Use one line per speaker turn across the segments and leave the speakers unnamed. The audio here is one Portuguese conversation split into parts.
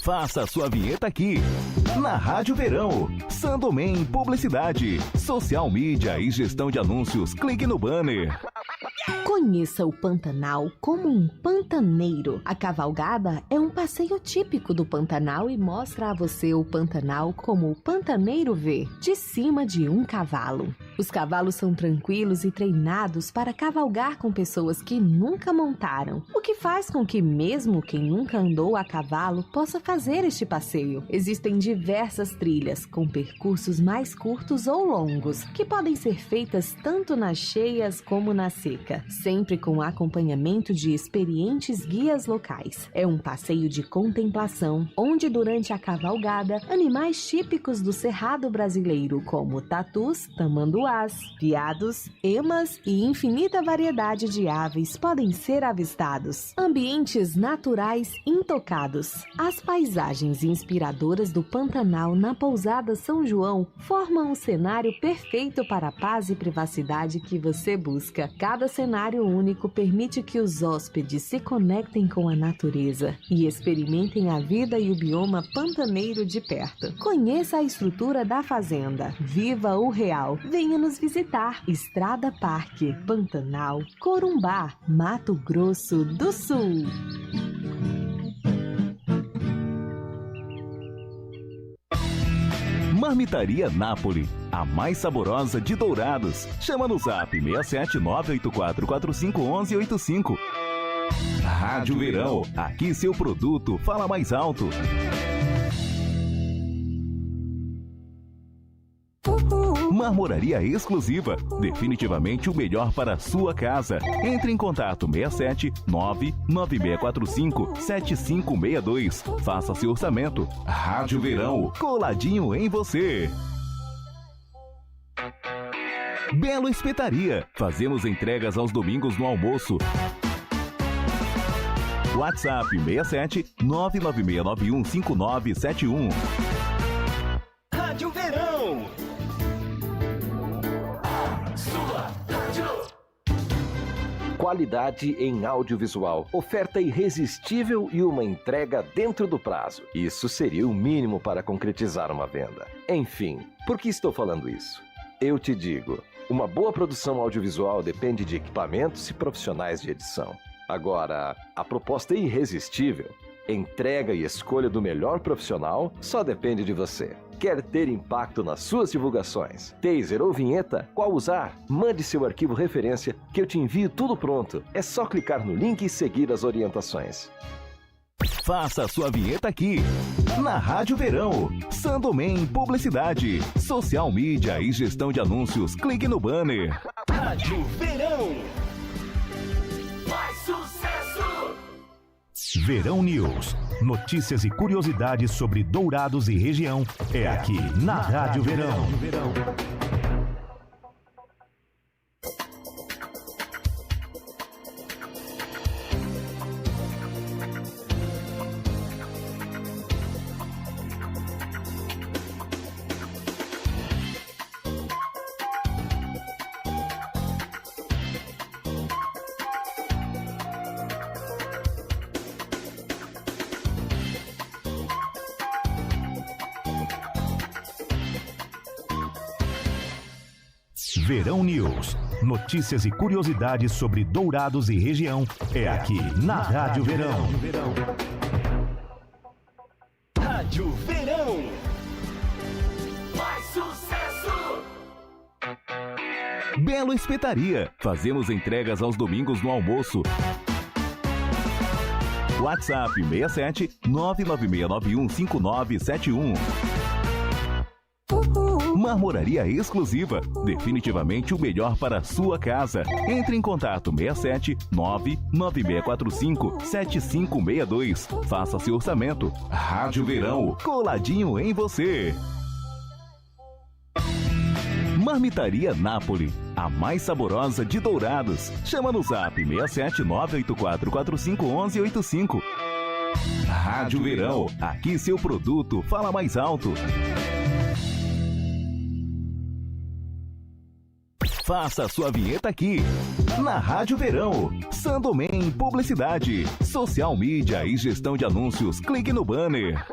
Faça a sua vinheta aqui, na Rádio Verão. Sandomem Publicidade, Social Mídia e Gestão de Anúncios. Clique no banner.
Conheça o Pantanal como um pantaneiro. A cavalgada é um passeio típico do Pantanal e mostra a você o Pantanal como o pantaneiro vê, de cima de um cavalo. Os cavalos são tranquilos e treinados para cavalgar com pessoas que nunca montaram, o que faz com que mesmo quem nunca andou a cavalo possa fazer este passeio. Existem diversas trilhas, com percursos mais curtos ou longos, que podem ser feitas tanto nas cheias como na seca, sempre com acompanhamento de experientes guias locais. É um passeio de contemplação, onde durante a cavalgada, animais típicos do cerrado brasileiro, como tatus, tamanduás, veados, emas e infinita variedade de aves podem ser avistados. Ambientes naturais intocados. As paisagens inspiradoras do Pantanal na pousada São João formam um cenário perfeito para a paz e privacidade que você busca. Cada cenário único permite que os hóspedes se conectem com a natureza e experimentem a vida e o bioma pantaneiro de perto. Conheça a estrutura da fazenda. Viva o real. Venha nos visitar. Estrada Parque, Pantanal, Corumbá, Mato Grosso do Sul.
Marmitaria Nápoles, a mais saborosa de Dourados. Chama no zap 67984451185. Rádio Verão, aqui seu produto fala mais alto. Marmoraria exclusiva, definitivamente o melhor para a sua casa. Entre em contato 67 99645 7562. Faça seu orçamento. Rádio Verão, coladinho em você. Belo Espetaria, fazemos entregas aos domingos no almoço. WhatsApp 67 996915971.
Rádio Verão. Qualidade em audiovisual, oferta irresistível e uma entrega dentro do prazo. Isso seria o mínimo para concretizar uma venda. Enfim, por que estou falando isso? Eu te digo, uma boa produção audiovisual depende de equipamentos e profissionais de edição. Agora, a proposta é irresistível. Entrega e escolha do melhor profissional só depende de você. Quer ter impacto nas suas divulgações? Taser ou vinheta? Qual usar? Mande seu arquivo referência que eu te envio tudo pronto. É só clicar no link e seguir as orientações.
Faça a sua vinheta aqui, na Rádio Verão. Sandomem Publicidade, Social Mídia e Gestão de Anúncios. Clique no banner.
Rádio Verão.
Mais sucesso!
Verão News. Notícias e curiosidades sobre Dourados e região é aqui na Rádio Verão. Verão News. Notícias e curiosidades sobre Dourados e região é aqui na Rádio Verão.
Rádio Verão.
Mais sucesso!
Belo Espetaria, fazemos entregas aos domingos no almoço. WhatsApp 67 996915971. Marmoraria exclusiva, definitivamente o melhor para a sua casa. Entre em contato 67 99645 7562. Faça seu orçamento. Rádio Verão, coladinho em você. Marmitaria Nápoles, a mais saborosa de Dourados. Chama no zap 67 984451185. Rádio Verão, aqui seu produto fala mais alto. Faça a sua vinheta aqui, na Rádio Verão. Sandomem Publicidade, Social Mídia e Gestão de Anúncios. Clique no banner.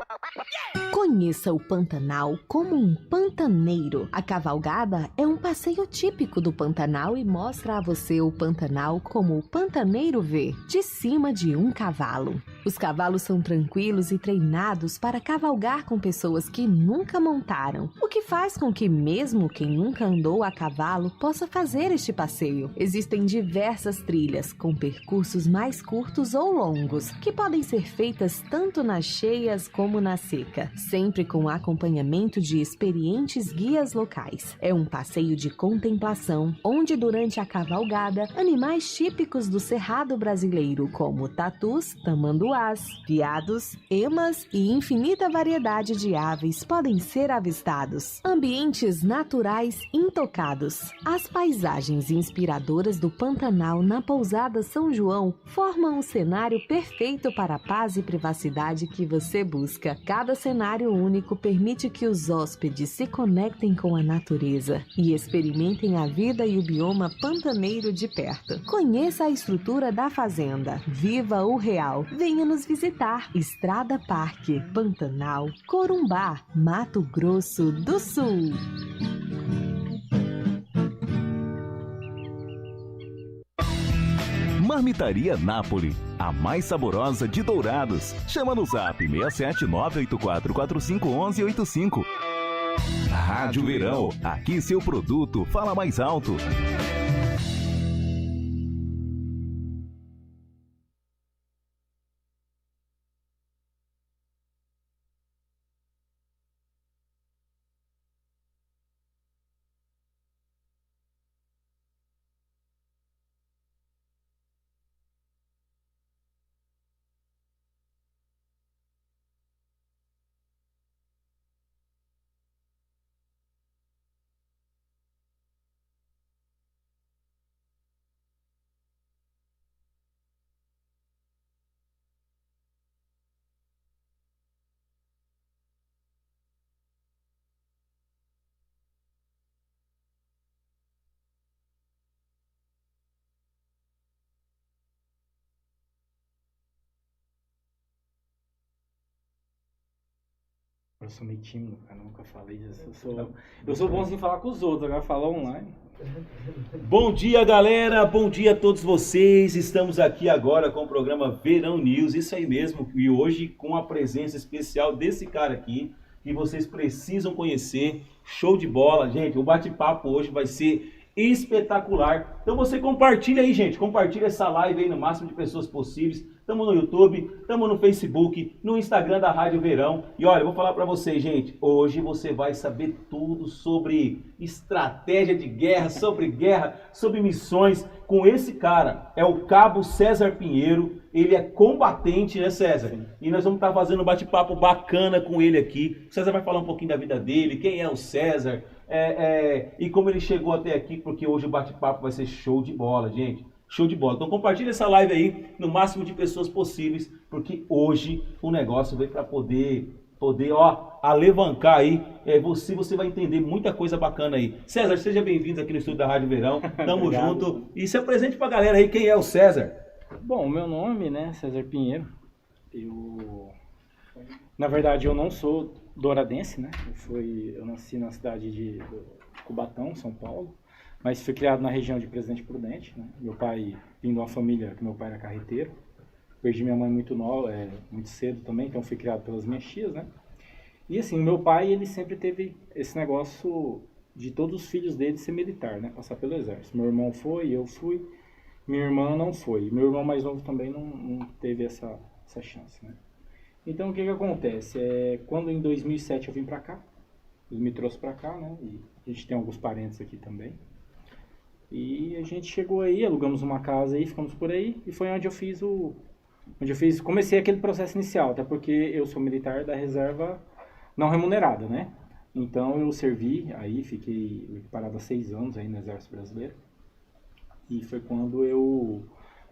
Conheça o Pantanal como um pantaneiro. A cavalgada é um passeio típico do Pantanal e mostra a você o Pantanal como o pantaneiro vê, de cima de um cavalo. Os cavalos são tranquilos e treinados para cavalgar com pessoas que nunca montaram, o que faz com que mesmo quem nunca andou a cavalo possa fazer este passeio. Existem diversas trilhas, com percursos mais curtos ou longos, que podem ser feitas tanto nas cheias como na seca, sempre com acompanhamento de experientes guias locais. É um passeio de contemplação, onde durante a cavalgada, animais típicos do cerrado brasileiro, como tatus, tamanduás, veados, emas e infinita variedade de aves podem ser avistados. Ambientes naturais intocados. As paisagens inspiradoras do Pantanal na pousada São João formam um cenário perfeito para a paz e privacidade que você busca. Cada cenário único permite que os hóspedes se conectem com a natureza e experimentem a vida e o bioma pantaneiro de perto. Conheça a estrutura da fazenda. Viva o real. Venha nos visitar. Estrada Parque, Pantanal, Corumbá, Mato Grosso do Sul.
Marmitaria Nápoles, a mais saborosa de Dourados. Chama no zap 67984451185. Rádio Verão, aqui seu produto fala mais alto.
Eu sou meio tímido, cara, nunca falei disso. Eu sou bom em falar com os outros, agora falar online.
Bom dia, galera, bom dia a todos vocês. Estamos aqui agora com o programa Verão News, isso aí mesmo. E hoje com a presença especial desse cara aqui, que vocês precisam conhecer. Show de bola, gente. O bate-papo hoje vai ser espetacular. Então você compartilha aí, gente. Compartilha essa live aí no máximo de pessoas possíveis. Estamos no YouTube, estamos no Facebook, no Instagram da Rádio Verão. E olha, eu vou falar para vocês, gente. Hoje você vai saber tudo sobre estratégia de guerra, sobre missões com esse cara. É o Cabo César Pinheiro. Ele é combatente, né, César? Sim. E nós vamos estar fazendo um bate-papo bacana com ele aqui. O César vai falar um pouquinho da vida dele, quem é o César, e como ele chegou até aqui, porque hoje o bate-papo vai ser show de bola, gente. Show de bola. Então compartilha essa live aí no máximo de pessoas possíveis, porque hoje o negócio veio para poder alavancar aí. Você vai entender muita coisa bacana aí. César, seja bem-vindo aqui no estúdio da Rádio Verão. Tamo junto. E se apresente pra galera aí, quem é o César?
Bom, o meu nome, né, César Pinheiro. Na verdade, eu não sou douradense, né? Eu nasci na cidade de Cubatão, São Paulo. Mas fui criado na região de Presidente Prudente, né? Meu pai, vindo de uma família que meu pai era carreteiro. Perdi minha mãe muito cedo também, então fui criado pelas minhas tias, né? E assim, meu pai, ele sempre teve esse negócio de todos os filhos dele ser militar, né? Passar pelo exército. Meu irmão foi, eu fui, minha irmã não foi. Meu irmão mais novo também não teve essa chance, né? Então, o que acontece? Quando em 2007 eu vim pra cá, eles me trouxeram pra cá, né? E a gente tem alguns parentes aqui também. E a gente chegou aí, alugamos uma casa aí, ficamos por aí, e foi onde comecei aquele processo inicial, até porque eu sou militar da reserva não remunerada, né? Então eu servi, aí fiquei parado há 6 anos aí no Exército Brasileiro, e foi quando eu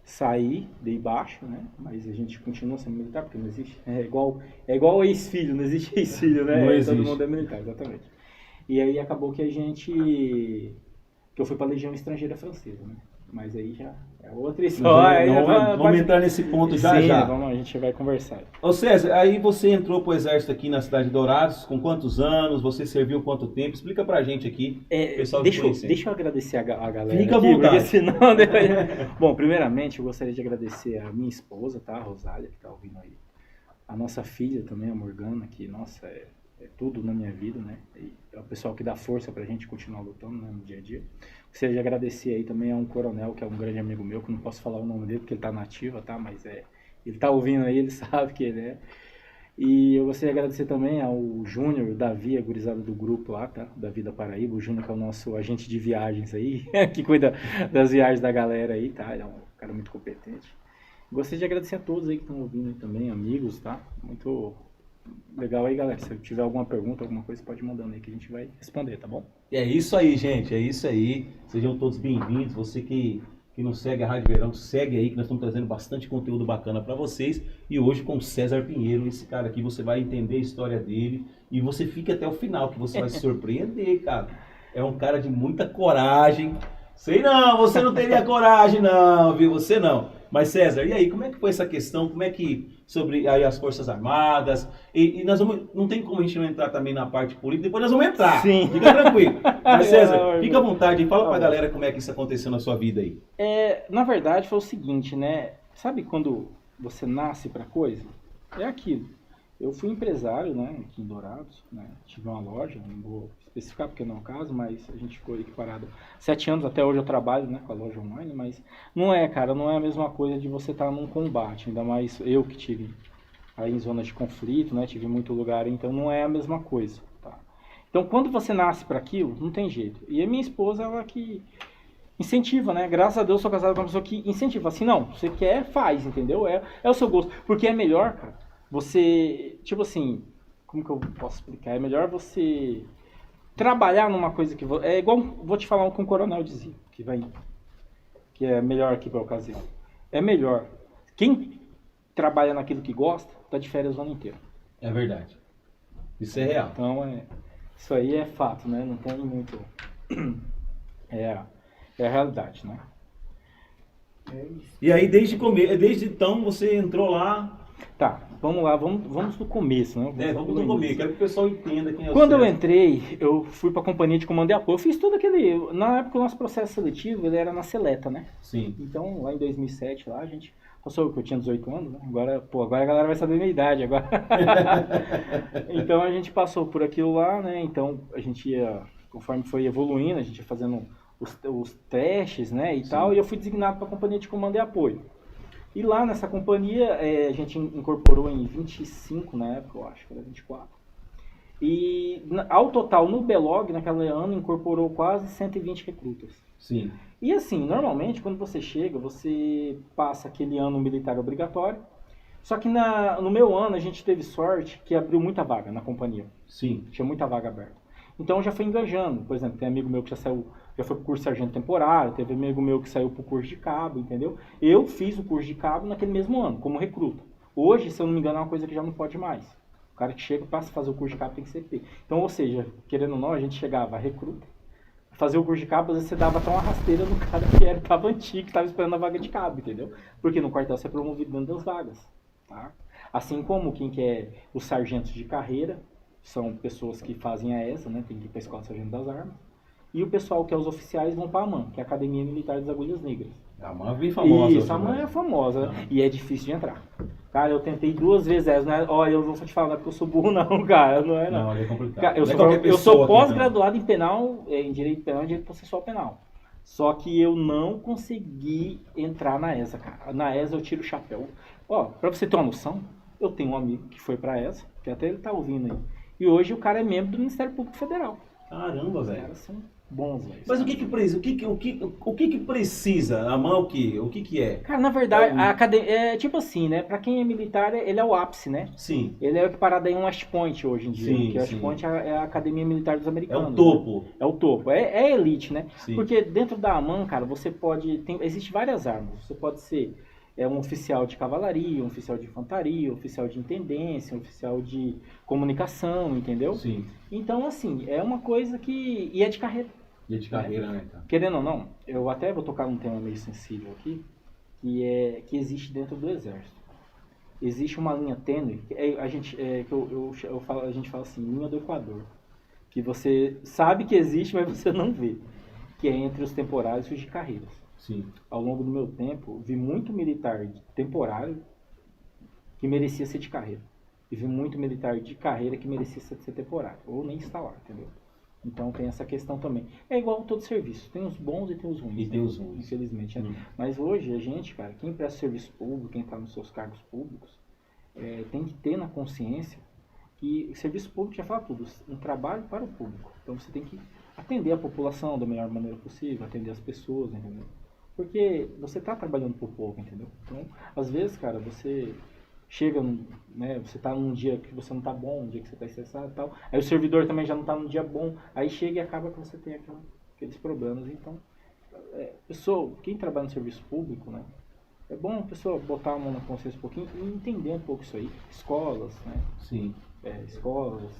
saí, dei baixo, né? Mas a gente continua sendo militar, porque não existe, é igual ex-filho, não existe ex-filho, né?
Não existe.
Todo mundo é militar, exatamente. E aí acabou que a gente que eu fui para a Legião Estrangeira Francesa, né? Mas aí já é outra história.
Vamos entrar nesse ponto já.
Sim,
já.
A gente vai conversar.
Ô César, aí você entrou pro Exército aqui na cidade de Dourados, com quantos anos? Você serviu quanto tempo? Explica pra gente aqui, pessoal.
Deixa eu agradecer a galera.
Fica à
aqui,
vontade.
porque senão... Bom, primeiramente eu gostaria de agradecer a minha esposa, tá? A Rosália, que tá ouvindo aí. A nossa filha também, a Morgana, que, nossa, é tudo na minha vida, né? E é o pessoal que dá força pra gente continuar lutando, né, no dia a dia. Gostaria de agradecer aí também a um coronel, que é um grande amigo meu, que eu não posso falar o nome dele, porque ele tá na ativa, tá? Mas ele tá ouvindo aí, ele sabe que ele é. E eu gostaria de agradecer também ao Júnior, o Davi, a gurizada do grupo lá, tá? Davi da Paraíba, o Júnior que é o nosso agente de viagens aí, que cuida das viagens da galera aí, tá? Ele é um cara muito competente. Gostaria de agradecer a todos aí que estão ouvindo aí também, amigos, tá? Muito legal aí, galera. Se tiver alguma pergunta, alguma coisa, pode ir mandando aí que a gente vai responder, tá bom?
É isso aí, gente, é isso aí. Sejam todos bem-vindos. Você que não segue a Rádio Verão, segue aí que nós estamos trazendo bastante conteúdo bacana para vocês. E hoje com o César Pinheiro, esse cara aqui, você vai entender a história dele e você fica até o final, que você vai se surpreender, cara. É um cara de muita coragem. Sei não, você não teria coragem não, viu? Você não. Mas César, e aí, como é que foi essa questão? Como é que, sobre aí as Forças Armadas, e nós vamos, não tem como a gente não entrar também na parte política, depois nós vamos entrar.
Sim.
Fica tranquilo. Mas César, fica à vontade e fala pra galera como é que isso aconteceu na sua vida aí.
Na verdade foi o seguinte, né? Sabe quando você nasce pra coisa? É aquilo. Eu fui empresário, né, aqui em Dourados, né? Tive uma loja, não vou especificar porque não é o caso, mas a gente ficou equiparado 7 anos, até hoje eu trabalho, né, com a loja online, mas não é, cara, não é a mesma coisa de você estar num combate, ainda mais eu que tive aí em zona de conflito, né, tive muito lugar, então não é a mesma coisa, tá? Então quando você nasce para aquilo, não tem jeito. E a minha esposa, ela que incentiva, né, graças a Deus eu sou casado com uma pessoa que incentiva, assim, não, você quer, faz, entendeu? É o seu gosto, porque é melhor, cara, você, tipo assim, como que eu posso explicar? É melhor você trabalhar numa coisa que... É igual, vou te falar o que um coronel dizia, que é melhor aqui para a ocasião. É melhor. Quem trabalha naquilo que gosta, tá de férias o ano inteiro.
É verdade. Isso é real.
Então, isso aí é fato, né? Não tem muito... É a realidade, né? É isso.
E aí, desde então, você entrou lá...
Tá, vamos lá, vamos do começo, né?
Vamos do começo, quero que o pessoal entenda quem é o
Quando eu
César.
entrei, eu fui para a companhia de comando e apoio. Eu fiz tudo aquele... Na época, o nosso processo seletivo, ele era na Seleta, né?
Sim.
Então, lá em 2007, lá a gente... Passou que eu tinha 18 anos, né? Agora a galera vai saber a minha idade agora. Então, a gente passou por aquilo lá, né? Então, a gente ia... Conforme foi evoluindo, a gente ia fazendo os testes, né? E tal. E eu fui designado para a companhia de comando e apoio. E lá nessa companhia, a gente incorporou em 25 na época, eu acho que era 24. E ao total, no Belog, naquele ano, incorporou quase 120 recrutas.
Sim.
E assim, normalmente, quando você chega, você passa aquele ano militar obrigatório. Só que no meu ano, a gente teve sorte que abriu muita vaga na companhia.
Sim.
Tinha muita vaga aberta. Então eu já fui engajando. Por exemplo, tem amigo meu que já foi pro curso de sargento temporário, teve amigo meu que saiu pro curso de cabo, entendeu? Eu fiz o curso de cabo naquele mesmo ano, como recruta. Hoje, se eu não me engano, é uma coisa que já não pode mais. O cara que chega para fazer o curso de cabo tem que ser P. Então, ou seja, querendo ou não, a gente chegava a recruta, fazer o curso de cabo, às vezes você dava até uma rasteira no cara que estava antigo, que estava esperando a vaga de cabo, entendeu? Porque no quartel você é promovido dentro das vagas, tá? Assim como quem quer os sargentos de carreira, são pessoas que fazem a ESA, né? Tem que ir para a Escola de Sargento das Armas. E o pessoal que é os oficiais vão para a AMAN, que é a Academia Militar das Agulhas Negras.
A AMAN é bem famosa.
Isso, a AMAN é famosa. E é difícil de entrar. Cara, eu tentei 2 vezes essa, né? Olha, eu não vou te falar, não é porque eu sou burro não, cara. Não é não.
Não, é complicado.
Cara, eu sou pós-graduado em penal, em Direito Penal e Direito Processual Penal. Só que eu não consegui entrar na ESA, cara. Na ESA eu tiro o chapéu. Ó, pra você ter uma noção, eu tenho um amigo que foi pra ESA, que até ele tá ouvindo aí. E hoje o cara é membro do Ministério Público Federal.
Caramba,
Os
velho.
caras são bons, velho.
Mas o que que precisa? A AMAN o que é?
Cara, na verdade, a academia é tipo assim, né? Pra quem é militar, ele é o ápice, né?
Sim.
Ele é equiparado em um West Point hoje em dia.
Sim,
que o West Point é a Academia Militar dos
É
Americanos.
o topo.
Né? É o topo. É elite, né?
Sim.
Porque dentro da AMAN, cara, você pode... Existem várias armas. Você pode ser um oficial de cavalaria, um oficial de infantaria, um oficial de intendência, um oficial de comunicação, entendeu?
Sim.
Então, assim, é uma coisa que... E é de carreira.
De carreira, né, cara?
Querendo ou não, eu até vou tocar num tema meio sensível aqui, que existe dentro do Exército. Existe uma linha tênue, a gente fala assim, linha do Equador, que você sabe que existe, mas você não vê, que é entre os temporários e os de carreiras.
Sim.
Ao longo do meu tempo, vi muito militar temporário que merecia ser de carreira. E vi muito militar de carreira que merecia ser temporário, ou nem instalar, entendeu? Então tem essa questão também. É igual todo serviço, tem os bons e tem os ruins.
E tem os ruins.
Infelizmente. Né? Mas hoje a gente, cara, quem presta serviço público, quem está nos seus cargos públicos, tem que ter na consciência que o serviço público já fala tudo, um trabalho para o público. Então você tem que atender a população da melhor maneira possível, atender as pessoas, entendeu? Porque você está trabalhando para o povo, entendeu? Então, às vezes, cara, você chega, né, você está num dia que você não está bom, um dia que você está estressado e tal, aí o servidor também já não está num dia bom, aí chega e acaba que você tem aqueles problemas. Então, quem trabalha no serviço público, né, é bom a pessoa botar a mão na consciência um pouquinho e entender um pouco isso aí. Escolas, né?
Sim.
Escolas.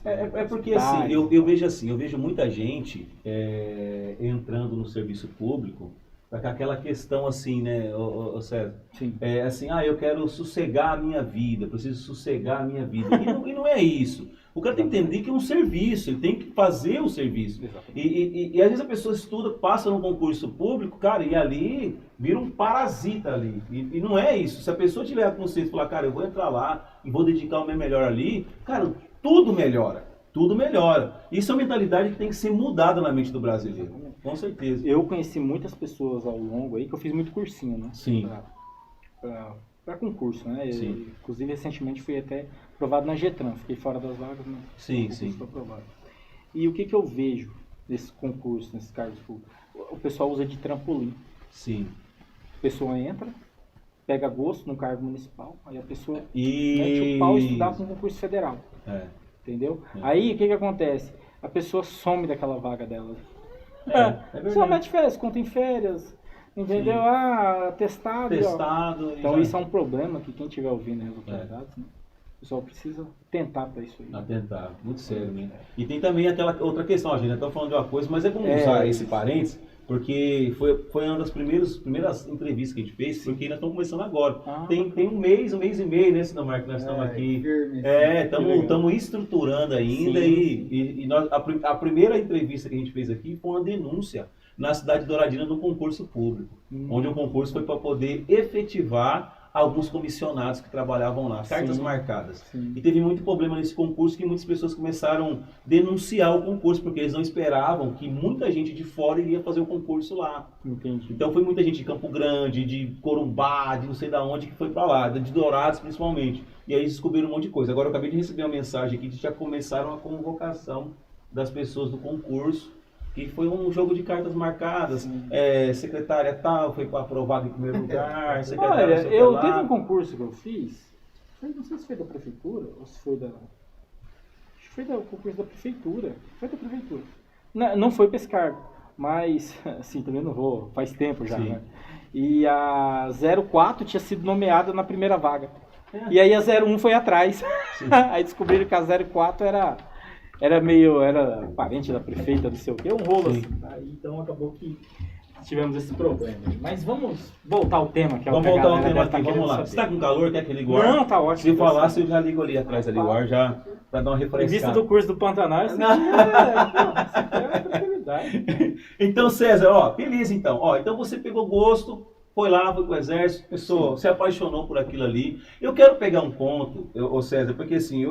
Porque assim, eu vejo muita gente entrando no serviço público com aquela questão assim, né, César?
Sim.
Assim, eu quero sossegar a minha vida, preciso sossegar a minha vida. E não é isso. O cara tem que entender que é um serviço, ele tem que fazer o serviço. E às vezes a pessoa estuda, passa num concurso público, cara, e ali vira um parasita ali. E não é isso. Se a pessoa tiver a consciência e falar, cara, eu vou entrar lá e vou dedicar o meu melhor ali, cara, tudo melhora. Tudo melhora. Isso é uma mentalidade que tem que ser mudada na mente do brasileiro. Com certeza.
Eu conheci muitas pessoas ao longo aí, que eu fiz muito cursinho, né?
Sim.
Para concurso, né?
Sim.
Inclusive, recentemente fui até aprovado na Getran. Fiquei fora das vagas, mas
sim.
Fui aprovado. E o que eu vejo nesse concurso, nesses cargos públicos? O pessoal usa de trampolim.
Sim.
A pessoa entra, pega gosto no cargo municipal, aí a pessoa mete o pau e estudar para um concurso federal. Entendeu? Aí, o que acontece? A pessoa some daquela vaga dela. Só mete férias, conta em férias, entendeu? Testado. Então isso é um problema que quem estiver ouvindo as autoridades, né? O pessoal precisa tentar para isso aí.
Tentar, muito sério, né? E tem também aquela outra questão, a gente está falando de uma coisa, mas é bom usar esse parênteses, porque foi uma das primeiras entrevistas que a gente fez, porque ainda estamos começando agora. Tem um mês e meio, né, Sidamarco, que nós estamos aqui. Estamos estruturando ainda. E nós, a primeira entrevista que a gente fez aqui foi uma denúncia na cidade de Douradina do concurso público, onde o concurso foi para poder efetivar alguns comissionados que trabalhavam lá, cartas marcadas. Sim. E teve muito problema nesse concurso que muitas pessoas começaram a denunciar o concurso, porque eles não esperavam que muita gente de fora iria fazer o concurso lá.
Entendi.
Então foi muita gente de Campo Grande, de Corumbá, de não sei da onde que foi para lá, de Dourados principalmente. E aí eles descobriram um monte de coisa. Agora eu acabei de receber uma mensagem aqui que já começaram a convocação das pessoas do concurso, que foi um jogo de cartas marcadas, secretária tal, foi aprovado em primeiro lugar, secretária...
Olha, teve um concurso que eu fiz, não sei se foi da prefeitura, ou se foi acho que foi do concurso da prefeitura, foi da prefeitura. Não foi para esse cargo, mas, assim, também não vou, faz tempo já, né? E a 04 tinha sido nomeada na primeira vaga, e aí a 01 foi atrás, aí descobriram que a 04 era parente da prefeita, não sei o quê, um rolo assim. Então acabou que tivemos esse problema. Mas vamos voltar ao tema, que é o que a galera tá
vamos lá.
saber.
Você tá com calor, quer que ligue o ar?
Não, tá ótimo.
Se falasse, eu já ligo ali atrás, ali, o ar já, pra dar uma refrescada.
Em vista do curso do Pantanal, isso é tranquilidade.
Então, César, beleza então. Então você pegou gosto, foi lá, foi pro exército, pessoa, se apaixonou por aquilo ali. Eu quero pegar um ponto, César, porque assim,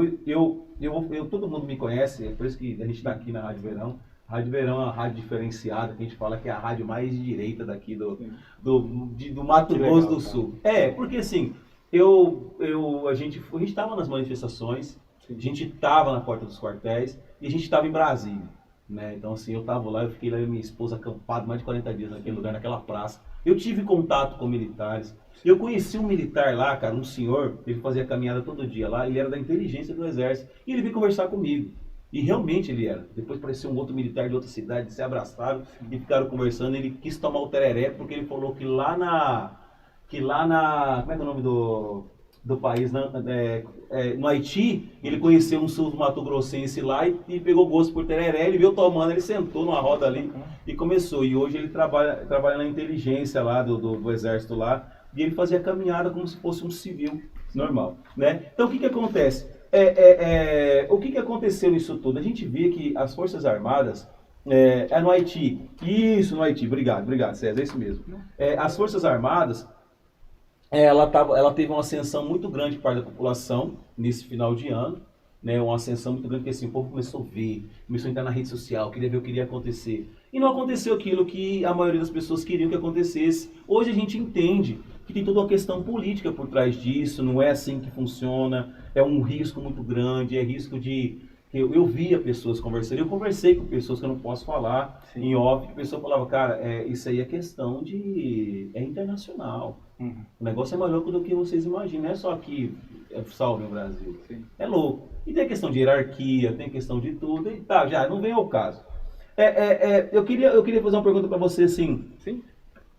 todo mundo me conhece, é por isso que a gente está aqui na Rádio Verão. A Rádio Verão é uma rádio diferenciada, que a gente fala que é a rádio mais de direita daqui do Mato Grosso do Sul. Porque assim, a gente estava nas manifestações, a gente estava na porta dos quartéis e a gente estava em Brasília. Né? Então assim, eu estava lá, eu fiquei lá e minha esposa acampado mais de 40 dias naquele lugar, naquela praça. Eu tive contato com militares. Eu conheci um militar lá, cara, um senhor, ele fazia caminhada todo dia lá, ele era da inteligência do exército. E ele veio conversar comigo. E realmente ele era. Depois apareceu um outro militar de outra cidade, se abraçaram e ficaram conversando. Ele quis tomar o tereré porque ele falou que lá na... Como é que é o nome do país, no Haiti, ele conheceu um sul mato-grossense lá e pegou gosto por tereré, ele veio tomando, ele sentou numa roda ali e começou. E hoje ele trabalha na inteligência lá do exército lá, e ele fazia caminhada como se fosse um civil normal, né? Então o que acontece? O que aconteceu nisso tudo? A gente vê que as Forças Armadas, no Haiti, isso, no Haiti, obrigado César, é isso mesmo. As Forças Armadas, ela teve uma ascensão muito grande para a população nesse final de ano, né? Uma ascensão muito grande, porque assim, o povo começou a ver, começou a entrar na rede social, queria ver o que iria acontecer. E não aconteceu aquilo que a maioria das pessoas queriam que acontecesse. Hoje a gente entende que tem toda uma questão política por trás disso, não é assim que funciona, é um risco muito grande, é risco de... Eu via pessoas conversando, eu conversei com pessoas que eu não posso falar,
Sim.
em off, que a pessoa falava, cara, isso aí é questão é internacional.
Uhum.
O negócio é mais louco do que vocês imaginam, não é só aqui, salve no Brasil.
Sim.
É louco. E tem questão de hierarquia, tem questão de tudo, e tá, já, não vem ao caso. Eu queria fazer uma pergunta para você, assim.
Sim.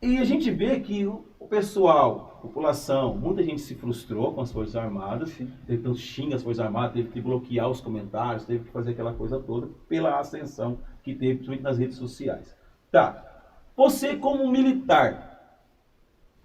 E a gente vê que o pessoal, a população, muita gente se frustrou com as Forças Armadas, teve que xingar as Forças Armadas, teve que bloquear os comentários, teve que fazer aquela coisa toda pela ascensão que teve, principalmente nas redes sociais. Tá, você como militar,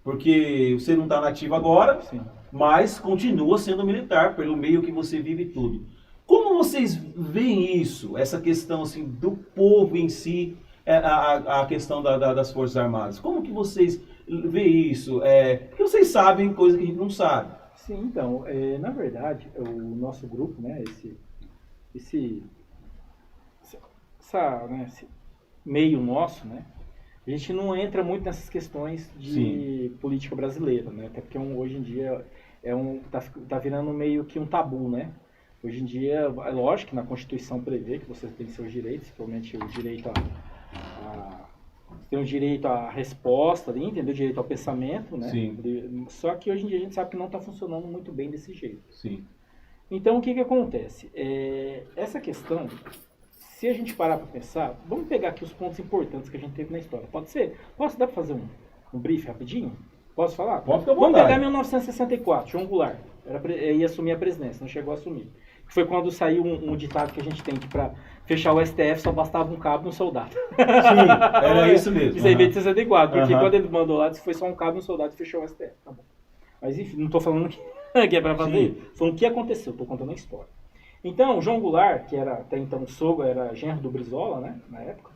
porque você não está nativo agora,
Sim.
mas continua sendo militar, pelo meio que você vive e tudo. Como vocês veem isso, essa questão assim, do povo em si, a questão das Forças Armadas? Como que vocês veem isso? Porque vocês sabem coisa que a gente não sabe.
Sim, então, na verdade, o nosso grupo, né, esse meio nosso, né, a gente não entra muito nessas questões de política brasileira, né, até porque hoje em dia tá virando meio que um tabu, né. Hoje em dia, é lógico que na Constituição prevê que você tem seus direitos, principalmente o direito tem o direito à resposta, entendeu? O direito ao pensamento, né?
Sim.
Só que hoje em dia a gente sabe que não está funcionando muito bem desse jeito.
Sim.
Então, o que acontece? Essa questão, se a gente parar para pensar, vamos pegar aqui os pontos importantes que a gente teve na história. Pode ser? Dar para fazer um brief rapidinho? Posso falar?
Pode ficar à
Vamos
vontade.
pegar 1964, João Goulart. Ia assumir a presidência, não chegou a assumir. Foi quando saiu um ditado que a gente tem que para fechar o STF só bastava um cabo e um soldado.
Sim, era isso mesmo.
Isso aí veio de 64, porque quando ele mandou lá, foi só um cabo e um soldado e fechou o STF. Tá bom. Mas enfim, não estou falando que é para fazer. Falando o que aconteceu, estou contando a história. Então, João Goulart, que era até então sogro, era genro do Brizola, né, na época,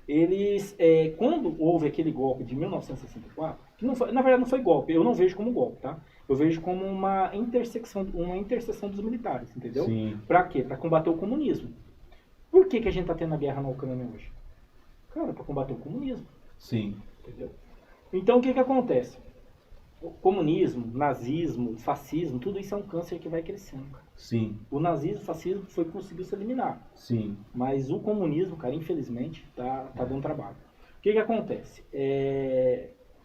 eles, quando houve aquele golpe de 1964, que não foi, na verdade não foi golpe, eu não vejo como golpe, tá? Eu vejo como uma interseção dos militares, entendeu?
Sim.
Pra quê? Pra combater o comunismo. Por que a gente tá tendo a guerra na Ucrânia hoje? Cara, pra combater o comunismo.
Sim.
Entendeu? Então, o que acontece? O comunismo, nazismo, fascismo, tudo isso é um câncer que vai crescendo, cara.
Sim.
O nazismo, o fascismo conseguiu se eliminar.
Sim.
Mas o comunismo, cara, infelizmente, tá dando trabalho. O que acontece?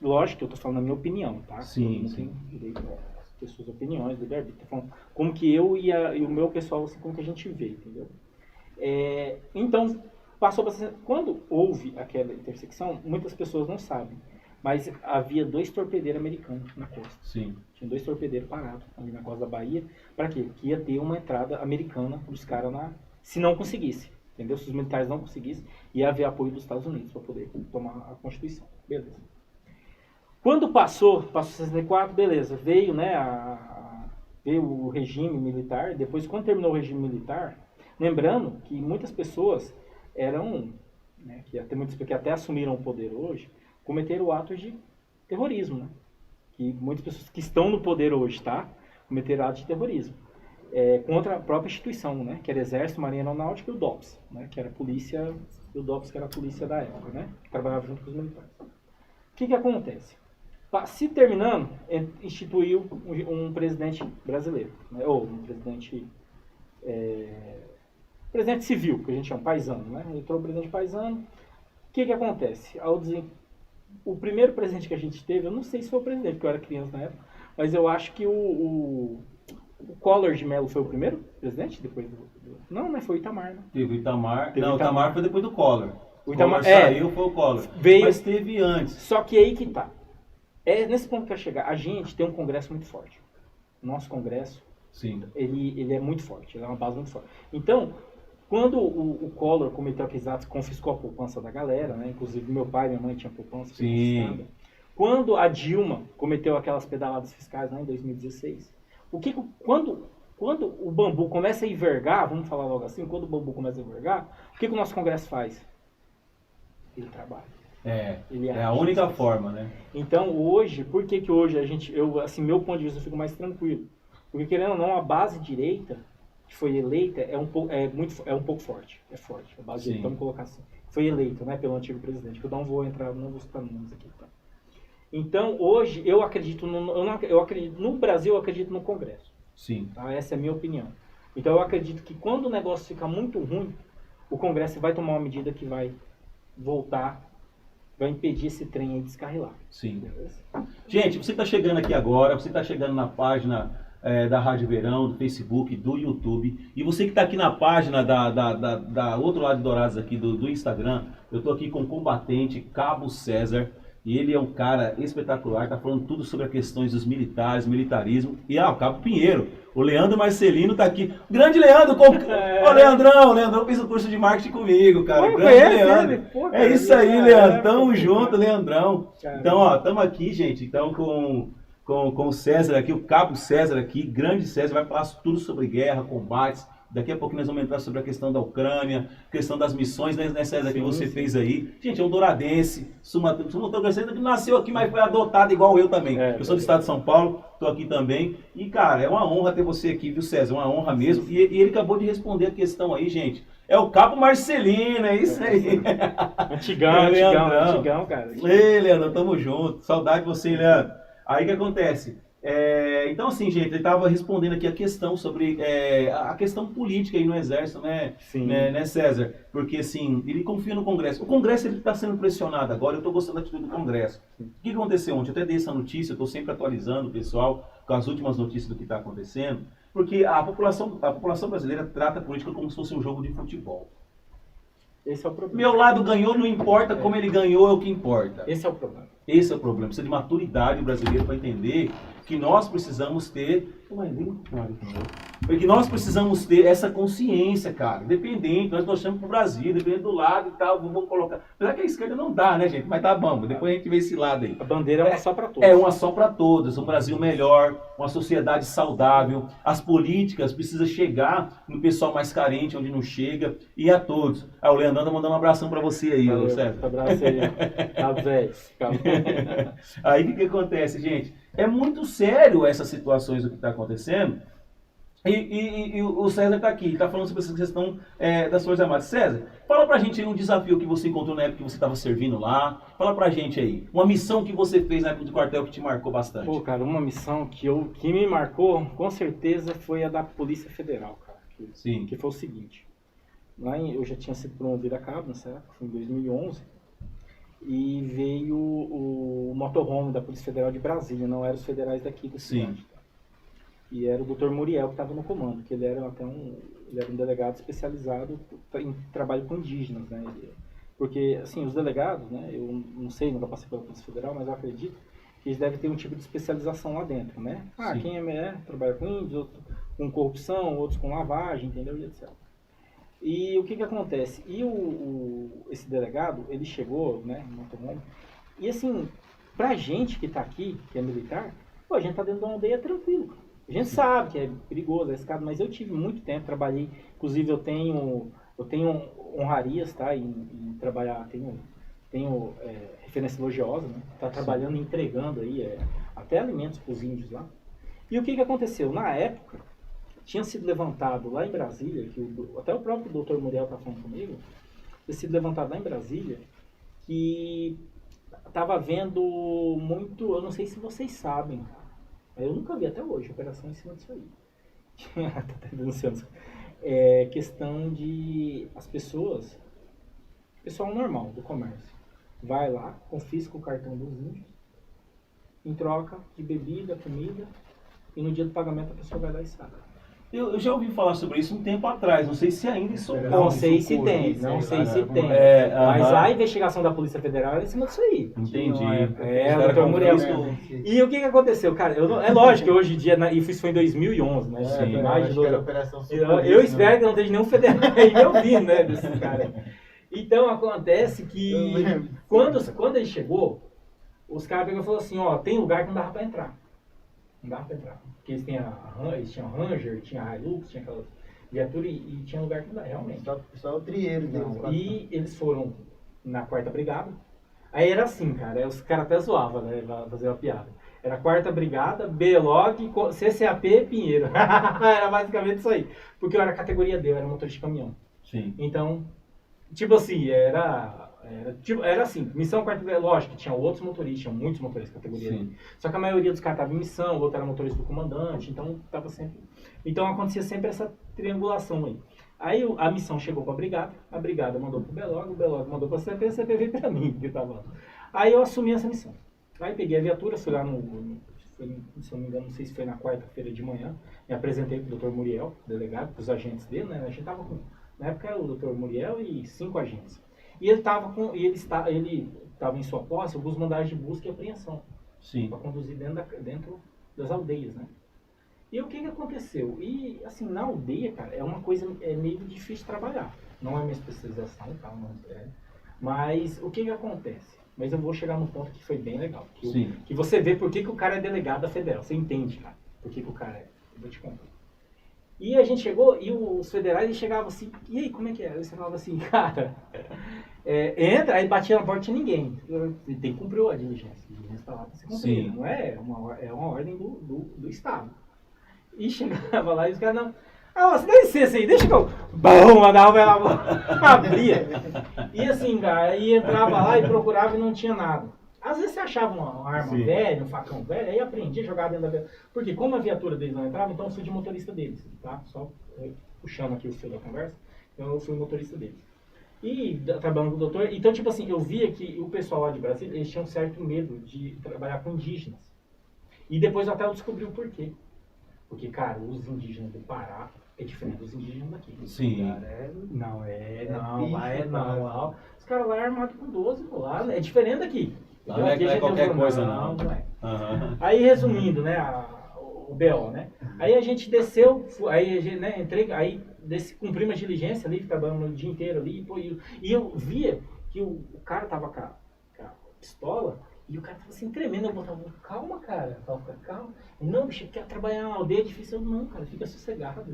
Lógico que eu tô falando a minha opinião, tá?
Sim,
eu não
sim.
tenho direito a ter suas opiniões, livre-arbítrio. Tô falando como que eu e o meu pessoal, assim, como que a gente vê, entendeu? Então, quando houve aquela intersecção, muitas pessoas não sabem, mas havia 2 torpedeiros americanos na costa.
Sim.
Tinha 2 torpedeiros parados ali na costa da Bahia. Para quê? Que ia ter uma entrada americana dos caras se não conseguisse, entendeu? Se os militares não conseguissem, ia haver apoio dos Estados Unidos para poder tomar a Constituição. Beleza. Quando passou 64, beleza, veio, né, veio o regime militar. Depois, quando terminou o regime militar, lembrando que muitas pessoas eram, né, que até assumiram o poder hoje, cometeram atos de terrorismo, né? Que muitas pessoas que estão no poder hoje, tá? Cometeram atos de terrorismo. Contra a própria instituição, né? Que era Exército, Marinha Aeronáutica e o DOPS, né? Que era a polícia, e o DOPS que era a polícia da época, né? Que trabalhava junto com os militares. O que acontece? Se terminando, instituiu um presidente brasileiro, né? Ou um presidente civil, que a gente chama, paisano, né? Entrou o presidente paisano. O que acontece? O primeiro presidente que a gente teve, eu não sei se foi o presidente, porque eu era criança na época, mas eu acho que o Collor de Mello foi o primeiro presidente, depois Não, mas foi o Itamar, né?
Teve o Itamar.
Teve
Não, o Itamar foi depois do Collor.
O Itamar
saiu, foi o Collor.
Veio,
mas teve antes.
Só que aí que tá. Nesse ponto que eu quero chegar. A gente tem um congresso muito forte. nosso Congresso,
Sim.
ele é muito forte, ele é uma base muito forte. Então, quando o Collor cometeu aqueles atos, confiscou a poupança da galera, né? Inclusive meu pai e minha mãe tinham poupança confiscada. Quando a Dilma cometeu aquelas pedaladas fiscais lá em 2016, quando o bambu começa a envergar, vamos falar logo assim, quando o bambu começa a envergar, o que o nosso Congresso faz? Ele trabalha. Ele
É a única forma, né?
Então hoje, por que hoje meu ponto de vista, eu fico mais tranquilo? Porque querendo ou não, a base direita que foi eleita é um pouco forte. É forte. A base direita, vamos colocar assim. Foi eleita, né, pelo antigo presidente, que eu não vou citar nomes aqui, tá? Então, hoje, eu acredito no Brasil, eu acredito no Congresso.
Sim.
Tá? Essa é a minha opinião. Então, eu acredito que quando o negócio fica muito ruim, o Congresso vai tomar uma medida que vai voltar, vai impedir esse trem aí de descarrilar.
Sim.
Beleza?
Gente, você está chegando aqui agora, você está chegando na página da Rádio Verão, do Facebook, do YouTube, e você que está aqui na página da outro lado de Dourados aqui, do Instagram, eu estou aqui com o combatente Cabo César, e ele é um cara espetacular, está falando tudo sobre as questões dos militares, militarismo, e o Cabo Pinheiro, o Leandro Marcelino está aqui, grande Leandro, ô Leandrão fez um curso de marketing comigo, cara, grande Leandro, é isso aí, Leandro, tamo junto, Leandrão, então ó, estamos aqui, gente, então com o César aqui, o Cabo César aqui, grande César, vai falar tudo sobre guerra, combates. Daqui a pouco nós vamos entrar sobre a questão da Ucrânia, questão das missões, né, César, que você fez aí. Gente, é um douradense, sumatogrossense, que nasceu aqui, mas foi adotado igual eu também. Eu sou do estado de São Paulo, estou aqui também. E, cara, é uma honra ter você aqui, viu, César? É uma honra mesmo. E ele acabou de responder a questão aí, gente. É o Cabo Marcelino, é isso aí.
Antigão, cara.
Ei, Leandro, tamo junto. Saudade de você, Leandro. Aí o que acontece? Então, assim, gente, ele estava respondendo aqui a questão sobre a questão política aí no Exército, né,
Sim.
né, César? Porque, assim, ele confia no Congresso. O Congresso está sendo pressionado agora, eu estou gostando da atitude do Congresso. O que aconteceu ontem? Eu até dei essa notícia, eu estou sempre atualizando o pessoal com as últimas notícias do que está acontecendo, porque a população brasileira trata a política como se fosse um jogo de futebol.
Esse é o problema.
Meu lado ganhou, não importa como ele ganhou, é o que importa.
Esse é o problema.
Esse é o problema. Precisa de maturidade brasileira para entender que nós precisamos ter... Porque nós precisamos ter essa consciência, cara. Independente, nós torcemos pro Brasil, dependendo do lado e tal, vamos colocar... Apesar que a esquerda não dá, né, gente? Mas tá bom, depois a gente vê esse lado aí.
A bandeira é uma só para todos.
É uma só para todos. Um Brasil melhor, uma sociedade saudável. As políticas precisam chegar no pessoal mais carente, onde não chega, e a todos. O Leandro tá mandando um abração para você aí, César.
Um abraço aí. Tá, velho.
Aí o que acontece, gente? É muito sério essas situações do que está acontecendo. E o César está aqui, está falando sobre essa questão das Forças Armadas. César, fala pra gente aí um desafio que você encontrou na época que você estava servindo lá. Fala pra gente aí, uma missão que você fez na época do quartel que te marcou bastante.
Pô, cara, uma missão que me marcou, com certeza, foi a da Polícia Federal, cara.
Sim.
Que foi o seguinte. Eu já tinha sido promovido a cabo nessa época, foi em 2011. E veio o motorhome da Polícia Federal de Brasília, não eram os federais daqui do cidade. Tá? E era o Dr. Muriel que estava no comando, que ele era um delegado especializado em trabalho com indígenas, né? Porque, assim, os delegados, né, eu não sei, nunca passei pela Polícia Federal, mas eu acredito que eles devem ter um tipo de especialização lá dentro, né? Quem trabalha com índios, outros com corrupção, outros com lavagem, entendeu? E etc. E o que acontece? E esse delegado, ele chegou, né, no motorhome, e assim, pra gente que tá aqui, que é militar, a gente tá dentro de uma aldeia tranquilo, cara. A gente sabe que é perigoso, é escado, mas eu tive muito tempo, trabalhei, inclusive eu tenho honrarias, tá, em trabalhar, tenho referência elogiosa, né, tá trabalhando, entregando aí, até alimentos pros índios lá. E o que aconteceu? Na época, tinha sido levantado lá em Brasília, até o próprio Dr. Muriel está falando comigo, tinha sido levantado lá em Brasília, que estava havendo muito, eu não sei se vocês sabem, eu nunca vi até hoje operação em cima disso aí. Tá denunciando. Questão de as pessoas, pessoal normal do comércio, vai lá, confisca o cartão dos índios, em troca de bebida, comida, e no dia do pagamento a pessoa vai lá e saca.
Eu já ouvi falar sobre isso um tempo atrás, não sei se ainda isso ocorre.
Não sei
isso
se
ocorre,
tem,
sei
não
lá,
sei se tem.
Mas
a investigação da Polícia Federal era em cima disso aí.
Entendi.
O doutor Muriel. E o que aconteceu, cara? É lógico que hoje em dia, isso foi em 2011, né?
Sim,
mais de 12
anos.
Eu espero que não esteja nenhum federal aí me ouvindo, né, desse cara. Então, acontece que quando ele chegou, os caras pegaram e falaram assim, ó, tem lugar que não dava pra entrar. Não dava pra entrar. Porque eles tinham Ranger, tinha Hilux, tinha aquela viatura e tinha lugar que não dava, realmente.
Só o trieiro deles.
E eles foram na 4ª Brigada. Aí era assim, cara, os caras até zoavam, né, pra fazer uma piada. Era 4ª Brigada, B-Log, CCAP, Pinheiro. Era basicamente isso aí. Porque eu era categoria D, eu era motorista de caminhão.
Sim.
Então, tipo assim, era assim, missão 4ª Brigada, lógico que tinha outros motoristas, tinha muitos motoristas de categoria D. Só que a maioria dos caras estavam em missão, o outro era motorista do comandante, então tava sempre... Então acontecia sempre essa triangulação aí. Aí a missão chegou pra Brigada, a Brigada mandou pro B-Log, o B-Log mandou pra CP, a CP veio pra mim, que tava lá. Aí eu assumi essa missão. Aí peguei a viatura, fui lá se eu não me engano, não sei se foi na 4ª-feira de manhã, me apresentei pro Dr. Muriel, delegado, pros agentes dele, né? A gente tava com, na época era o Dr. Muriel e 5 agentes. E ele estava em sua posse alguns mandados de busca e apreensão.
Sim.
Para conduzir dentro das aldeias, né? E o que aconteceu? E, assim, na aldeia, cara, é uma coisa meio difícil de trabalhar. Não é minha especialização, tá? Mas o que acontece? Mas eu vou chegar num ponto que foi bem legal. Que você vê por que o cara é delegado da federal. Você entende, cara, por que o cara é. Eu vou te contar. E a gente chegou, e os federais eles chegavam assim, e aí, como é que é? Aí você falava assim, cara, entra, aí batia na porta e tinha ninguém. Tem que cumprir a diligência. A diligência está lá para ser cumprida. Não é uma ordem do Estado. E chegava lá e os caras, não, você dá licença aí, deixa que eu... Bom, mandava ela abria. E assim, cara, aí entrava lá e procurava e não tinha nada. Às vezes você achava uma arma velha, um facão velho, aí aprendia a jogar dentro da viatura. Porque como a viatura deles não entrava, então eu fui de motorista deles, tá? Só puxando aqui o fio da conversa, então eu fui motorista deles. E trabalhando com o doutor, então tipo assim, eu via que o pessoal lá de Brasília, eles tinham um certo medo de trabalhar com indígenas. E depois até eu descobri o porquê. Porque, cara, os indígenas do Pará é diferente dos indígenas daqui.
Sim.
Não. Os caras lá é armados com 12, pô, lá é diferente daqui.
Não é qualquer coisa, não.
Não é. Aí, resumindo, né, o BO, né? Aí a gente desceu, aí a gente, né, aí cumprimos a diligência ali, trabalhamos o dia inteiro ali, pô, e eu via que o cara tava com a pistola, e o cara tava assim, tremendo, eu botava, calma, cara, eu falava, calma. Não, bicho, quer trabalhar na aldeia é difícil. Não, cara, fica sossegado.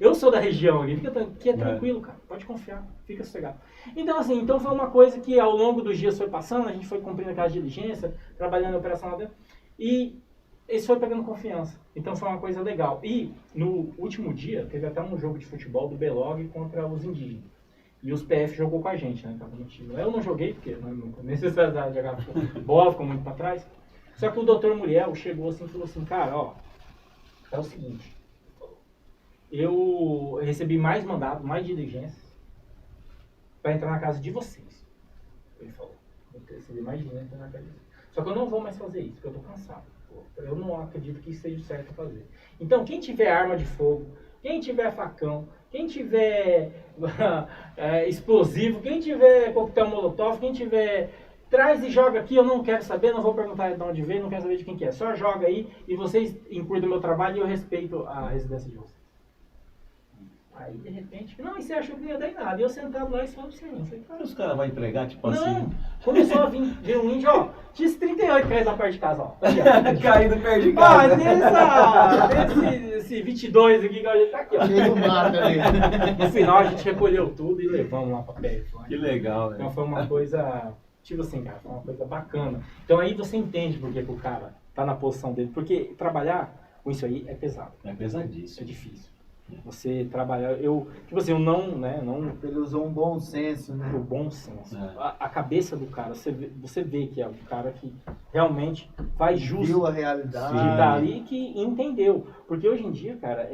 Eu sou da região aqui, aqui é tranquilo, cara, pode confiar, fica sossegado. Então, assim, foi uma coisa que ao longo dos dias foi passando, a gente foi cumprindo aquela diligência, trabalhando na operação lá dentro, e isso foi pegando confiança. Então foi uma coisa legal. E no último dia, teve até um jogo de futebol do B-Log contra os indígenas. E os PF jogou com a gente, né? Eu não joguei, porque não é necessidade de jogar bola, ficou muito pra trás. Só que o Dr. Muriel chegou assim e falou assim, cara, ó, é o seguinte, eu recebi mais mandados, mais diligências para entrar na casa de vocês. Ele falou, eu recebi mais diligências para entrar na casa de vocês. Só que eu não vou mais fazer isso, porque eu tô cansado. Eu não acredito que isso seja certo a fazer. Então, quem tiver arma de fogo, quem tiver facão, quem tiver explosivo, quem tiver coquetel molotov, quem tiver... Traz e joga aqui, eu não quero saber, não vou perguntar de onde veio, não quero saber de quem que é. Só joga aí e vocês incluem o meu trabalho e eu respeito a residência de vocês. Aí, de repente, não, e você achou que não ia dar em nada. E eu sentado lá e só observando. Falei, cara,
os caras vão entregar, tipo
não,
assim...
Começou a vir um índio, ó, tinha esse 38 caído na perto de casa, ó.
Caído perto de casa.
Esse 22 aqui que a gente tá aqui, ó. No final a gente recolheu tudo e levamos lá pra perto.
Que legal, né?
Então foi uma coisa... Tipo assim, cara, foi uma coisa bacana. Então aí você entende por que o cara tá na posição dele. Porque trabalhar com isso aí é pesado.
É pesadíssimo.
É difícil. Você trabalhar... Tipo assim, eu não...
Ele usou um bom senso, né?
O bom senso. A cabeça do cara, você vê que é um cara que realmente faz jus.
Viu a realidade.
Que tá ali, que entendeu. Porque hoje em dia, cara,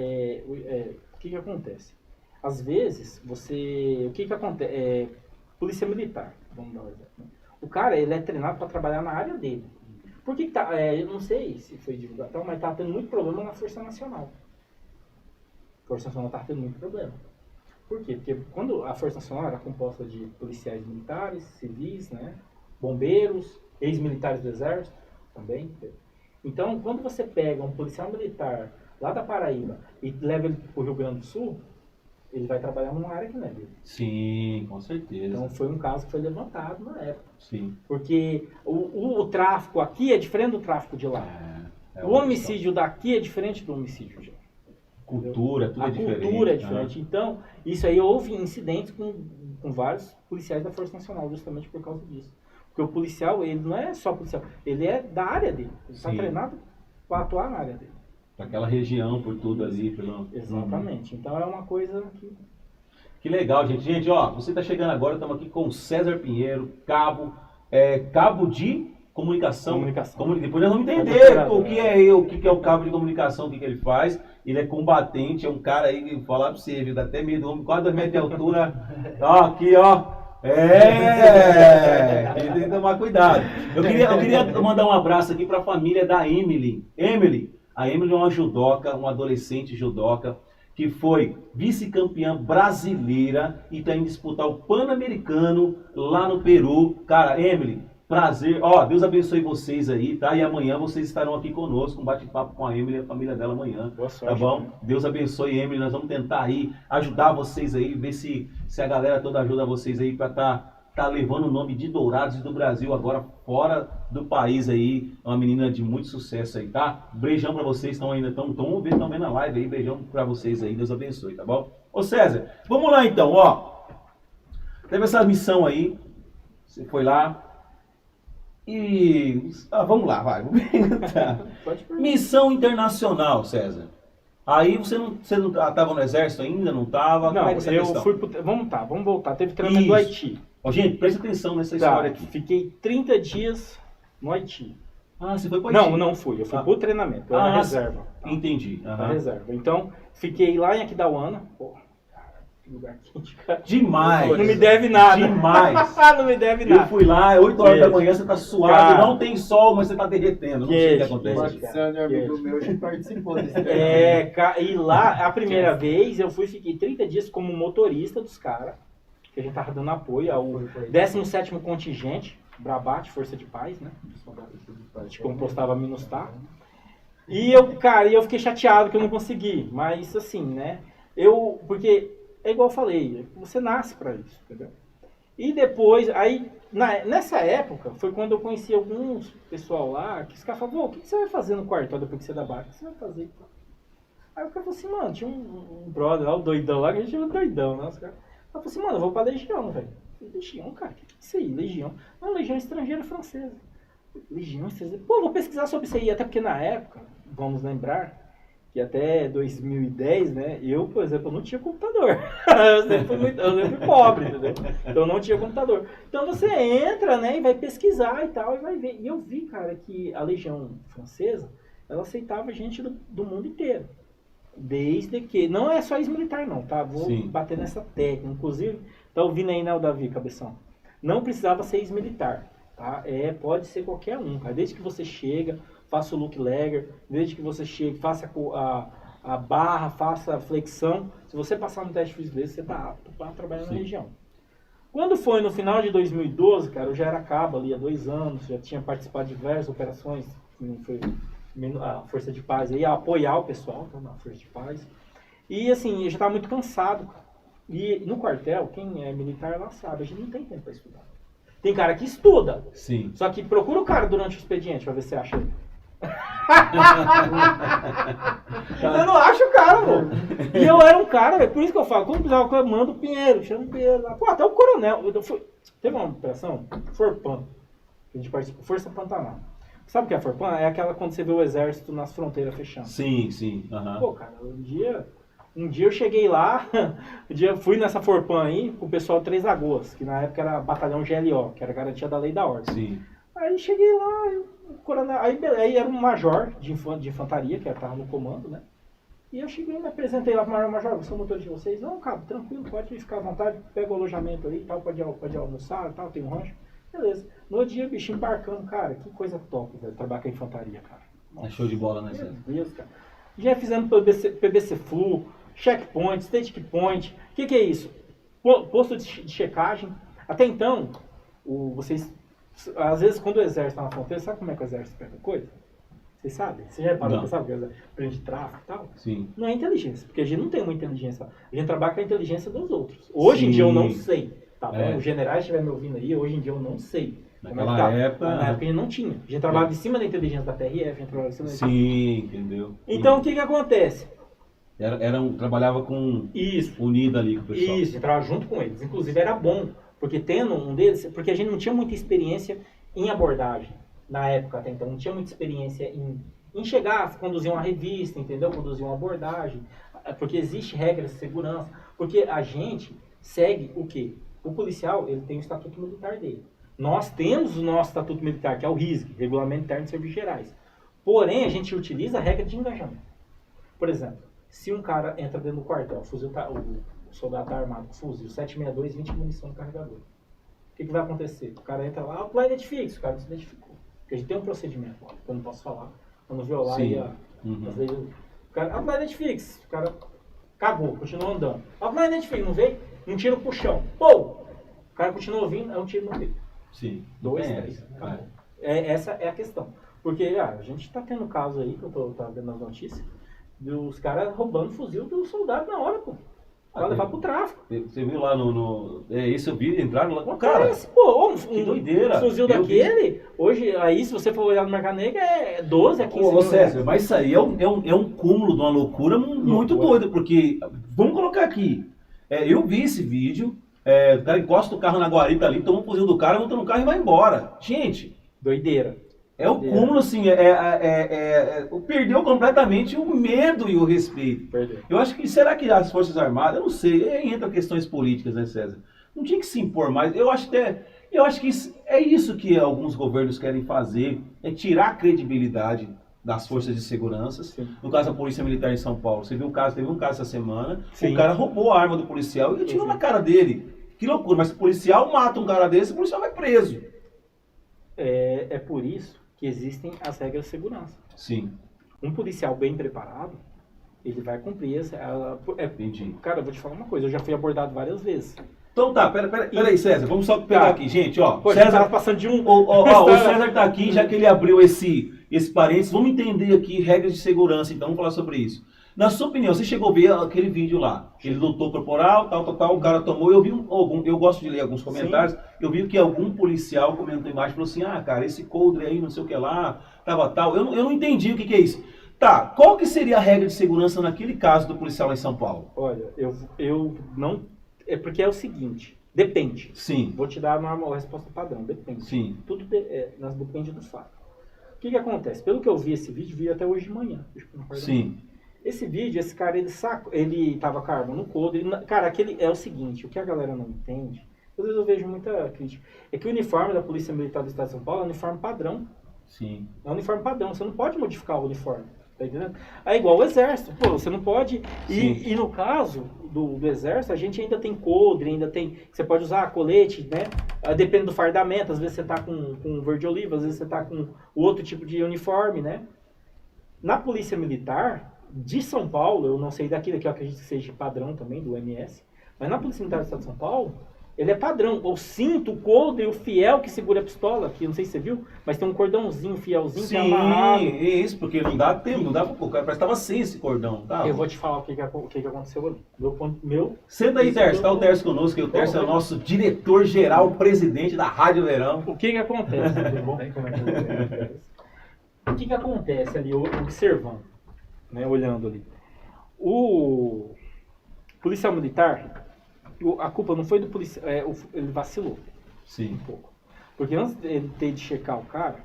o que acontece? Às vezes, o que acontece? Polícia Militar, vamos dar um exemplo. O cara, ele é treinado para trabalhar na área dele. Por que tá... eu não sei se foi divulgado, mas tá tendo muito problema na Força Nacional. Força Nacional estava tendo muito problema. Por quê? Porque quando a Força Nacional era composta de policiais militares, civis, né, bombeiros, ex-militares do Exército também. Então, quando você pega um policial militar lá da Paraíba e leva ele para o Rio Grande do Sul, ele vai trabalhar numa área que não é dele.
Sim, com certeza.
Então, foi um caso que foi levantado na época.
Sim.
Porque o tráfico aqui é diferente do tráfico de lá. O homicídio daqui é diferente do homicídio de lá.
Cultura, tudo é diferente.
A cultura é diferente. Então, isso aí houve incidentes com vários policiais da Força Nacional, justamente por causa disso. Porque o policial, ele não é só policial, ele é da área dele. Ele está treinado para atuar na área dele.
Para aquela região, por tudo ali.
Exatamente. Então, é uma coisa que...
Que legal, gente. Gente, ó, você está chegando agora, estamos aqui com o César Pinheiro, cabo de comunicação. Depois nós vamos entender o que é o cabo de comunicação, o que ele faz. Ele é combatente, é um cara aí, que falar pra você, viu, dá até medo, homem, quase 2 metros de altura. Ó, aqui, ó. Tem que tomar cuidado. Eu queria mandar um abraço aqui para a família da Emily. A Emily é uma judoca, uma adolescente judoca, que foi vice-campeã brasileira e está indo disputar o Pan-Americano lá no Peru. Cara, Emily, prazer. Ó, Deus abençoe vocês aí, tá? E amanhã vocês estarão aqui conosco, um bate-papo com a Emily e a família dela amanhã.
Boa sorte,
tá bom?
né?
Deus abençoe, Emily. Nós vamos tentar aí ajudar vocês aí, ver se a galera toda ajuda vocês aí para tá levando o nome de Dourados e do Brasil agora fora do país aí. Uma menina de muito sucesso aí, tá? Beijão pra vocês, estão vendo também na live aí. Beijão pra vocês aí, Deus abençoe, tá bom? Ô César, vamos lá então, ó. Teve essa missão aí, você foi lá e... vamos lá, vai. Missão internacional, César. Aí você não estava no exército ainda, não estava?
Não, eu fui pro... Vamos voltar. Teve treinamento do Haiti.
Ó, gente, presta atenção nessa história aqui.
Fiquei 30 dias no Haiti.
Ah, você foi pro Haiti?
Não fui. Eu fui pro treinamento. Eu era reserva.
Tá. Entendi.
Era reserva. Então, fiquei lá em Aquidauana. Pô, que lugar quente, cara.
Demais.
Não me deve nada.
Demais.
Não me deve nada.
Eu fui lá, 8 horas da manhã, você tá suado, cara, não tem sol, mas você tá derretendo. Não sei o que acontece.
O Alexandre, amigo meu, já participou desse
e lá, a primeira vez, eu fiquei 30 dias como motorista dos caras, que a gente tava dando apoio ao 17º contingente, Brabate, Força de Paz, né? Como postava Minustah. E eu fiquei chateado que eu não consegui, mas assim, né? Porque, é igual eu falei, você nasce pra isso, entendeu? E depois, aí, nessa época, foi quando eu conheci alguns pessoal lá, que os caras falavam, o que você vai fazer no quartel depois que você dá barca? O que você vai fazer? Aí o cara falou assim, mano, tinha um brother lá, o doidão lá, que a gente chama doidão, né? Os caras falaram assim, mano, eu vou pra Legião, velho. Legião, cara, o que é isso aí? Legião? Não, Legião Estrangeira Francesa. Legião Estrangeira... Pô, vou pesquisar sobre isso aí, até porque na época, vamos lembrar, que até 2010, né, eu, por exemplo, não tinha computador. eu sempre fui pobre, entendeu? Então eu não tinha computador. Então você entra, né, e vai pesquisar e tal, e vai ver. E eu vi, cara, que a Legião Francesa, ela aceitava gente do mundo inteiro. Desde que... Não é só ex-militar, não, tá? Vou bater nessa tecla. Inclusive, tá ouvindo aí, né, o Davi, cabeção? Não precisava ser ex-militar, tá? Pode ser qualquer um, cara. Desde que você chega... Faça o look legger, desde que você chegue, faça a barra, faça a flexão. Se você passar no teste físico desse, você está apto para trabalhar na região. Quando foi no final de 2012, cara, eu já era cabo ali há 2 anos, já tinha participado de diversas operações, foi a Força de Paz, aí, a apoiar o pessoal, tá, na Força de Paz. E assim, eu já estava muito cansado, cara. E no quartel, quem é militar lá sabe, a gente não tem tempo para estudar. Tem cara que estuda, só que procura o cara durante o expediente para ver se acha ele. Eu não acho o cara, mano. E eu era um cara, véio, por isso que eu falo, quando precisava, eu mando o Pinheiro, chama o Pinheiro lá. Pô, até o coronel. Teve uma operação, Forpan, que a gente participou, Força Pantanal. Sabe o que é a Forpan? É aquela quando você vê o exército nas fronteiras fechando.
Sim.
Pô, cara, um dia eu cheguei lá, fui nessa Forpan aí com o pessoal de Três Lagoas, que na época era batalhão GLO, que era garantia da lei da ordem.
Sim.
Aí cheguei lá, coronel, aí era um major de infantaria, que estava no comando, né? E eu cheguei e me apresentei lá para o major, você é o motorista de vocês? Não, cara, tranquilo, pode ficar à vontade, pega o alojamento ali, tal, pode almoçar, tal, tem um rancho. Beleza. No outro dia, bicho, embarcando, cara, que coisa top, velho, trabalhar com a infantaria, cara.
É show de bola, né,
Meu Deus, cara. Já fizemos PBC Flu, checkpoint, state point. O que é isso? Posto de checagem. Até então, vocês, às vezes, quando o exército está na fronteira, sabe como é que o exército pega coisa? Vocês sabem? Você já reparou, você sabe que o exército prende tráfico e tal?
Sim.
Não é inteligência, porque a gente não tem uma inteligência. A gente trabalha com a inteligência dos outros. Hoje em dia eu não sei. Tá bom? Os generais estiverem me ouvindo aí, hoje em dia eu não sei.
Naquela época...
Na época a gente não tinha. A gente trabalhava em cima da inteligência da PRF, a gente trabalhava em cima da
Sim, entendeu?
Então o que acontece?
Trabalhava com... Unido ali com o pessoal.
Isso, trabalhava junto com eles. Inclusive era bom, porque tendo um deles... Porque a gente não tinha muita experiência em abordagem. Na época até então, não tinha muita experiência em chegar, conduzir uma revista, entendeu? Conduzir uma abordagem. Porque existe regras de segurança. Porque a gente segue o quê? O policial, ele tem o estatuto militar dele. Nós temos o nosso estatuto militar, que é o RISG, Regulamento Interno de Serviços Gerais. Porém, a gente utiliza a regra de engajamento. Por exemplo, se um cara entra dentro do quartel, o soldado está armado com fuzil, 762, 20 munição no carregador. O que vai acontecer? O cara entra lá, o identifica, o cara não se identificou. Porque a gente tem um procedimento lá, que eu não posso falar, para não violar aí às vezes, o cara, identifica, o cara cagou, continuou andando. Identifica, não veio? Um tiro pro chão. Pô! O cara continua ouvindo, é um tiro no peito.
Sim.
2, 3. Essa é a questão. Porque a gente está tendo caso aí, que eu tava vendo nas notícias, dos caras roubando fuzil do soldado na hora, pô. Pra levar pro tráfico.
Você viu lá isso eu vi, entraram lá com o cara.
Que
doideira.
Fuzil daquele, hoje, aí se você for olhar no mercado negro, é 12 a 15
mil. César, mas isso aí é um cúmulo de uma loucura muito doida, porque, vamos colocar aqui, eu vi esse vídeo, o cara encosta o carro na guarita ali, toma um fuzil do cara, monta no carro e vai embora. Gente,
doideira.
É o cúmulo, assim, perdeu completamente o medo e o respeito.
Perdeu.
Eu acho que, será que as Forças Armadas, eu não sei, entra questões políticas, né, César? Não tinha que se impor mais. Eu acho que é isso que alguns governos querem fazer, é tirar a credibilidade das forças de segurança. Sim. No caso da Polícia Militar em São Paulo, você viu teve um caso essa semana, Sim. O cara roubou a arma do policial e atirou na cara dele. Que loucura, mas se o policial mata um cara desse, o policial vai preso.
É por isso que existem as regras de segurança.
Sim.
Um policial bem preparado, ele vai cumprir
Entendi.
Cara, eu vou te falar uma coisa, eu já fui abordado várias vezes.
Então tá, peraí, César, vamos só pegar aqui, gente, ó.
Pô, César tá passando de um...
O César tá aqui, já que ele abriu esse parênteses, vamos entender aqui regras de segurança, então vamos falar sobre isso. Na sua opinião, você chegou a ver aquele vídeo lá, ele lutou corporal, tal, o cara tomou, eu vi eu gosto de ler alguns comentários, Sim. Eu vi que algum policial comentou embaixo, falou assim, cara, esse coldre aí, não sei o que lá, tava tal, eu não entendi o que é isso. Tá, qual que seria a regra de segurança naquele caso do policial lá em São Paulo?
Olha, eu não... É porque é o seguinte, depende.
Sim.
Vou te dar uma resposta padrão, depende.
Sim.
Tudo depende do fato. O que acontece? Pelo que eu vi esse vídeo, vi até hoje de manhã.
Sim.
Esse vídeo, esse cara, ele tava com a arma no coldre. Cara, é o seguinte, o que a galera não entende, às vezes eu vejo muita crítica, é que o uniforme da Polícia Militar do Estado de São Paulo é um uniforme padrão.
Sim.
É um uniforme padrão, você não pode modificar o uniforme, tá entendendo? É igual o Exército, você não pode... E no caso do Exército, a gente ainda tem coldre, ainda tem... Você pode usar colete, né? Depende do fardamento, às vezes você tá com verde oliva, às vezes você tá com outro tipo de uniforme, né? Na Polícia Militar de São Paulo, eu não sei daqui eu acredito que seja padrão também, do MS, mas na Polícia Militar do Estado de São Paulo, ele é padrão. O cinto, o coldre, o fiel que segura a pistola, que não sei se você viu, mas tem um cordãozinho, fielzinho, que é amarrado.
Sim, isso, porque não dá tempo, não dá pra... O cara parece que estava sem esse cordão, tá?
Eu vou te falar o que aconteceu ali.
Senta aí, Tércio, tá o Tércio conosco, que o Tércio é o nosso diretor-geral, presidente da Rádio Verão.
O que acontece? O que acontece ali, observando, né, olhando ali? O policial militar... A culpa não foi do policial, ele vacilou.
Sim.
Um pouco. Porque antes de ter de checar o cara,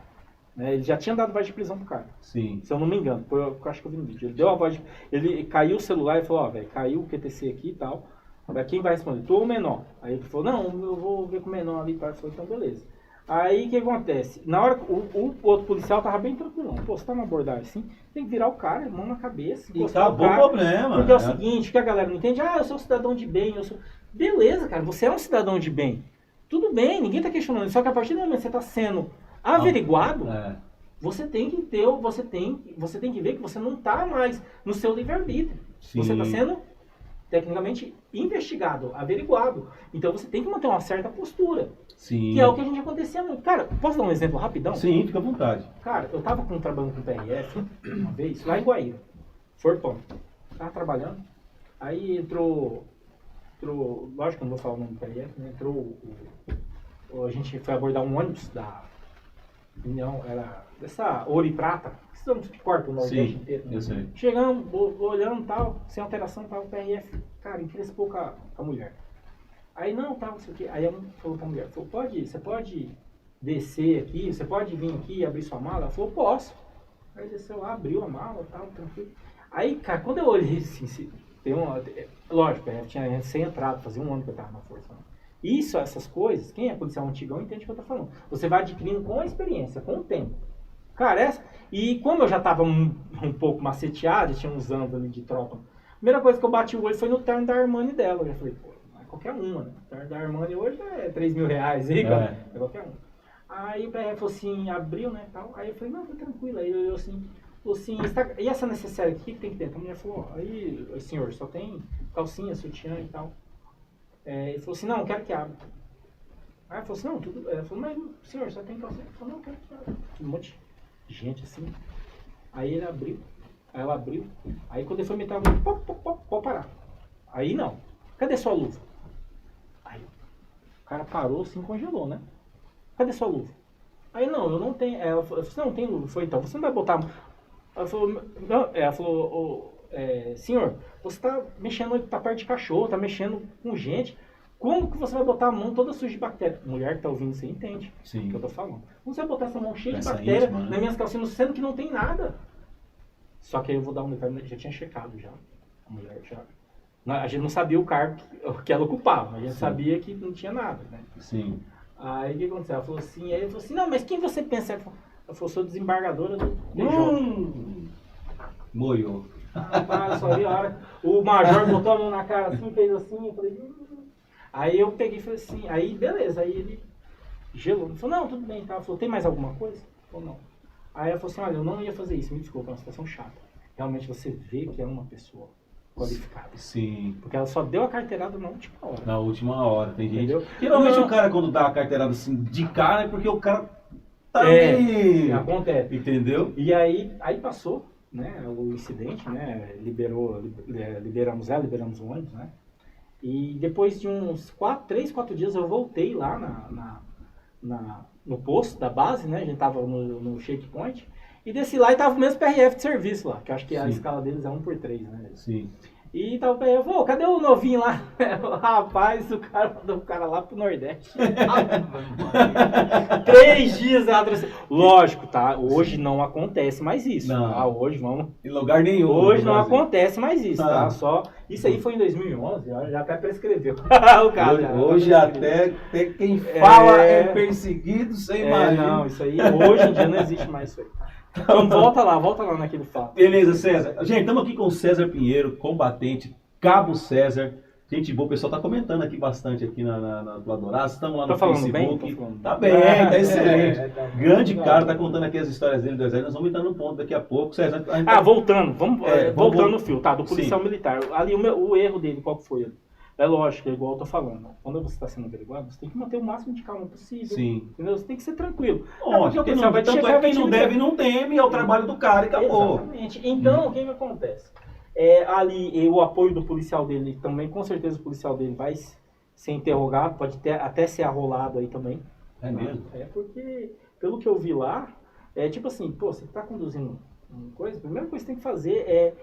né, ele já tinha dado voz de prisão pro cara.
Sim.
Se eu não me engano, eu acho que eu vi no vídeo. Ele deu a voz ele caiu o celular e falou, velho, caiu o QTC aqui e tal. Agora quem vai responder? Tu ou o menor? Aí ele falou, não, eu vou ver com o menor ali. Ele falou, então beleza. Aí o que acontece? Na hora que o outro policial tava bem tranquilo. Pô, você tá numa abordagem assim, tem que virar o cara, mão na cabeça.
E acabou o problema.
Porque é o seguinte, que a galera não entende, eu sou um cidadão de bem, eu sou... Beleza, cara, você é um cidadão de bem. Tudo bem, ninguém tá questionando. Só que a partir do momento que você tá sendo averiguado, você tem que ver que você não tá mais no seu livre-arbítrio. Você tá sendo tecnicamente investigado, averiguado. Então você tem que manter uma certa postura.
Sim.
Que é o que a gente acontecia muito. Cara, posso dar um exemplo rapidão?
Sim, fica à vontade.
Cara, eu tava trabalhando com o PRF uma vez, lá em Guaíra, Fortão. Tava trabalhando, aí entrou, lógico que eu não vou falar o nome do PRF, né? A gente foi abordar um ônibus da União, era dessa Ouro e Prata, que corta o Nordeste inteiro. Né?
Eu sei.
Chegamos, olhando tal, sem alteração, tava o PRF, cara, encrespou com a mulher. Aí não, tal, não sei o quê. Aí ela falou pra mulher, falou, você pode descer aqui, você pode vir aqui e abrir sua mala? Ela falou, posso. Aí desceu lá, abriu a mala, tal, tranquilo. Aí, cara, quando eu olhei assim, lógico, a PRF tinha recém-entrado, fazia um ano que eu tava na força. Né? Isso, essas coisas, quem é policial antigão entende o que eu tô falando. Você vai adquirindo com a experiência, com o tempo. Cara, e como eu já tava um pouco maceteado, tinha uns anos ali de tropa, a primeira coisa que eu bati o olho foi no terno da Armani dela. Eu já falei, pô, não é qualquer uma, né? O terno da Armani hoje é 3 mil reais, aí, cara, é qualquer um. Aí o PRF falou assim, abriu, né, tal. Aí eu falei, não, tá tranquilo. Aí eu assim, e essa necessária aqui, o que tem que ter? Então a mulher falou, aí, senhor, só tem calcinha, sutiã e tal. Ele falou assim, não, quero que abra. Aí ela falou assim, não, tudo. Ela falou, mas senhor, só tem calcinha? Ele falou, não, quero que abra. Um monte de gente assim. Aí ele abriu. Aí ela abriu. Aí quando ele foi meter a luva, pode parar. Aí não. Cadê sua luva? Aí o cara parou assim, congelou, né? Cadê sua luva? Aí não, eu não tenho. Ela falou, não tem luva. Foi então, você não vai botar. Ela falou, não, ela falou, senhor, você está mexendo, tá perto de cachorro, tá mexendo com gente. Como que você vai botar a mão toda suja de bactéria? Mulher que tá ouvindo, você entende o que eu tô falando. Como você vai botar essa mão cheia de bactéria íntima, né? Nas minhas calcinhas, sendo que não tem nada? Só que aí eu vou dar um detalhe, já tinha checado já. A mulher já. A gente não sabia o cargo que ela ocupava, mas a gente sabia que não tinha nada, né?
Sim.
Aí o que aconteceu? Ela falou assim, aí ele falou assim, não, mas quem você pensa? Ela falou, sou desembargadora do DJ.
Moiou.
Rapaz, só vi a hora. O major botou a mão na cara assim, fez assim, eu falei, Aí eu peguei e falei assim, aí beleza, aí ele gelou. Ele falou, não, tudo bem, tá? Ela falou, tem mais alguma coisa? Ele falou, não. Aí ela falou assim, olha, eu não ia fazer isso, me desculpa, é uma situação chata. Realmente você vê que é uma pessoa qualificada.
Sim.
Porque ela só deu a carteirada na última hora.
Na última hora, tem gente.
Entendeu?
Geralmente o cara quando dá a carteirada assim de cara é porque o cara tá ali.
Acontece.
Entendeu?
E aí passou, né, o incidente, né, liberamos o ônibus, né. E depois de uns 3, 4 dias eu voltei lá no posto da base, né? A gente tava no checkpoint. E desci lá e tava o mesmo PRF de serviço lá, que eu acho que a escala deles é 1/3, né?
Sim.
E tava o PRF, cadê o novinho lá? Rapaz, o cara mandou o cara lá pro Nordeste. 3 dias na adolescência. Lógico, tá? Hoje não acontece mais isso.
Não.
Tá? Hoje vamos...
Em lugar nenhum.
Hoje não acontece mais isso, tá? Só... Isso aí foi em 2011, já até prescreveu. O cara,
hoje até quem fala é perseguido sem imagem.
Não, isso aí hoje em dia não existe mais isso aí. Então volta lá naquele fato.
Beleza, César. Gente, estamos aqui com o César Pinheiro, combatente, Cabo César. Gente boa, o pessoal tá comentando aqui bastante aqui na tua Dourados. Estamos lá no Facebook. Tá bem, tá excelente. Grande cara, tá contando aqui as histórias dele do exército. Nós vamos entrar no ponto daqui a pouco. César,
voltando no fio, tá? Do policial militar. Ali o erro dele, qual que foi? É lógico, é igual eu tô falando. Quando você está sendo averiguado, você tem que manter o máximo de calma possível.
Sim.
Entendeu? Você tem que ser tranquilo.
Lógico, quem não deve não teme, é o trabalho do cara e acabou.
Exatamente. Então, o que acontece? Ali, o apoio do policial dele também, com certeza o policial dele vai ser interrogado, pode até ser arrolado aí também.
É mesmo?
Porque, pelo que eu vi lá, tipo assim, você tá conduzindo uma coisa, a primeira coisa que você tem que fazer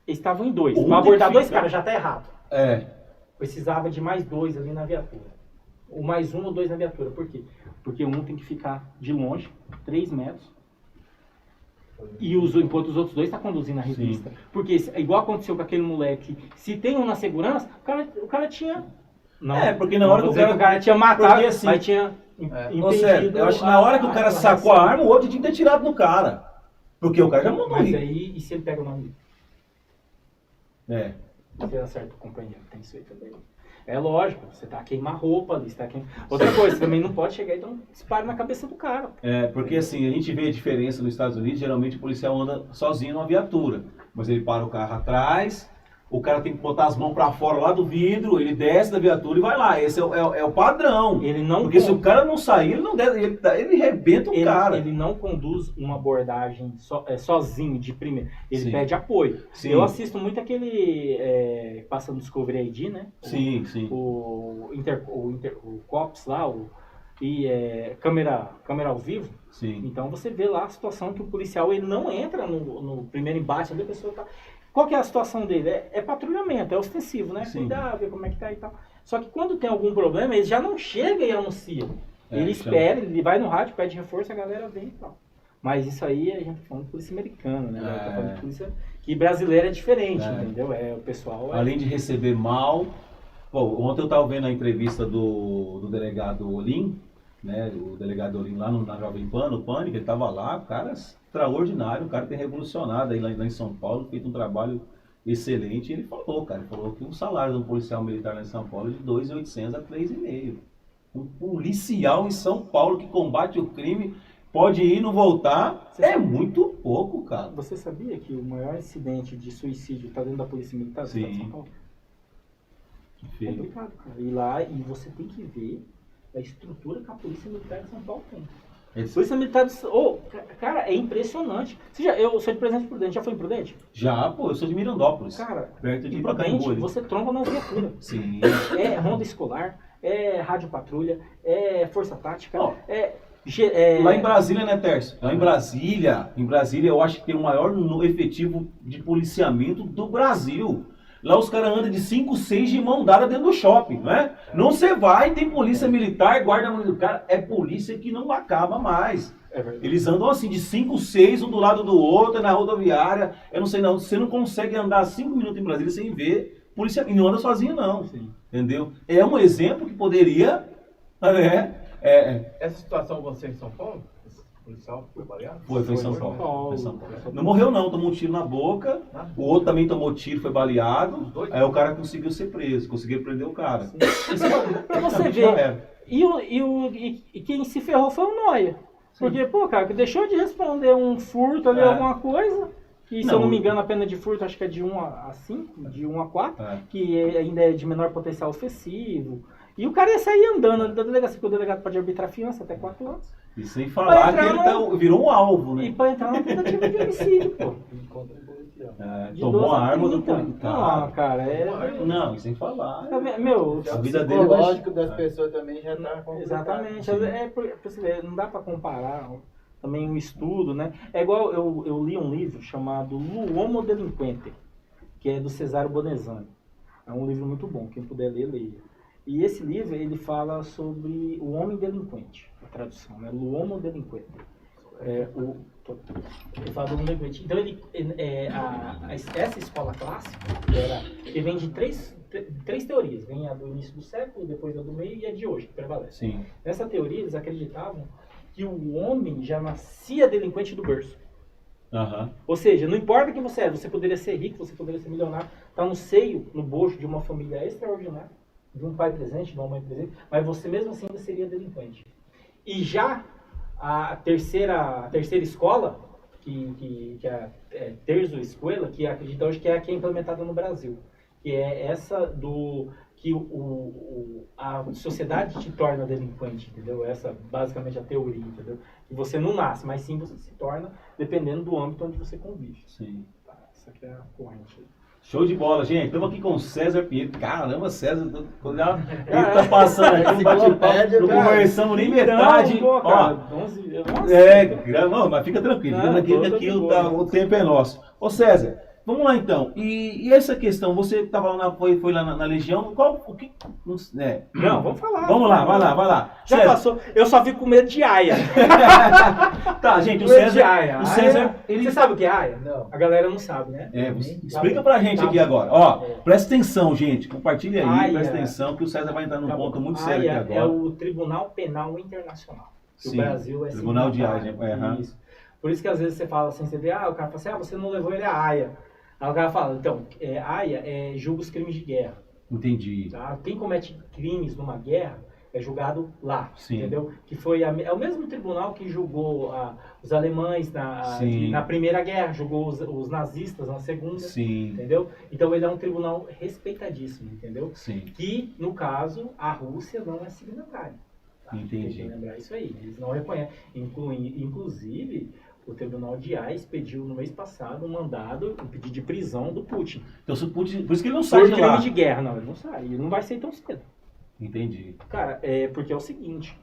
eles estavam em 2. Para abordar 2 caras já tá errado. Precisava de mais 2 ali na viatura. Ou mais 1 ou 2 na viatura. Por quê? Porque um tem que ficar de longe, 3 metros. E enquanto os outros 2 estão conduzindo a revista. Sim. Porque, igual aconteceu com aquele moleque, se tem um na segurança, o cara tinha... Não,
porque na hora que
o cara tinha matado,
assim,
mas tinha
impedido... Eu acho que na hora que o cara sacou a arma, o outro tinha que ter tirado no cara. Porque o cara já mandou
Mas aí, e se ele pega o nome
dele?
Você acerta o companheiro, tem isso aí também. É lógico, você tá a queimar roupa ali, Outra coisa, você também não pode chegar e dar um disparo na cabeça do cara.
Porque assim, a gente vê a diferença nos Estados Unidos, geralmente o policial anda sozinho numa viatura. Mas ele para o carro atrás, o cara tem que botar as mãos pra fora lá do vidro, ele desce da viatura e vai lá. Esse é o padrão.
Ele não
Porque se o cara não sair, ele não desce, ele rebenta o cara.
Ele não conduz uma abordagem sozinho, de primeira. Ele
Sim.
pede apoio.
Sim.
Eu assisto muito aquele passa no Discovery ID, né?
Sim.
O COPS lá, câmera ao vivo.
Sim.
Então você vê lá a situação que o policial ele não entra no primeiro embate, onde a pessoa tá. Qual que é a situação dele? É patrulhamento, é ostensivo, né?
Sim.
Cuidar, ver como é que tá e tal. Só que quando tem algum problema, ele já não chega e anuncia. Ele espera, ele vai no rádio, pede reforço, a galera vem e tal. Mas isso aí a gente tá falando de polícia americana, né? Tá falando de polícia que brasileira é diferente, entendeu? O pessoal...
Além de receber mal... Bom, ontem eu estava vendo a entrevista do delegado Olim, né? O delegado Olim lá na Jovem Pan, no Pânico, ele estava lá, o cara extraordinário, o cara tem revolucionado aí lá em São Paulo, feito um trabalho excelente. E ele falou que um salário de um policial militar lá em São Paulo é de 2.800 a 3.500. Um policial em São Paulo que combate o crime, pode ir e não voltar, muito pouco, cara.
Você sabia que o maior incidente de suicídio está dentro da Polícia Militar do Estado de São Paulo? É complicado, cara. Ir lá e você tem que ver a estrutura que a Polícia Militar de São Paulo tem. Polícia Militar de cara, é impressionante. Eu sou de Presidente Prudente, já foi em Prudente?
Já, pô, eu sou de Mirandópolis.
Cara,
perto de
em Prudente,
Pacaembu,
você tromba na viatura.
Sim.
É ronda escolar, é rádio patrulha, é força tática,
Lá em Brasília, né, Tércio? Lá em Brasília eu acho que tem o maior efetivo de policiamento do Brasil. Lá os caras andam de 5, 6 de mão dada dentro do shopping, não é? Não você vai, tem polícia militar, guarda militar, é polícia que não acaba mais. Eles andam assim, de 5, 6, um do lado do outro, na rodoviária, eu não sei não, você não consegue andar 5 minutos em Brasília sem ver polícia, e não anda sozinho não, entendeu? É um exemplo que poderia,
Essa situação você em São Paulo? O policial foi baleado?
Foi em São Paulo. Não morreu não, tomou um tiro na boca, o outro também tomou tiro, foi baleado, aí o cara conseguiu ser preso, conseguiu prender o cara.
Pra você ver, e quem se ferrou foi o Noia. Porque, cara, que deixou de responder um furto ali, alguma coisa, que se eu não me engano a pena de furto acho que é de 1 a 5, de 1 a 4, que ainda é de menor potencial ofensivo. E o cara ia sair andando da delegacia, porque o delegado pode arbitrar fiança até 4 anos.
E sem falar que ele virou um alvo, né?
E pra entrar na tentativa de homicídio, pô.
Tomou a arma do
policial. Não, cara,
Não, e sem falar.
A
vida dele... O psicológico das pessoas também já tá complicado.
Exatamente. Você ver, não dá pra comparar também um estudo, né? É igual, eu li um livro chamado L'Uomo Delinquente, que é do Cesare Bonezani. É um livro muito bom, quem puder ler, leia. E esse livro, ele fala sobre o homem delinquente, a tradução, né? L'Uomo Delinquente. Ele fala do homem delinquente. Então, essa escola clássica, que vem de três teorias. Vem a do início do século, depois a do meio e a de hoje, que prevalece.
Sim.
Nessa teoria, eles acreditavam que o homem já nascia delinquente do berço. Ou seja, não importa quem você é, você poderia ser rico, você poderia ser milionário, tá no seio, no bojo de uma família extraordinária, de um pai presente, de uma mãe presente, mas você mesmo assim ainda seria delinquente. E já a terceira escola, que é a Terzo Escola, que acredita hoje que é a que é implementada no Brasil, que é essa do que a sociedade te torna delinquente, entendeu? Essa basicamente a teoria, entendeu? Que você não nasce, mas sim você se torna dependendo do âmbito onde você convive.
Sim.
Essa aqui é a corrente.
Show de bola, gente. Estamos aqui com o César Pinheiro. Caramba, César, ele tá passando aqui um bate-papo, não conversamos nem metade. Mas fica tranquilo, aqui o tempo é nosso. Ô César, vamos lá então. E essa questão, você estava lá, foi lá na Legião,
Não, vamos falar.
Vamos lá, vai lá.
Já César. Passou, eu só fico com medo de aia.
Tá, gente, o César,
Você sabe o que é aia? Não. A galera não sabe, né?
Explica pra gente aqui agora. Ó, presta atenção, gente, compartilha aí, presta atenção, que o César vai entrar num ponto muito sério aqui agora.
É o Tribunal Penal Internacional.
Sim,
o Brasil é
Tribunal de Haia.
Isso. Por isso que às vezes você fala assim, você vê, o cara fala assim, você não levou ele à Haia. Aí o cara fala, então, Haia julga os crimes de guerra.
Entendi.
Tá? Quem comete crimes numa guerra é julgado lá,
Sim.
entendeu? Que foi é o mesmo tribunal que julgou os alemães na Primeira Guerra, julgou os nazistas na Segunda,
Sim.
entendeu? Então ele é um tribunal respeitadíssimo, entendeu?
Sim.
Que, no caso, a Rússia não é signatária. Tá?
Entendi.
Tem que lembrar isso aí, eles não reconhecem. Inclusive, o Tribunal de Haia expediu no mês passado um pedido de prisão do Putin.
Então, se o Putin, por isso que ele não sai
Por
de
crime
lá.
de guerra, não, ele não sai, ele não vai sair tão cedo.
Entendi.
Cara, porque é o seguinte,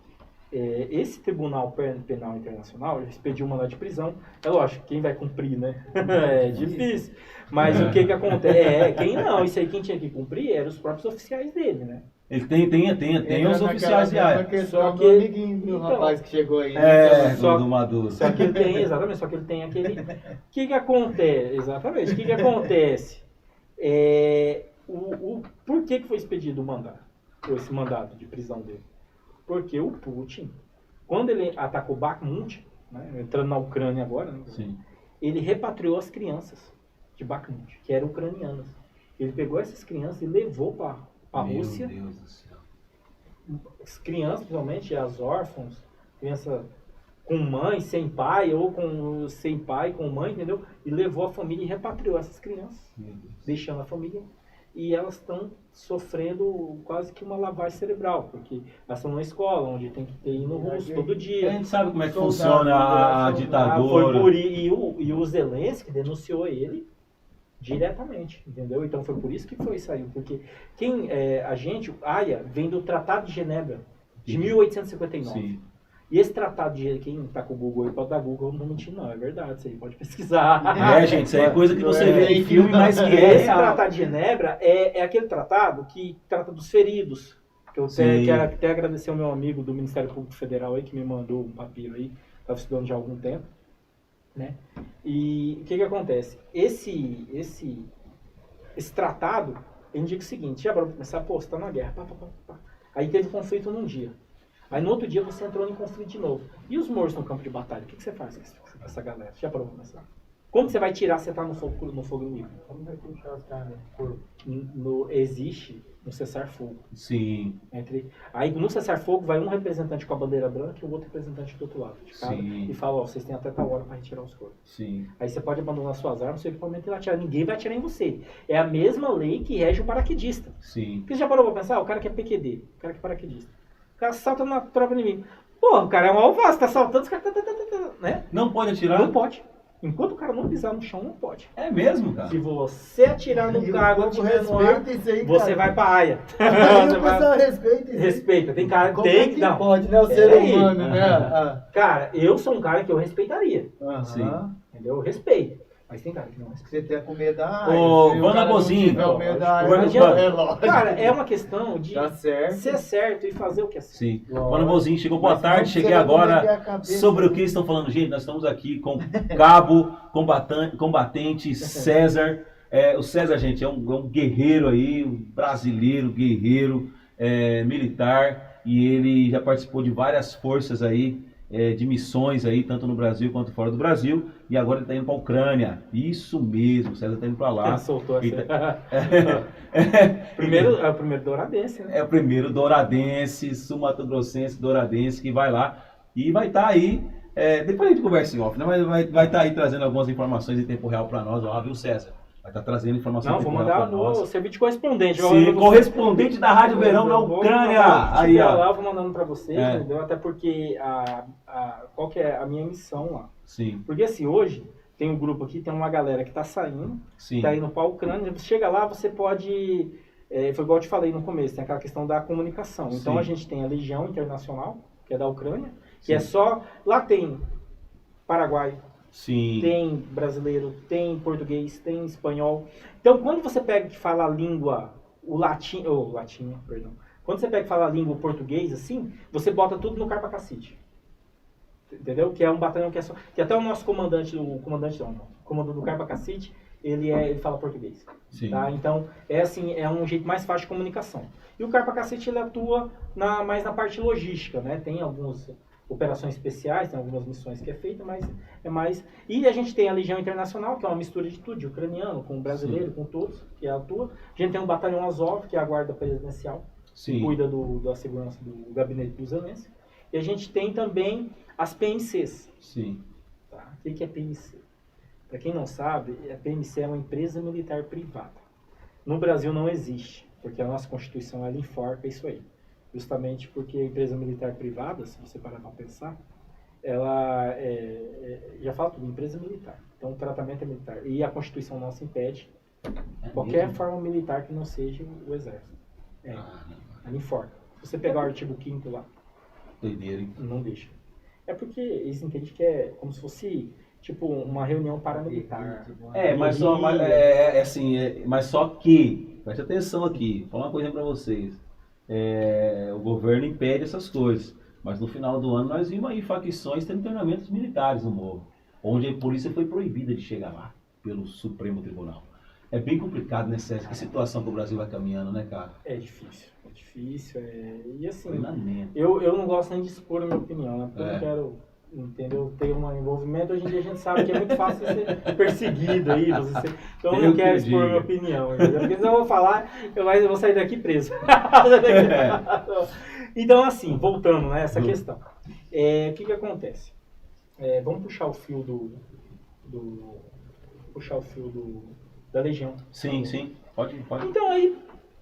esse Tribunal Penal Internacional expediu um mandado de prisão, é lógico, quem vai cumprir, né? É difícil. Mas o que acontece? Quem não, isso aí quem tinha que cumprir eram os próprios oficiais dele, né?
Ele tem os oficiais de Haia.
Só que o amiguinho do rapaz que chegou aí.
Do Maduro.
Só que ele tem, exatamente, só que ele tem aquele... O que acontece? Exatamente, o que acontece? Por que foi expedido o mandado? Esse mandado de prisão dele? Porque o Putin, quando ele atacou Bakhmut, né, entrando na Ucrânia agora, né,
Sim.
ele repatriou as crianças de Bakhmut, que eram ucranianas. Ele pegou essas crianças e levou para a Rússia.
Meu Deus do céu.
As crianças, principalmente as órfãos, criança com mãe, sem pai, ou sem pai, com mãe, entendeu? E levou a família e repatriou essas crianças, deixando a família. E elas estão sofrendo quase que uma lavagem cerebral, porque elas estão na escola, onde tem que ter hino russo todo dia.
A gente sabe como é que funciona a ditadura.
E o Zelensky denunciou ele diretamente, entendeu? Então foi por isso que saiu, porque a Haia vem do Tratado de Genebra, de 1859.
Sim.
E esse tratado de quem tá com o Google aí pode dar Google, não mentir não, é verdade, você pode pesquisar.
Gente, isso aí é coisa que você vê em filme, mas que
Esse
é...
tratado de Genebra é aquele tratado que trata dos feridos. Que eu quero até agradecer ao meu amigo do Ministério Público Federal aí, que me mandou um papiro aí, estava estudando já há algum tempo. Né? E o que acontece? Esse tratado indica o seguinte, já para começar, você está na guerra, aí teve conflito num dia. Aí no outro dia você entrou em conflito de novo. E os mortos no campo de batalha? O que você faz com essa galera? Já parou pra começar? Como você vai tirar se você tá no fogo inimigo?
Como vai puxar os caras por...
Existe um cessar-fogo.
Sim.
Aí no cessar-fogo vai um representante com a bandeira branca e o outro representante do outro lado de cada, e fala, vocês têm até tal hora para retirar os corpos.
Sim.
Aí você pode abandonar suas armas, seu equipamento e atirar. Ninguém vai atirar em você. É a mesma lei que rege o paraquedista.
Sim.
Porque você já parou pra pensar? O cara que é PQD, o cara que é paraquedista. O cara salta na tropa inimiga. Porra, o cara é um alvaz, tá saltando, os caras né?
Não pode atirar?
Não pode. Enquanto o cara não pisar no chão, não pode.
É mesmo, cara?
Se você atirar no cara quando tiver no ar,
isso aí,
você vai pra Haia. Respeita. Tem cara
que
tem que não.
Pode, né? O ser humano, né?
Cara, eu sou um cara que eu respeitaria.
Sim.
Entendeu? Eu respeito. Mas tem cara que não respeita.
Você tem com medo da
Haia. Ô, Vana Bozinho.
Cara, é uma questão de ser certo e fazer o que é certo.
Sim. Vana Bozinho, chegou, boa tarde, cheguei agora. Sobre o que estão falando, gente, nós estamos aqui com cabo, combatente, César. O César, gente, é um guerreiro aí, um brasileiro, guerreiro, militar, e ele já participou de várias forças aí, de missões aí, tanto no Brasil quanto fora do Brasil, e agora ele está indo para a Ucrânia. Isso mesmo, o César está indo para lá.
Soltou é o primeiro douradense, né?
É o primeiro douradense, sul-mato-grossense, douradense, que vai lá e vai estar aí, depois a gente conversa em off, né? Mas vai estar aí trazendo algumas informações em tempo real para nós, viu, César? Vai estar trazendo informação em tempo real para nós. Não, vou mandar
no serviço de correspondente.
Sim, correspondente da Rádio Verão na Ucrânia.
Aí, ó. Lá eu vou mandando para vocês, entendeu? Até porque qual que é a minha missão lá?
Sim.
Porque assim, hoje tem um grupo aqui, tem uma galera que está saindo, está indo para a Ucrânia. Você chega lá, você pode... foi igual eu te falei no começo, tem aquela questão da comunicação. Então a gente tem a Legião Internacional, que é da Ucrânia, que é só... Lá tem Paraguai,
sim,
tem brasileiro, tem português, tem espanhol. Então quando você pega e fala a língua, quando você pega e fala a língua português, assim, você bota tudo no Carpa Cacite. Entendeu? Que é um batalhão que é só... Que até o nosso comandante o comandante do Carpa Cacite, ele fala português.
Sim.
Tá? Então, é um jeito mais fácil de comunicação. E o Carpa Cacite, ele atua mais na parte logística, né? Tem algumas operações especiais, tem algumas missões que é feita, mas é mais... E a gente tem a Legião Internacional, que é uma mistura de tudo, de ucraniano com brasileiro, com todos, que atua. A gente tem um batalhão Azov, que é a guarda presidencial.
Sim.
cuida da segurança do gabinete do Zelensky. E a gente tem também as PMCs.
Sim.
Tá? O que é PMC? Para quem não sabe, a PMC é uma empresa militar privada. No Brasil não existe, porque a nossa Constituição ela enforca isso aí. Justamente porque a empresa militar privada, se você parar para pensar, ela já fala tudo, empresa militar. Então o tratamento é militar. E a Constituição nossa impede qualquer
mesmo?
forma militar que não seja o exército. Ela enforca. Se você pegar o artigo 5º lá,
Doideira, hein?
não deixa. É porque eles entendem que é como se fosse tipo uma reunião paramilitar.
Mas só que, preste atenção aqui, vou falar uma coisa pra vocês. O governo impede essas coisas, mas no final do ano nós vimos aí facções tendo treinamentos militares no morro, onde a polícia foi proibida de chegar lá pelo Supremo Tribunal. É bem complicado, né, César? Que situação que o Brasil vai caminhando, né, cara?
É difícil. E assim,
Treinamento.
eu não gosto nem de expor a minha opinião, né? Porque eu não quero, entendeu, ter um envolvimento. Hoje em dia a gente sabe que é muito fácil ser perseguido aí. Então eu não quero expor a minha opinião, entendeu? Porque se eu vou falar, eu vou sair daqui preso. Então assim, voltando nessa questão. O que acontece? Vamos puxar o fio da Legião.
Sim, pode.
Então aí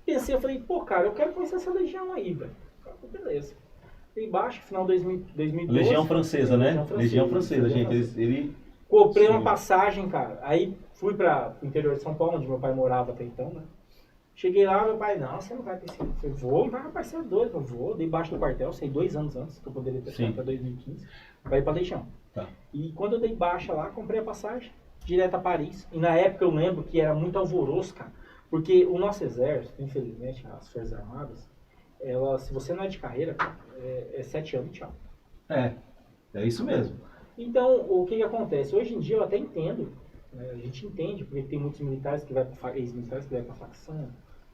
pensei, eu falei, pô, cara, eu quero conhecer essa Legião aí, velho. Beleza. Fui embaixo, final de 2012.
Legião Francesa, né? Legião Francesa, gente. Ele
comprei uma passagem, cara. Aí fui pro interior de São Paulo, onde meu pai morava até então, né? Cheguei lá, meu pai, não, você não vai ter esse. Eu falei, vou, vai, rapaz, você é doido, eu vou. Dei embaixo do quartel, saí 2 anos antes, que eu poderia ter saído até 2015, pra ir pra Legião.
Tá.
E quando eu dei baixa lá, comprei a passagem, direto a Paris. E na época eu lembro que era muito alvoroço, cara. Porque o nosso exército, infelizmente, as Forças Armadas, ela, se você não é de carreira, cara, é 7 anos e tchau.
É isso mesmo.
Então, o que acontece? Hoje em dia eu até entendo, né, a gente entende, porque tem muitos militares que ex-militares que vai pra facção,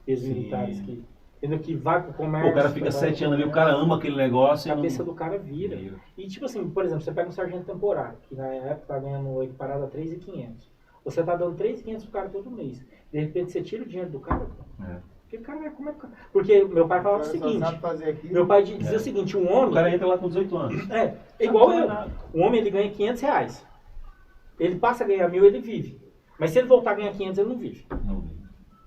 ex-militares que vai pro comércio.
O cara fica 7 anos ali, o cara ama aquele negócio.
A cabeça do cara vira. E tipo assim, por exemplo, você pega um sargento temporário, que na época tá ganhando equiparado a 3.500. Você tá dando 3.500 pro cara todo mês. De repente você tira o dinheiro do cara, porque o cara vai comer. Porque meu pai falava o seguinte, meu pai dizia o seguinte, um homem...
O cara entra lá com 18 anos.
É igual eu. Um homem, ele ganha R$500. Ele passa a ganhar 1.000, ele vive. Mas se ele voltar a ganhar 500, ele não vive.
Não vive.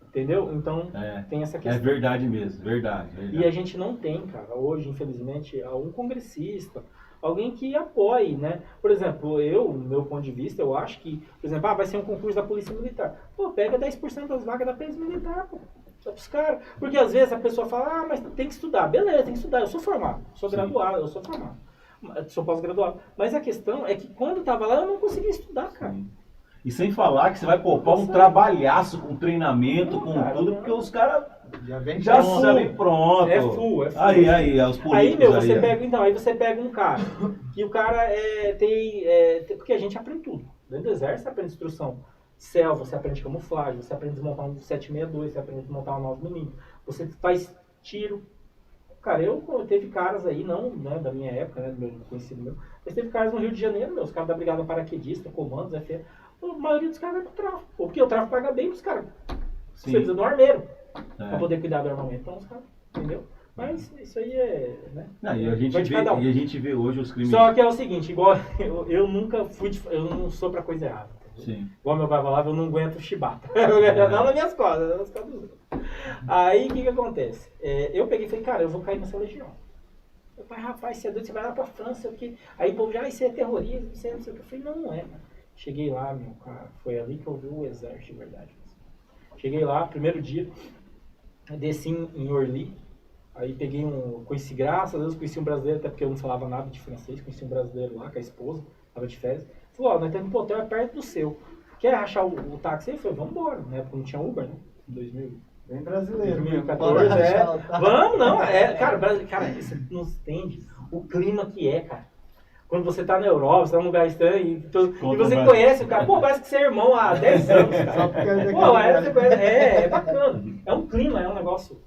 Entendeu? Então, tem essa questão.
É verdade mesmo, verdade.
E a gente não tem, cara, hoje, infelizmente, algum congressista, alguém que apoie, né? Por exemplo, no meu ponto de vista, eu acho que, por exemplo, vai ser um concurso da Polícia Militar. Pô, pega 10% das vagas da Polícia Militar, pô. Só pros caras. Porque às vezes a pessoa fala, mas tem que estudar. Beleza, tem que estudar. Eu sou formado, sou graduado, eu sou formado. Sou pós-graduado. Mas a questão é que quando eu tava lá, eu não conseguia estudar, cara.
Sim. E sem falar que você vai poupar um trabalhaço com treinamento, com tudo, porque os caras já sabem pronto.
É full.
Aí, os políticos
aí, meu, você pega um cara, que o cara porque a gente aprende tudo. Dentro do exército você aprende instrução. Selva, você aprende camuflagem, você aprende a desmontar um 762, você aprende a desmontar um 9mm. Você faz tiro. Cara, teve caras aí, não, né, da minha época, né, do meu conhecido meu, mas teve caras no Rio de Janeiro, os caras da Brigada Paraquedista, comandos, a maioria dos caras vai pro tráfico. Porque o tráfico paga bem pros caras. Você precisa de um armeiro pra poder cuidar do armamento. Então os caras, entendeu? Mas isso aí né?
E a gente vê hoje os crimes.
Só que é o seguinte, igual eu nunca fui, eu não sou pra coisa errada.
Sim.
Igual meu pai falava, eu não aguento chibata. Não nas minhas costas, nas costas dos outros. Aí o que acontece? Eu peguei e falei, cara, eu vou cair nessa legião. Meu pai, rapaz, você é doido, você vai lá pra França. Aí o povo já, isso é terrorismo, isso é não sei o que. Eu falei, não é, mano. Cheguei lá, meu cara, foi ali que eu vi o exército de verdade. Cheguei lá, primeiro dia, desci em Orly, aí conheci, graças a Deus, conheci um brasileiro, até porque eu não falava nada de francês, conheci um brasileiro lá com a esposa, tava de férias. Falou, nós estamos pro hotel, é perto do seu. Quer rachar o táxi? Ele falou, vamos embora, né, porque não tinha Uber, né, em 2000.
Bem brasileiro,
2014, vamos, não, cara, você não entende o clima que é, cara. Quando você tá na Europa, você tá num lugar estranho e você conhece o cara. Pô, parece que você é irmão há 10 anos, cara.
Só porque
você conhece. É bacana. É um clima, é um negócio.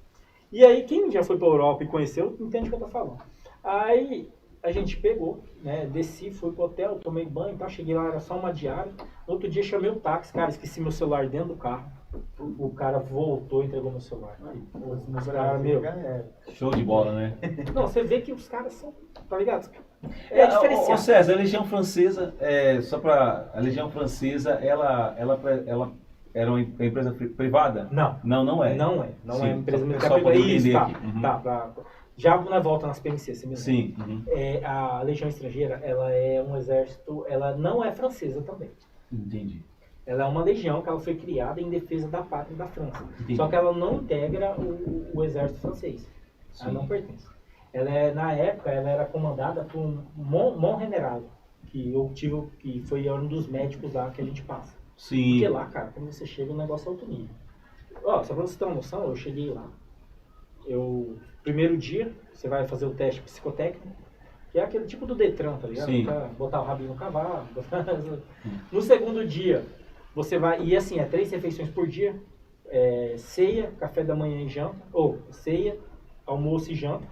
E aí, quem já foi pra Europa e conheceu, entende o que eu tô falando. Aí, a gente pegou, né, desci, fui pro hotel, tomei banho e tal. Cheguei lá, era só uma diária. No outro dia, chamei o táxi, cara, esqueci meu celular dentro do carro. O cara voltou e entregou meu celular. Os caras, meu...
Show de bola, né?
Não, você vê que os caras são, tá ligado? É diferenciado.
Ô César, a Legião Francesa, a Legião Francesa, ela era uma empresa privada?
Não.
Não é.
Não é
Sim,
empresa
só
militar
pra
privada.
poder
Isso,
entender
tá.
aqui. Uhum.
Tá, já na volta nas PMC, você me lembra?
Sim. Uhum.
A Legião Estrangeira, ela é um exército, ela não é francesa também.
Entendi.
Ela é uma legião que ela foi criada em defesa da pátria da França.
Entendi.
Só que ela não integra o exército francês.
Sim.
Ela não pertence. Na época, ela era comandada por um Montgeneral, que foi um dos médicos lá que a gente passa.
Sim.
Porque lá, cara, quando você chega, o negócio é alto nível. Ó, só pra você ter uma noção, eu cheguei lá. Primeiro dia, você vai fazer o teste psicotécnico, que é aquele tipo do Detran, tá ligado?
Sim.
Botar o rabinho no cavalo. No segundo dia, você vai... E assim, 3 refeições por dia. Ceia, café da manhã e janta. Ou ceia, almoço e janta.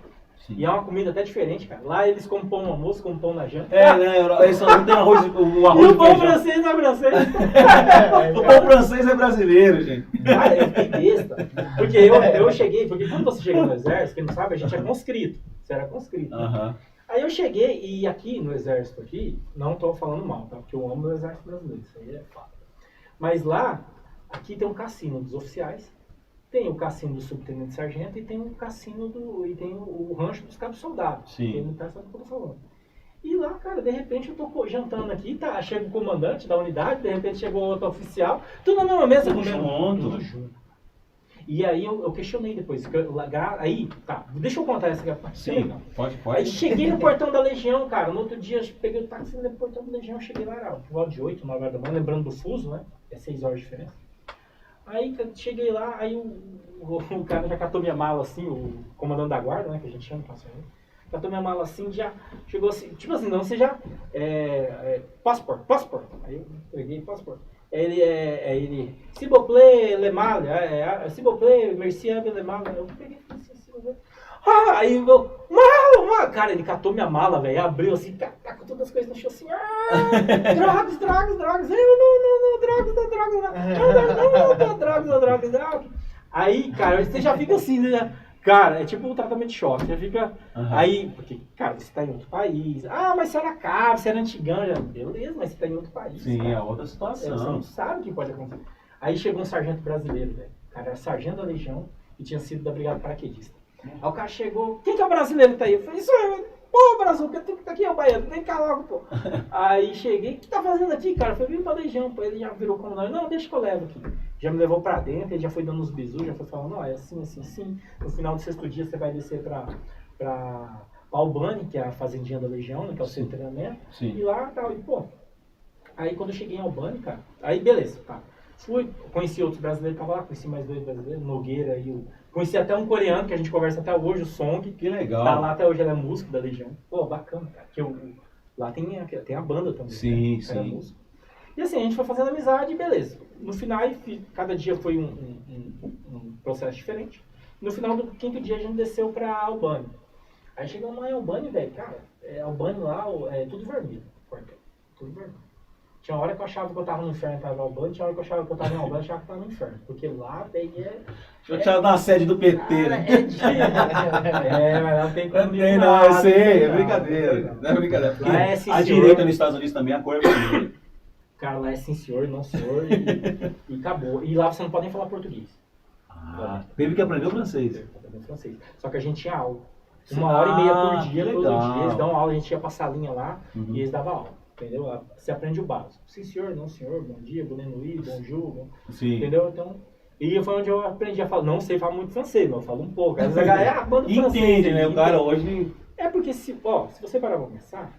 Sim.
E é uma comida até diferente, cara. Lá eles comem pão no almoço, comem pão na janta.
Né? Eles só não tem arroz
E
de
o pão
feijão.
francês não é francês.
O pão francês é brasileiro, gente.
Cara, eu fiquei besta. Porque eu cheguei, porque quando você chega no exército, quem não sabe, a gente é conscrito. Você era conscrito.
Aham.
Aí eu cheguei, e aqui no exército aqui, não tô falando mal, tá? Porque eu amo o exército brasileiro, isso aí é fato. Mas lá, aqui tem um cassino dos oficiais, tem o cassino do subtenente sargento e tem o cassino tem o rancho dos cabos soldados.
Sim.
Quem não tá sabendo o que eu tô falando. E lá, cara, de repente eu tô jantando aqui, chega o comandante da unidade, de repente chegou outro oficial, tudo na mesma mesa
Tudo
comendo.
junto.
Tudo junto. E aí eu questionei depois, aí, tá, deixa eu contar essa parte.
Sim, pode.
Aí cheguei no portão da Legião, cara, no outro dia peguei o táxi no portão da Legião, cheguei lá, era por volta de 8, 9 horas da manhã, lembrando do fuso, né, é 6 horas de diferença. Aí cheguei lá, aí o cara já catou minha mala assim, o comandante da guarda, né, que a gente chama, catou minha mala assim, já chegou assim, tipo assim, não, você já, passport. Aí eu peguei passport. Ele, s'il vous plaît, le mal, s'il vous plaît, merci, le mal. Eu peguei e falei assim, aí eu, mal, cara, ele catou minha mala, velho, abriu assim, tá com todas as coisas no chão assim, drogas, drogas. Aí, cara, você já fica assim, né? Cara, é tipo um tratamento de choque, você fica, aí, porque, cara, você tá em outro país, mas você era caro, você era antigão, beleza, mas você tá em outro país.
Sim,
cara.
é outra situação.
Você não sabe o que pode acontecer. Aí chegou um sargento brasileiro, velho, cara, era sargento da Legião e tinha sido da Brigada Paraquedista. Aí o cara chegou, quem que é o brasileiro que tá aí? Eu falei, isso aí, pô, Brasil, que tá aqui é o baiano, vem cá logo, pô. Aí cheguei, o que tá fazendo aqui, cara? Eu falei, vim pra Legião, pô, ele já virou comandante, não, deixa que eu levo aqui. Já me levou pra dentro, ele já foi dando uns bisus, já foi falando, é assim. No final do 6º dia você vai descer pra Albany, que é a fazendinha da Legião, né, que é o centro de treinamento.
Sim.
E lá, tal, e pô, aí quando eu cheguei em Albany, cara, aí beleza, tá. Fui, conheci outros brasileiros que estavam lá, conheci mais 2 brasileiros, Nogueira e conheci até um coreano, que a gente conversa até hoje, o Song.
Que legal.
Tá lá até hoje, ele é músico da Legião. Pô, bacana, cara. Lá tem a banda também.
Sim,
né? Era
sim.
músico. E assim, a gente foi fazendo amizade e beleza. No final, cada dia foi um processo diferente. No final do 5º dia, a gente desceu pra Albany. Aí chegamos lá em Albany, velho, cara, Albany lá é tudo vermelho. Tudo vermelho. Tinha hora que eu achava que eu tava no inferno e tava em Albany, tinha hora que eu achava que eu tava em Albany e achava que eu tava no inferno. Porque lá, velho,
Deixa eu te dar uma sede do PT,
cara,
né?
mas não tem como
Não, eu sei, é brincadeira. Não é brincadeira. Porque
Lá é sim,
a
senhor.
direita nos Estados Unidos também, a cor é vermelha.
Cara, lá é sim senhor, não senhor, e acabou. E lá você não pode nem falar português.
Teve que aprender o francês.
Francês. Só que a gente tinha aula. 1h30 por dia,
que
todo
legal.
dia. Eles dão aula, a gente ia pra salinha lá
Uhum.
e eles davam aula. Entendeu? Você aprende o básico. Sim senhor, não senhor, bom dia, bonjour, bonjour.
Sim.
Entendeu? Então, e foi onde eu aprendi a falar. Não sei falar muito francês, mas eu falo um pouco. Às vezes a galera, banda francês.
Entende, né? O cara hoje...
É porque se você parar pra pensar,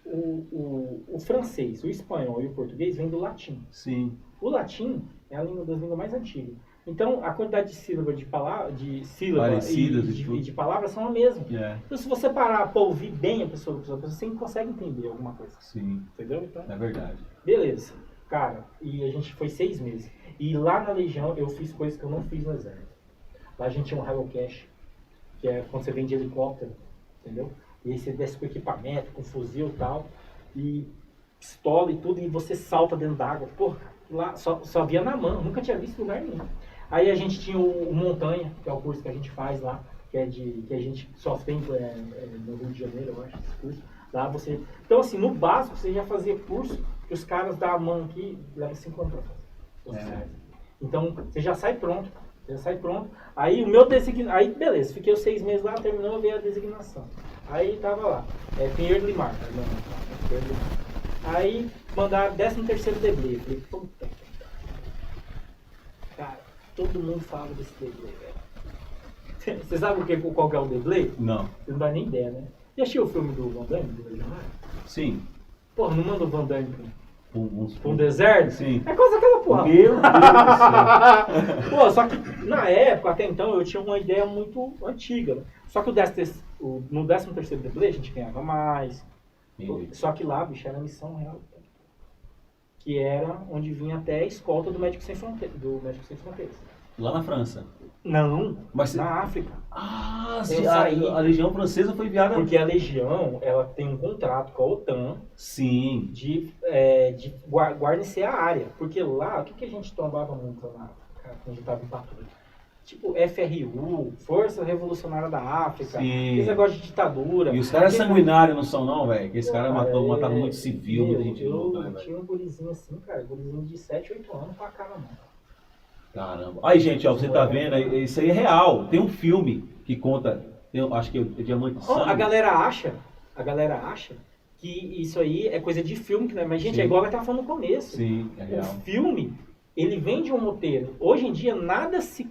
o francês, o espanhol e o português vêm do latim.
Sim.
O latim é a língua das línguas mais antigas. Então, a quantidade de sílabas
Parecidas e
e
tudo.
de palavras são a mesma.
É.
Então, se você parar para ouvir bem a pessoa, você consegue entender alguma coisa.
Sim,
Entendeu? Então,
é verdade.
beleza. Cara, e a gente foi 6 meses. E lá na Legião, eu fiz coisas que eu não fiz no Exército. Lá a gente tinha um Hello Cash, que é quando você vem de helicóptero, entendeu? E aí você desce com equipamento, com fuzil e tal, e pistola e tudo, e você salta dentro d'água. Porra, lá, só via na mão, nunca tinha visto em lugar nenhum. Aí a gente tinha o Montanha, que é o curso que a gente faz lá, que a gente só tem no Rio de Janeiro, eu acho, esse curso. Lá você... Então, assim, no básico, você já fazia curso que os caras dão a mão aqui, levam 5 anos pra fazer. Então, você já sai pronto. Aí o meu designação... Aí, beleza, fiquei os 6 meses lá, terminou, veio a designação. Aí tava lá, Pinheiro de Limar. Aí mandaram 13º deblê. Eu falei, puta que cara, todo mundo fala desse deblê, velho. Você sabe qual que é o deblê?
Não.
Você não dá nem ideia, né? Já assistiu o filme do Van Damme, do Legionário?
Sim.
Porra, não manda o Van Damme pra um
Deserto?
deserto?
Sim.
É coisa aquela porra.
Meu Deus do céu.
Pô, só que na época, até então, eu tinha uma ideia muito antiga. Né? Só que no 13º deblê a gente ganhava mais. Só que lá, bicho, era a missão real. Que era onde vinha até a escolta do Médico Sem Fronteiras.
Lá na França?
Não,
Mas
na África.
Ah,
a
Legião Francesa foi enviada...
Porque a Legião, ela tem um contrato com a OTAN.
Sim.
De guarnecer a área. Porque lá, o que a gente tombava muito lá, cara, quando a gente tava em patrulha? Tipo, FRU, Força Revolucionária da África, esse negócio de ditadura.
E os caras sanguinários não são não, velho? Que esse cara mataram muito civil, muita gente louca, né,
velho? Eu tinha um gurizinho assim, cara, gurizinho de 7, 8 anos com a cara, mano.
Caramba. Aí, gente, ó, você tá vendo, isso aí é real. Tem um filme que conta, acho que é Diamante de Sangue.
A galera acha que isso aí é coisa de filme, né? Mas, gente, sim, é igual eu tava falando no começo.
Sim, é real.
O filme, ele vem de um roteiro. Hoje em dia, nada se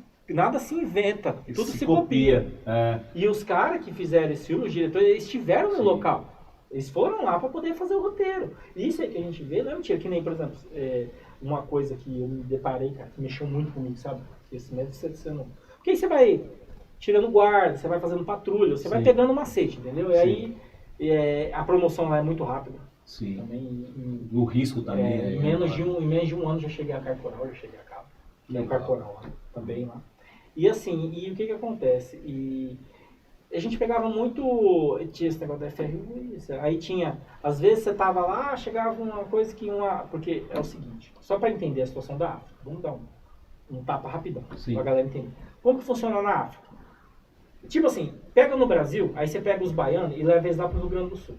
inventa, tudo se copia. E os caras que fizeram esse filme, os diretores, eles estiveram no local. Eles foram lá para poder fazer o roteiro. Isso aí que a gente vê não é mentira. Que nem, por exemplo, uma coisa que eu me deparei, cara, que mexeu muito comigo, sabe? Esse mesmo você não... Porque aí você vai tirando guarda, você vai fazendo patrulha, você vai pegando macete, entendeu? E aí a promoção lá é muito rápida.
Sim.
Também,
o risco também.
Em menos de um ano já cheguei a carporal, já cheguei a cabo. E a carporal lá, também lá. E assim, e o que acontece? E a gente pegava muito, tinha esse negócio da FRU, aí tinha, às vezes você tava lá, chegava uma coisa que porque é o seguinte, só para entender a situação da África, vamos dar um tapa rapidão, pra galera entender. Como que funciona na África? Tipo assim, pega no Brasil, aí você pega os baianos e leva eles lá pro Rio Grande do Sul.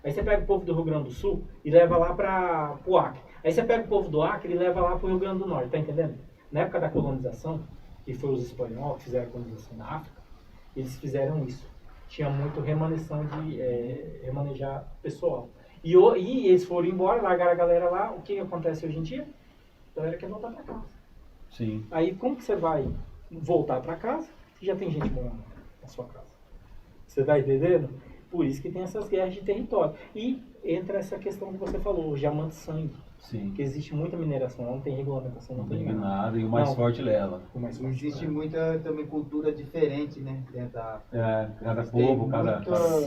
Aí você pega o povo do Rio Grande do Sul e leva lá pro Acre. Aí você pega o povo do Acre e leva lá pro Rio Grande do Norte, tá entendendo? Na época da colonização, que foi os espanhóis que fizeram a colonização da África, eles fizeram isso. Tinha muito remanejar pessoal. E eles foram embora, largaram a galera lá. O que acontece hoje em dia? A galera quer voltar para casa.
Sim.
Aí como que você vai voltar para casa se já tem gente morando na sua casa? Você tá entendendo? Por isso que tem essas guerras de território. E entra essa questão que você falou, o diamante sangue.
Sim.
Que existe muita mineração, não tem regulamentação, não tem nada.
E o mais forte leva.
Existe muita também cultura diferente, né? Dentro da...
cada povo,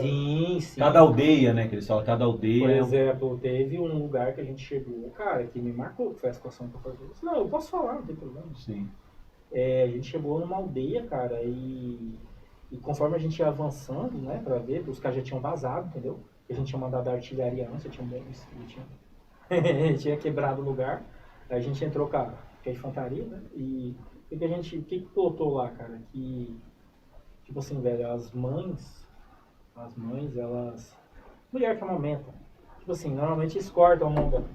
Sim.
Cada aldeia, né? Que eles falam, cada aldeia.
Por exemplo, teve um lugar que a gente chegou, cara, que me marcou, que foi a situação que eu falei. Não, eu posso falar, não tem problema.
Sim.
A gente chegou numa aldeia, cara, e conforme a gente ia avançando, né, pra ver, os caras já tinham vazado, entendeu? A gente tinha mandado a artilharia antes, tinha quebrado o lugar, aí a gente entrou com a infantaria, né, e o que plotou lá, cara, que, tipo assim, velho, as mães, elas, mulher que amamenta, tipo assim, normalmente eles cortam a mão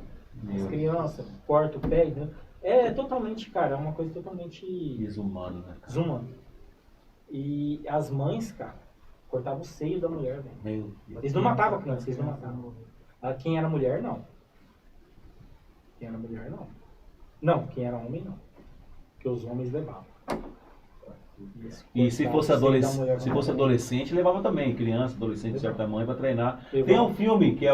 das crianças, cortam o pé, né, totalmente, cara, é uma coisa totalmente...
Desumano, né?
Desumano. E as mães, cara, cortavam o seio da mulher, velho. Eles não matavam a criança, eles não matavam. Quem era mulher, não. Quem era mulher, não. Não, quem era homem, não. Porque os homens levavam.
E se fosse adolescente, levava também. Criança, adolescente, de certa mãe, para treinar. Tem um filme que é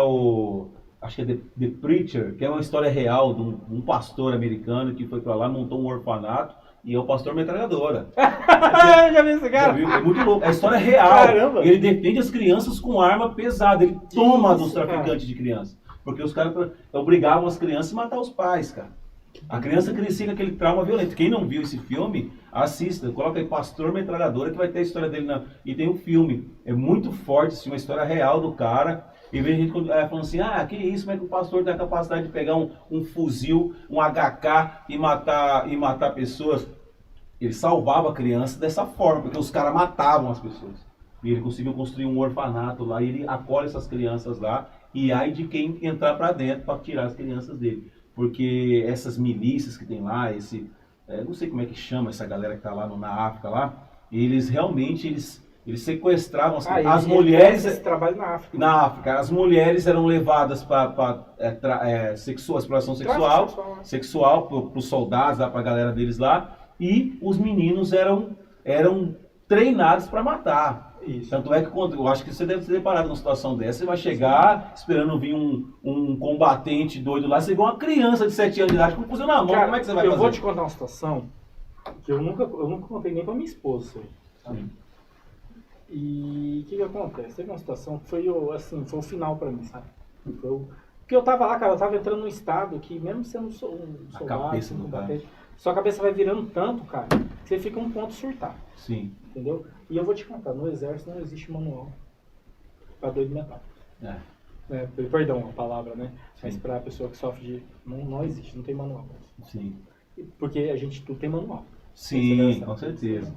acho que é The Preacher, que é uma história real de um pastor americano que foi para lá, montou um orfanato. E é o pastor metralhadora.
Já vi esse cara?
É muito louco. É a história real.
Caramba.
Ele defende as crianças com arma pesada. Ele toma dos traficantes de crianças. Porque os caras obrigavam as crianças a matar os pais, cara. A criança crescia com aquele trauma violento. Quem não viu esse filme, assista. Coloca aí Pastor Metralhadora que vai ter a história dele. E tem um filme. É muito forte, assim, uma história real do cara. E vejo gente falando assim, que isso, como é que o pastor tem a capacidade de pegar um fuzil, um HK e matar pessoas? Ele salvava a criança dessa forma, porque os caras matavam as pessoas. E ele conseguiu construir um orfanato lá, e ele acolhe essas crianças lá, e aí de quem entrar para dentro para tirar as crianças dele. Porque essas milícias que tem lá, não sei como é que chama essa galera que tá lá na África lá, eles realmente, eles sequestravam as mulheres.
Esse trabalho na África.
Na África, as mulheres eram levadas para exploração sexual para os soldados, para a galera deles lá, e os meninos eram treinados para matar.
Isso.
Tanto é que eu acho que você deve ter deparado numa situação dessa, você vai chegar esperando vir um combatente doido lá, você vê uma criança de 7 anos de idade com um fuzil na mão,
Cara,
como é que você vai fazer?
Eu vou te contar uma situação que eu nunca contei nem pra minha esposa. Sabe? E o que acontece? Teve uma situação que foi o final pra mim, sabe? Porque eu tava lá, cara, eu tava entrando num estado que, mesmo sendo um soldado,
cabeça do
combatente, sua cabeça vai virando tanto, cara, que você fica um ponto surtar.
Sim.
Entendeu? E eu vou te contar, no exército não existe manual pra doido mental. Perdão a palavra, né?
Sim.
Mas pra pessoa que sofre de... Não existe, não tem manual.
Sim.
Porque a gente tudo tem manual.
Sim, com certeza.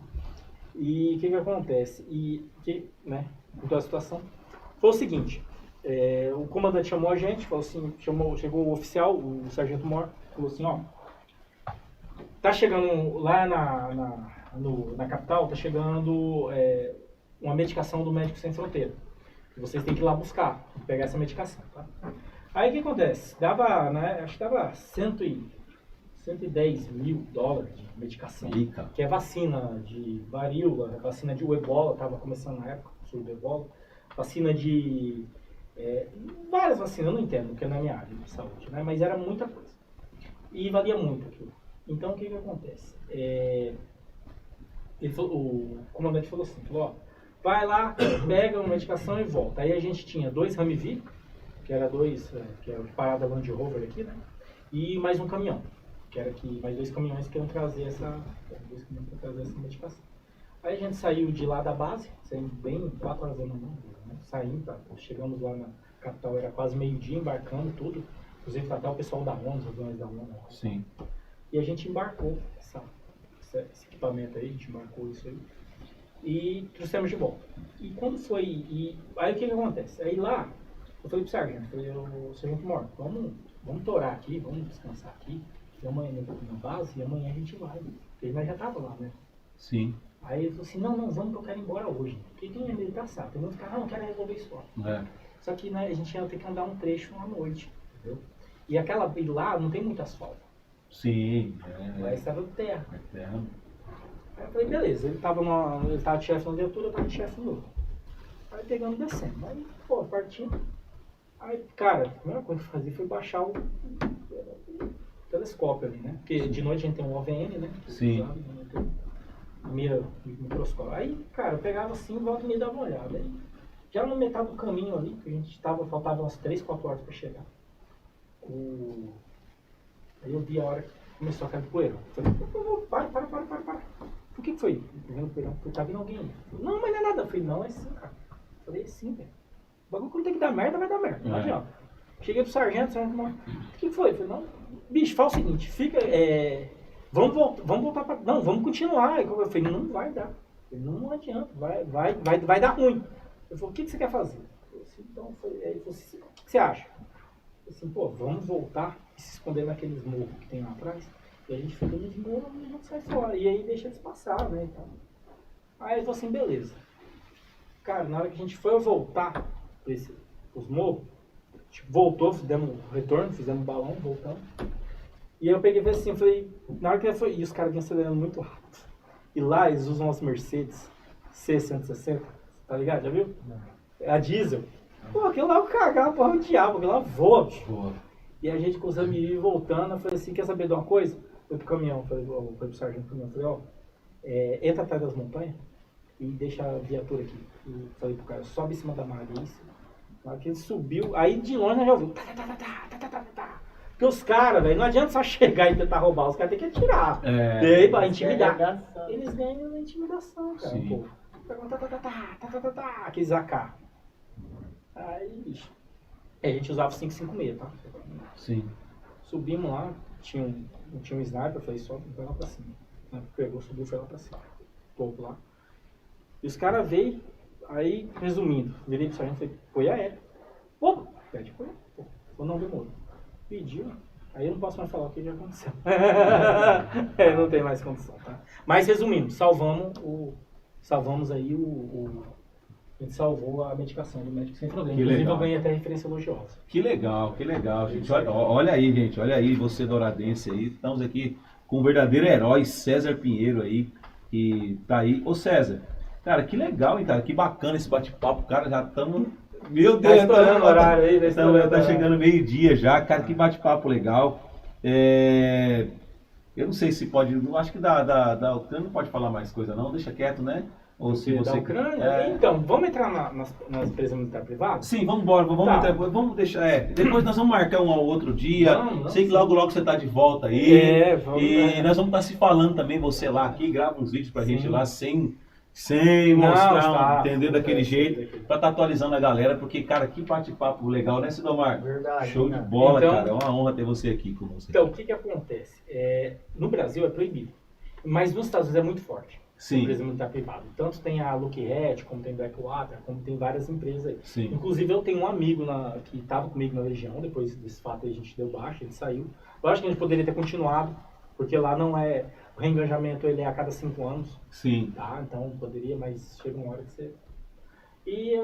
E o que acontece? Então a situação foi o seguinte, o comandante chamou a gente, falou assim, chegou o oficial, o sargento Mor, falou assim, tá chegando lá na capital, tá chegando uma medicação do Médicos Sem Fronteira. Vocês têm que ir lá buscar, pegar essa medicação, tá? Aí o que acontece? Acho que dava 110 mil dólares de medicação.
Eita.
Que é vacina de varíola, vacina de ebola, estava começando na época, o surdo ebola, vacina de... várias vacinas, eu não entendo, porque não é minha área de saúde, né? Mas era muita coisa. E valia muito aquilo. Então, o que acontece? O comandante falou assim, vai lá, pega uma medicação e volta. Aí a gente tinha 2 Humvee, que era de parada Land Rover aqui, né? E mais um caminhão, mais 2 caminhões que iam trazer essa medicação. Aí a gente saiu de lá da base, saímos bem 4 horas da manhã, né? Chegamos lá na capital, era quase meio-dia, embarcando tudo. Inclusive até o pessoal da ONU, os aviões da ONU.
Sim.
E a gente embarcou esse equipamento aí, a gente embarcou isso aí. E trouxemos de volta. E quando foi... aí o que acontece? Aí lá, eu falei pro sargento, o sargento Mor, vamos torar aqui, vamos descansar aqui. E amanhã na base, e amanhã a gente vai. Porque nós já tava lá, né?
Sim.
Aí ele falou assim, não, vamos que eu quero ir embora hoje. Porque quem é militar sabe. Tem muitos caras, não, eu quero resolver isso lá. Só que, né, a gente ia ter que andar um trecho à noite, entendeu? E lá não tem muito asfalto.
Sim.
Lá estava terra.
terra.
Aí eu falei, beleza, ele tava de chefe na viatura, eu tava de chefe no outro. Aí pegando e descendo. Aí, partindo. Aí, cara, a primeira coisa que eu fazia foi baixar o telescópio ali, né? Porque de noite a gente tem um OVN, né?
Sim.
Mira microscópio. Aí, cara, eu pegava assim, volta e me dava uma olhada. Aí, já no metade do caminho ali, que a gente faltava umas 3, 4 horas pra chegar. Aí eu vi a hora que começou a cair poeira. Falei, para. O que foi? Vendo poeirão. Tá vindo alguém. Não, mas não é nada. Eu falei, não, é sim, cara. Eu falei, é sim, velho. O bagulho quando tem que dar merda, vai dar merda. Não adianta. Cheguei pro sargento, o que foi? Eu falei, não, bicho, fala o seguinte, vamos voltar pra... Não, vamos continuar. Eu falei, não vai dar. Eu falei, não adianta, vai dar ruim. Eu falei, o que você quer fazer? Eu falei, ele falou assim, o que você acha? Eu falei assim, vamos voltar e se esconder naqueles morros que tem lá atrás. E a gente fica nos morros e a gente sai fora. E aí deixa eles passar, né? Então. Aí ele falou assim, beleza. Cara, na hora que a gente foi voltar para os morros, a gente voltou, fizemos um retorno, fizemos um balão, voltamos. E aí eu peguei e falei assim, eu falei, na hora que ele foi, e os caras vinham acelerando muito rápido. E lá eles usam as Mercedes C160, tá ligado? Já viu? A diesel. Pô, aquilo lá eu cagava, porra, o diabo, aquilo lá voa, bicho. E a gente com os amigos voltando, eu falei assim, quer saber de uma coisa? Foi pro caminhão, foi pro sargento do caminhão, falei, entra atrás das montanhas e deixa a viatura aqui. E falei pro cara, sobe em cima da Marisa. Na hora que ele subiu, aí de longe nós já ouviu. Porque os caras, velho, não adianta só chegar e tentar roubar, os caras têm que atirar. Tem pra intimidar. Eles ganham na intimidação, cara. Pô. Aqueles AK. Aí, bicho, A gente usava 556, tá?
Sim.
Subimos lá, tinha um sniper, eu falei, só vai lá pra cima. Pegou, subiu, foi lá pra cima. Topo lá. E os caras veio, aí, resumindo, virei pro sargento e falei, foi aéreo. Pô, pede foi. Pô, não demorou. Pediu, aí eu não posso mais falar o que já aconteceu. Não tem mais condição, tá? Mas resumindo, salvamos aí a gente salvou a medicação do Médico Sem Fronteiras. Inclusive
legal.
eu ganhei até referência elogiosa.
Que legal, gente. Olha aí, gente, olha aí, você douradense aí. Estamos aqui com um verdadeiro herói, César Pinheiro aí, que tá aí. Ô César, cara, que legal, hein, cara, que bacana esse bate-papo, cara, já estamos... Meu Deus,
Tá estourando o horário aí,
tá chegando meio-dia já, cara, que bate-papo legal. Eu não sei se pode, não acho que da Ucrânia não pode falar mais coisa não, deixa quieto, né? Ou se você...
Da Ucrânia? Então, vamos entrar nas empresas militares privadas?
Sim, vamos embora, vamos deixar, depois nós vamos marcar um ao outro dia, sei que logo você tá de volta aí, nós vamos estar se falando também, você lá aqui, grava uns vídeos pra gente lá, sem mostrar, entendeu, daquele jeito, pra estar atualizando a galera, porque, cara, que bate-papo legal, né, Sidomar?
Verdade.
Show de bola, então, cara, é uma honra ter você aqui com você.
Então, o que acontece? No Brasil é proibido, mas nos Estados Unidos é muito forte.
Sim.
Empresa militar privada. Tanto tem a Lockheed, como tem Blackwater, como tem várias empresas aí.
Sim.
Inclusive eu tenho um amigo que estava comigo na Legião, depois desse fato aí a gente deu baixa, ele saiu. Eu acho que a gente poderia ter continuado, porque lá não é... O reengajamento ele é a cada 5 anos.
Sim.
Tá? Então poderia, mas chega uma hora que você... E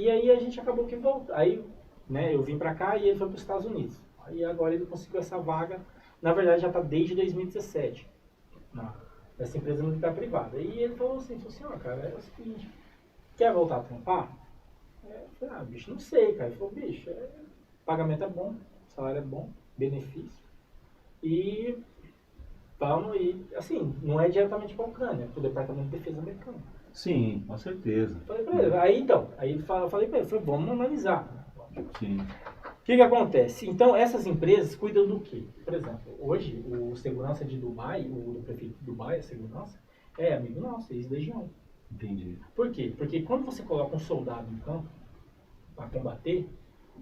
aí a gente acabou que voltou. Aí, né, eu vim pra cá e ele foi para os Estados Unidos. Aí agora ele conseguiu essa vaga, na verdade já está desde 2017. Essa empresa militar privada. E ele falou assim, cara, é o seguinte, quer voltar a trampar? Eu falei, bicho, não sei, cara. Ele falou, bicho, pagamento é bom, salário é bom, benefício. E vamos ir, assim, não é diretamente para a Ucrânia, é para o Departamento de Defesa americano.
Sim, com certeza.
Falei pra ele, aí falei pra ele, vamos analisar.
Sim.
O que acontece? Então, essas empresas cuidam do quê? Por exemplo, hoje, o segurança de Dubai, o prefeito de Dubai, a segurança, é amigo nosso, é ex-legião.
Entendi.
Por quê? Porque quando você coloca um soldado em campo para combater,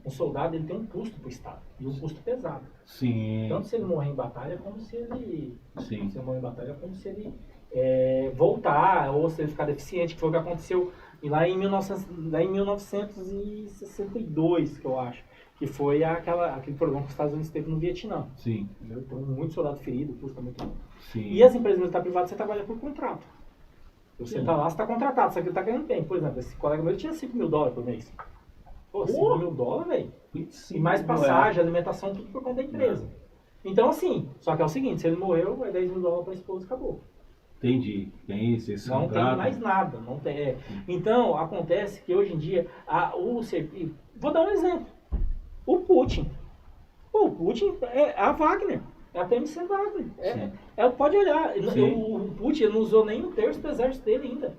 um soldado ele tem um custo para o Estado, e um custo pesado.
Sim.
Tanto se ele morrer em batalha, como se ele...
Sim.
Se ele morrer em batalha, como se ele voltar, ou se ele ficar deficiente, que foi o que aconteceu lá em 1962, que eu acho. Que foi aquele programa que os Estados Unidos teve no Vietnã.
Sim.
Então, muito soldado ferido, custa muito.
Sim.
E as empresas militares privadas, você trabalha por contrato. Você está lá, você está contratado, só que ele está ganhando bem. Por exemplo, esse colega meu tinha $5 mil por mês. Pô, $5 mil, velho. E mais passagem, alimentação, tudo por conta da empresa. Então, assim, só que é o seguinte, se ele morreu, é $10 mil para a esposa e acabou.
Entendi. Tem esse
não
contrato.
Tem mais nada. Não tem, Então, acontece que hoje em dia, vou dar um exemplo. O Putin é a Wagner, é a PMC Wagner. Pode olhar, o Putin não usou nem um terço do exército dele ainda.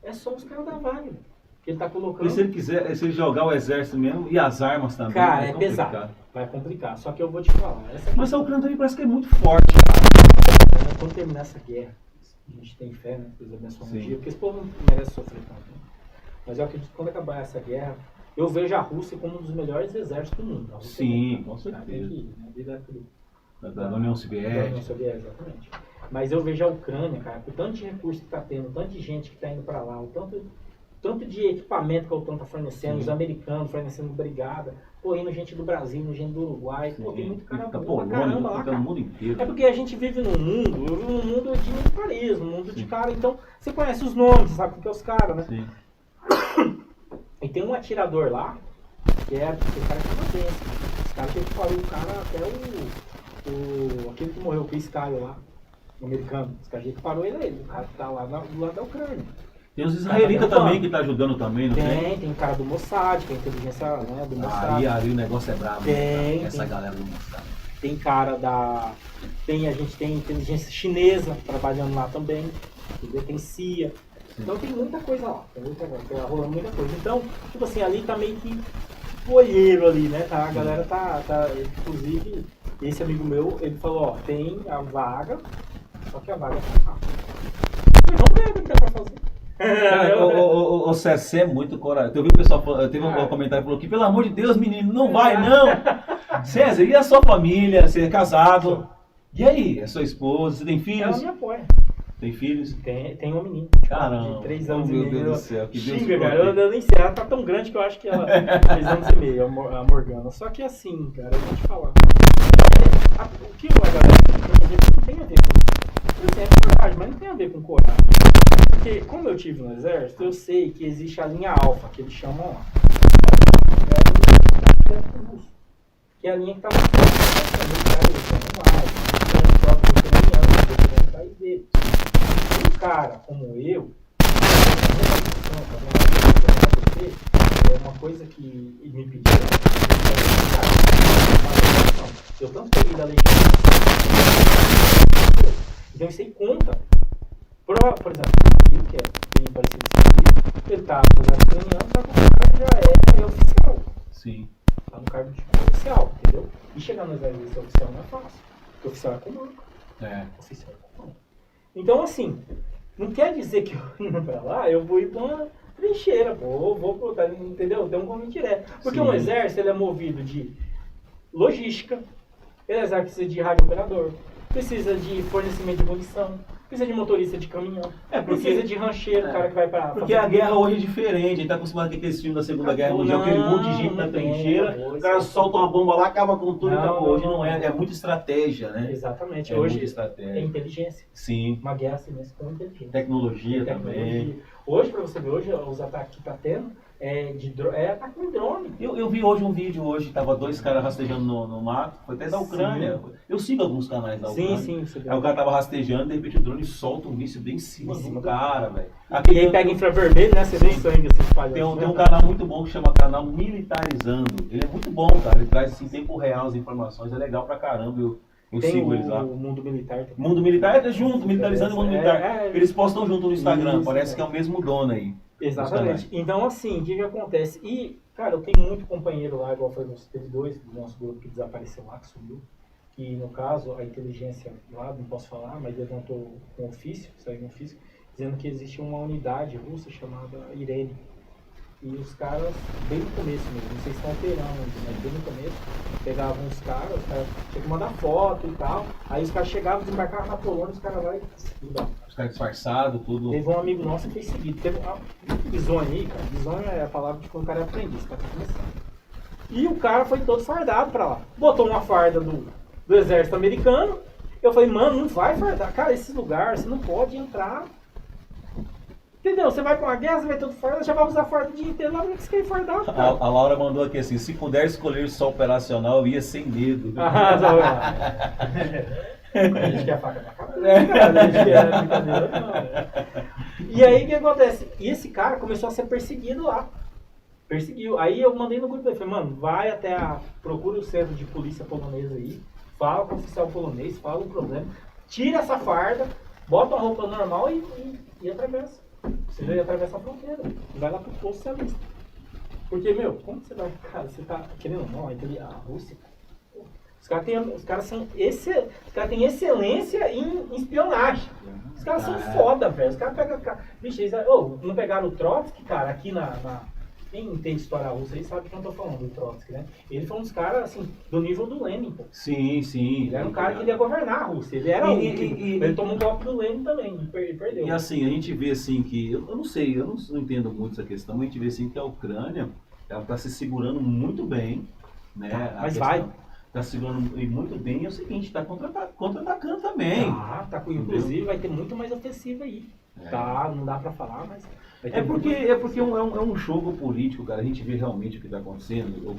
É só os caras da Wagner que ele tá colocando.
E se ele quiser, se ele jogar o exército mesmo e as armas também?
Cara, é pesado. Vai complicar. Só que eu vou te falar.
Mas a Ucrânia também parece que é muito forte, cara.
Quando terminar essa guerra, a gente tem fé, né? Deus abençoe um dia, porque esse povo não merece sofrer tanto. Né? Mas eu acredito que quando acabar essa guerra, eu vejo a Rússia como um dos melhores exércitos do mundo.
Sim, com certeza. Da União Soviética.
Da União Soviética, exatamente. Mas eu vejo a Ucrânia, cara, com tanto de recurso que está tendo, tanto de gente que está indo para lá, o tanto de equipamento que a OTAN está fornecendo, os americanos fornecendo brigada, indo gente do Brasil, indo gente do Uruguai, tem muito cara bom pra caramba lá, cara.
Mundo inteiro.
É porque a gente vive num mundo de militarismo, um mundo de cara, então você conhece os nomes, sabe o que é os caras, né?
Sim.
E tem um atirador lá, que é o cara canadense. Esse cara que falou o cara até aquele que morreu, o Chris Kyle lá, o americano. Esse cara que parou ele, o cara que tá lá do lado da Ucrânia.
Tem os israelitas também que tá ajudando também, não tem?
Tem o cara do Mossad, que é a inteligência, né, do Mossad.
Aí o negócio é brabo.
Tem
galera do Mossad.
Tem cara a gente tem inteligência chinesa trabalhando lá também, entendeu? Tem CIA. Então tem muita coisa lá, tá rolando muita coisa. Então, tipo assim, ali tá meio que olheiro ali, né? Tá, a galera tá, inclusive, esse amigo meu, ele falou, tem a vaga, só que a vaga tá rápida. Vamos ver o que dá pra fazer.
Cara, o Cessé é muito corajoso. Eu vi o pessoal, teve um comentário que falou que, pelo amor de Deus, menino, não vai, não. César, e a sua família? Você é casado? E aí? É sua esposa? Você tem filhos?
Ela me apoia.
Tem filhos?
Tem uma menina.
Caramba.
De 3 anos e
Meu
meio.
Deus do céu, que Deus
Xinga,
te
cara.
proteja.
Eu nem sei. Ela tá tão grande que eu acho que ela 3 anos e meio, a Morgana. Só que assim, cara, eu vou te falar. O que a galera não tem a ver com... Eu sei, é coragem, mas não tem a ver com coragem. Porque, como eu tive no exército, eu sei que existe a linha alfa, que eles chamam lá. Que é a linha que tá no país dele. Um cara como eu, é uma coisa que me pediu. Eu tanto peguei da legião. Então isso aí conta. Por exemplo, ele que é bem parecido com ele tá no exército ucraniano, tá com o cara já é oficial.
Sim.
Tá no cargo de oficial, entendeu? E chegar no exército oficial não é fácil. Porque oficial é comum. Oficial é comum. Então, assim, não quer dizer que eu indo pra lá, eu vou ir pra uma trincheira, pô, vou botar, entendeu? Tem um convite direto. Porque
Sim.
um exército, ele é movido de logística, ele precisa de rádio operador, precisa de fornecimento de munição, precisa de motorista de caminhão, precisa de rancheiro, cara que vai pra...
Porque a guerra hoje é diferente, a gente tá acostumado com aquele filme da Segunda Guerra Mundial, aquele monte de gente na trincheira, o cara solta uma bomba lá, acaba com tudo e acabou. Hoje não é, é muita estratégia, né?
Exatamente,
É
hoje
muita estratégia.
é inteligência.
Sim.
Uma guerra assim, mas com inteligência.
Tecnologia também.
Hoje, pra você ver, hoje os ataques que tá tendo é ataque com drone.
Eu vi hoje um vídeo, tava 2 caras rastejando no mato, foi até da Ucrânia. Eu sigo alguns canais da Ucrânia.
Sim.
Aí o cara tava rastejando, de repente o drone solta um míssil bem em cima do cara, velho.
E aí pega infravermelho, né? Você vê o sangue assim espalhando.
Tem um canal muito bom que chama Canal Militarizando. Ele é muito bom, cara. Ele traz assim, em tempo real as informações, é legal pra caramba. Eu sigo eles lá.
O Mundo Militar também.
Mundo Militar é junto, Militarizando e Mundo Militar. Eles postam junto no Instagram,
Isso,
parece que é o mesmo dono aí.
Exatamente. Então, assim, o que acontece? E, cara, eu tenho muito companheiro lá, igual foi teve 2 do nosso grupo que desapareceu lá, que sumiu. Que, no caso, a inteligência lá, não posso falar, mas levantou um ofício, saiu um ofício, dizendo que existe uma unidade russa chamada Irene. E os caras, bem no começo mesmo, não sei se estão operando, mas bem no começo, pegavam os caras tinham que mandar foto e tal. Aí os caras chegavam, desembarcavam na Polônia, os caras lá e
Os caras disfarçados, tudo.
Teve um amigo nosso que fez seguido. Teve bisonho aí, cara. Bisonho é a palavra de quando o cara é aprendiz, tá começando. E o cara foi todo fardado pra lá. Botou uma farda do exército americano. Eu falei, mano, não vai fardar. Cara, esse lugar, você não pode entrar. Entendeu? Você vai pra uma guerra, você vai todo fardado, já vai usar farda o dia inteiro lá, por que você quer ir fardado, cara?
A Laura mandou aqui assim, se puder escolher só operacional, eu ia sem medo.
A gente quer faca na cabeça, cara. A gente quer brincadeira, não. E aí o que acontece? E esse cara começou a ser perseguido lá. Perseguiu. Aí eu mandei no grupo dele, falei, mano, vai até procura o centro de polícia polonesa aí, fala com o oficial polonês, fala o problema, tira essa farda, bota uma roupa normal e atravessa. Você vai atravessar a fronteira, vai lá pro posto socialista. Porque, meu, como você vai, cara, você tá querendo ou não, a Rússia, os caras têm excelência em espionagem. Os caras são foda, velho. Os caras pegam. Vixe, eles não pegaram o Trotsky, cara, aqui quem entende história russa aí sabe que eu tô falando do Trotsky, né? Ele foi um dos caras, assim, do nível do Lenin, pô.
Sim.
Ele era um cara que ia governar a Rússia. Ele era ele tomou um golpe do Lenin também, e perdeu.
E assim, a gente vê assim que, eu não sei, eu não entendo muito essa questão, mas a gente vê assim que a Ucrânia, ela tá se segurando muito bem, né?
Mas vai.
Tá segurando muito bem, é o seguinte, tá contra-atacando também.
Inclusive vai ter muito mais ofensiva aí. Tá, não dá pra falar, mas...
É porque é um jogo político, cara, a gente vê realmente o que tá acontecendo,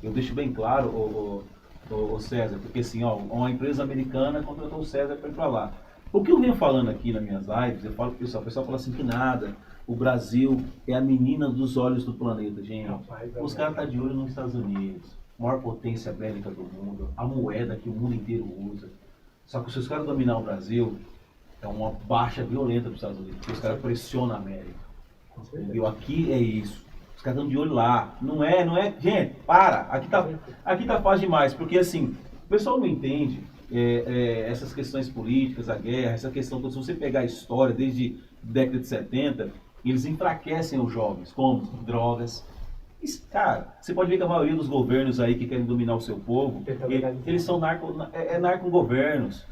eu deixo bem claro, o César, porque assim, uma empresa americana contratou o César para ir pra lá. O que eu venho falando aqui nas minhas lives, eu falo pro pessoal, o pessoal fala assim que nada, o Brasil é a menina dos olhos do planeta, gente. Os caras tá de olho nos Estados Unidos, maior potência bélica do mundo, a moeda que o mundo inteiro usa. Só que se os caras dominar o Brasil, é uma baixa violenta para os Estados Unidos, porque os caras pressionam a América. Entendeu? Aqui é isso. Os caras estão de olho lá. Não é. Gente, para! Aqui tá fácil demais, porque assim, o pessoal não entende essas questões políticas, a guerra, essa questão, se você pegar a história desde a década de 70, eles enfraquecem os jovens, como drogas. Isso, cara, você pode ver que a maioria dos governos aí que querem dominar o seu povo, eles são narco-governos.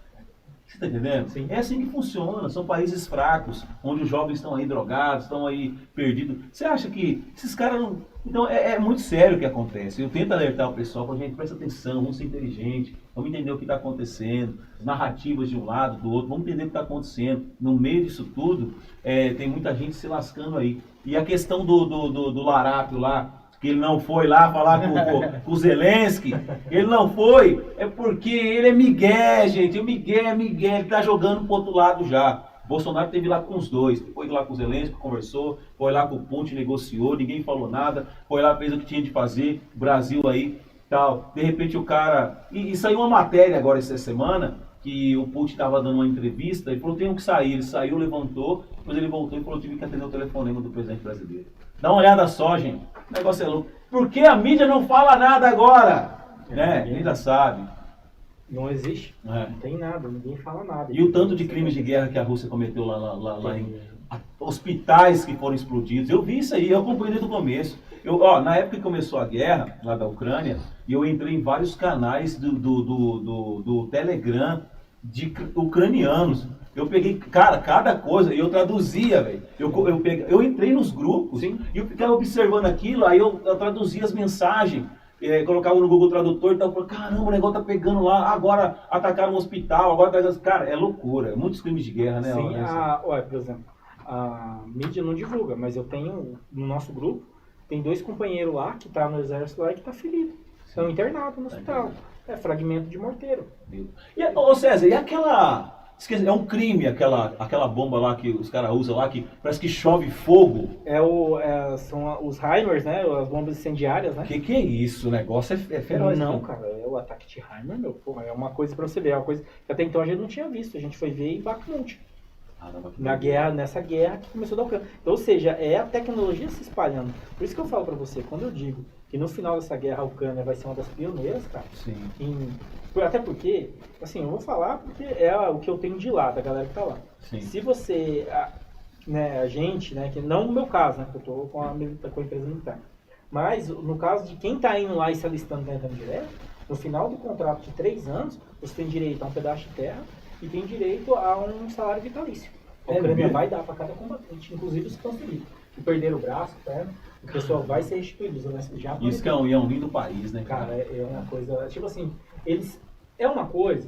Você tá entendendo?
Sim.
É assim que funciona. São países fracos, onde os jovens estão aí drogados, estão aí perdidos. Você acha que esses caras não... Então é muito sério o que acontece. Eu tento alertar o pessoal, para gente, presta atenção, vamos ser inteligentes, vamos entender o que está acontecendo, as narrativas de um lado, do outro, vamos entender o que está acontecendo. No meio disso tudo, tem muita gente se lascando aí. E a questão do Larápio lá, que ele não foi lá falar com o Zelensky, ele não foi, é porque ele é migué, gente, o Miguel é migué, ele tá jogando pro outro lado já. Bolsonaro teve lá com os dois, foi lá com o Zelensky, conversou, foi lá com o Putin, negociou, ninguém falou nada, foi lá, fez o que tinha de fazer, o Brasil aí, tal. De repente o cara... E saiu uma matéria agora essa semana, que o Putin estava dando uma entrevista, ele falou, tenho que sair, ele saiu, levantou, depois ele voltou e falou, tive que atender o telefonema do presidente brasileiro. Dá uma olhada só, gente, o negócio é louco. Por que a mídia não fala nada agora? Ninguém já sabe.
Não existe, não tem nada, ninguém fala nada.
E o tanto de crimes de guerra que a Rússia cometeu lá em hospitais que foram explodidos. Eu vi isso aí, eu acompanhei desde o começo. Na época que começou a guerra, lá da Ucrânia, eu entrei em vários canais do Telegram de ucranianos. Eu peguei, cara, cada coisa, e eu traduzia, velho. Eu entrei nos grupos, sim, e eu ficava observando aquilo, aí eu traduzia as mensagens. Colocava no Google Tradutor e tal, falava, caramba, o negócio tá pegando lá, agora atacaram um hospital, agora... Cara, é loucura, muitos crimes de guerra, né?
Sim, por exemplo, a mídia não divulga, mas eu tenho, no nosso grupo, tem 2 companheiros lá, que tá no exército lá e que tá ferido. Estão internados no hospital. É fragmento de morteiro.
Ô César, e aquela... É um crime aquela bomba lá que os caras usam lá, que parece que chove fogo.
São os Heimers, né? As bombas incendiárias, né?
Que é isso? O negócio é feroz.
Não, cara, é o ataque de Heimer, meu. Porra, é uma coisa pra você ver. É uma coisa que até então a gente não tinha visto. A gente foi ver em Bakhmut. Nessa guerra que começou da Ucrânia. Então, ou seja, é a tecnologia se espalhando. Por isso que eu falo pra você, quando eu digo que no final dessa guerra a Ucrânia vai ser uma das pioneiras, cara. Sim. Até porque, assim, eu vou falar porque é o que eu tenho de lá, da galera que tá lá. Sim. Se você, a gente, né, que não no meu caso, né, que eu tô com a empresa militar, mas no caso de quem tá indo lá e se alistando, tá entrando direto, no final do contrato de 3 anos, você tem direito a um pedaço de terra e tem direito a um salário vitalício. A Ucrânia vai dar para cada combatente, inclusive os que estão feridos, que perderam o braço, perna, o pessoal vai ser restituído. Já
isso que é um lindo país, né, cara?
Cara, é uma coisa, tipo assim, é uma coisa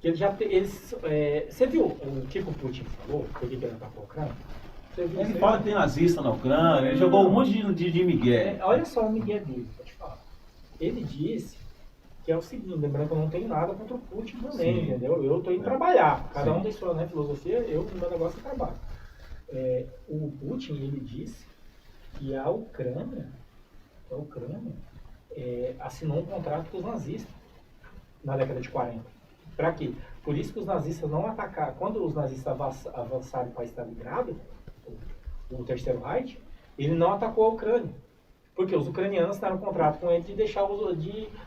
que você viu o que o Putin falou, porque ele atacou a Ucrânia?
Ele fala que tem nazista na Ucrânia, ele jogou um monte de migué.
Olha só o migué dele, vou te falar. Ele disse que é o seguinte, lembrando que eu não tenho nada contra o Putin também, sim, entendeu? Eu tô indo trabalhar, cada um tem sua, né, filosofia, o meu negócio é trabalho. O Putin, ele disse que a Ucrânia assinou um contrato com os nazistas na década de 40. Para quê? Por isso que os nazistas não atacaram. Quando os nazistas avançaram para Stalingrado, o Terceiro Reich, ele não atacou a Ucrânia. Porque os ucranianos assinaram um contrato com ele de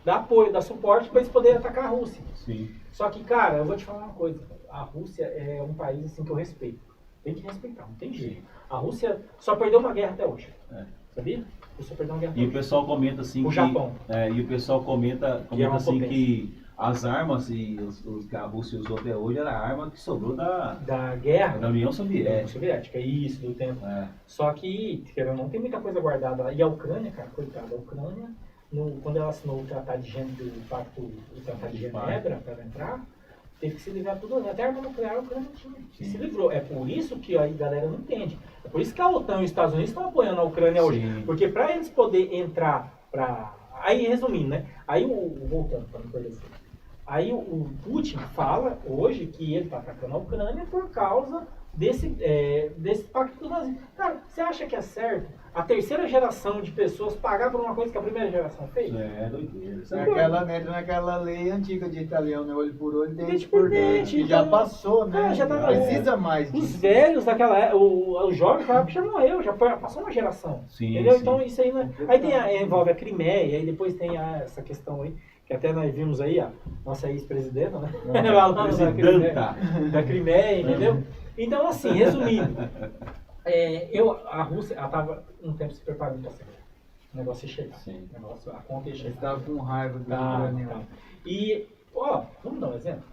dar apoio, dar suporte para eles poderem atacar a Rússia.
Sim.
Só que, cara, eu vou te falar uma coisa. A Rússia é um país assim, que eu respeito. Tem que respeitar, não tem jeito. A Rússia só perdeu uma guerra até hoje. Sabia? Só perdeu uma guerra até hoje.
O pessoal comenta assim
o Japão.
E o pessoal comenta assim que as armas que a Rússia usou até hoje era a arma que sobrou da
guerra
da União Soviética.
União Soviética, isso, do tempo. Só que não tem muita coisa guardada lá. E a Ucrânia, cara, coitada, a Ucrânia, quando ela assinou o Tratado de Genebra para entrar, teve que se livrar tudo, até a arma nuclear a Ucrânia tinha. Se livrou. É por isso que a galera não entende. É por isso que a OTAN e os Estados Unidos estão apoiando a Ucrânia hoje. Porque para eles poderem entrar para... Aí, resumindo, né? Aí, voltando para não perder o foco. Aí o Putin fala hoje que ele está atacando a Ucrânia por causa desse pacto dos nazistas. Cara, você acha que é certo a terceira geração de pessoas pagar por uma coisa que a primeira geração fez?
É doideira.
Entra naquela lei antiga de italiano, né? Olho por olho, dente
por dente.
Que já passou, né?
Já
não precisa mais disso.
Os velhos daquela época, o jovem já morreu, já passou uma geração.
Sim,
entendeu?
Sim.
Então isso aí, né? Aí envolve a Crimeia, aí depois tem essa questão aí, que até nós vimos aí, a nossa ex-presidenta, né?
Presidenta
da Crimeia, entendeu? Então, assim, resumindo, A Rússia, ela estava um tempo se preparando para ser. O negócio ia chegar.
Sim.
O negócio, a conta ia
Ele
chegar.
estava com raiva do
Tá.
ucraniano.
E, vamos dar um exemplo?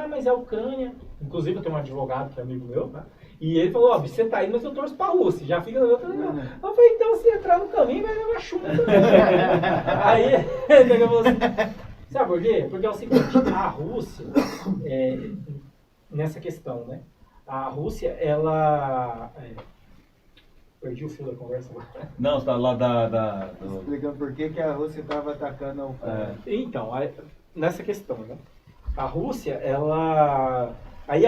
Mas a Ucrânia, inclusive eu tenho um advogado que é amigo meu, né? E ele falou, você tá aí, mas eu torço pra Rússia. Já fica... Eu falei, então se entrar no caminho, vai levar chumbo também. Aí, ele falou assim, sabe por quê? Porque é o seguinte, a Rússia, nessa questão, né? A Rússia, ela... perdi o fio da conversa agora.
Não, você tá lá
Explicando por que a Rússia estava atacando a Ucrânia.
Então, nessa questão, né? A Rússia, ela... Aí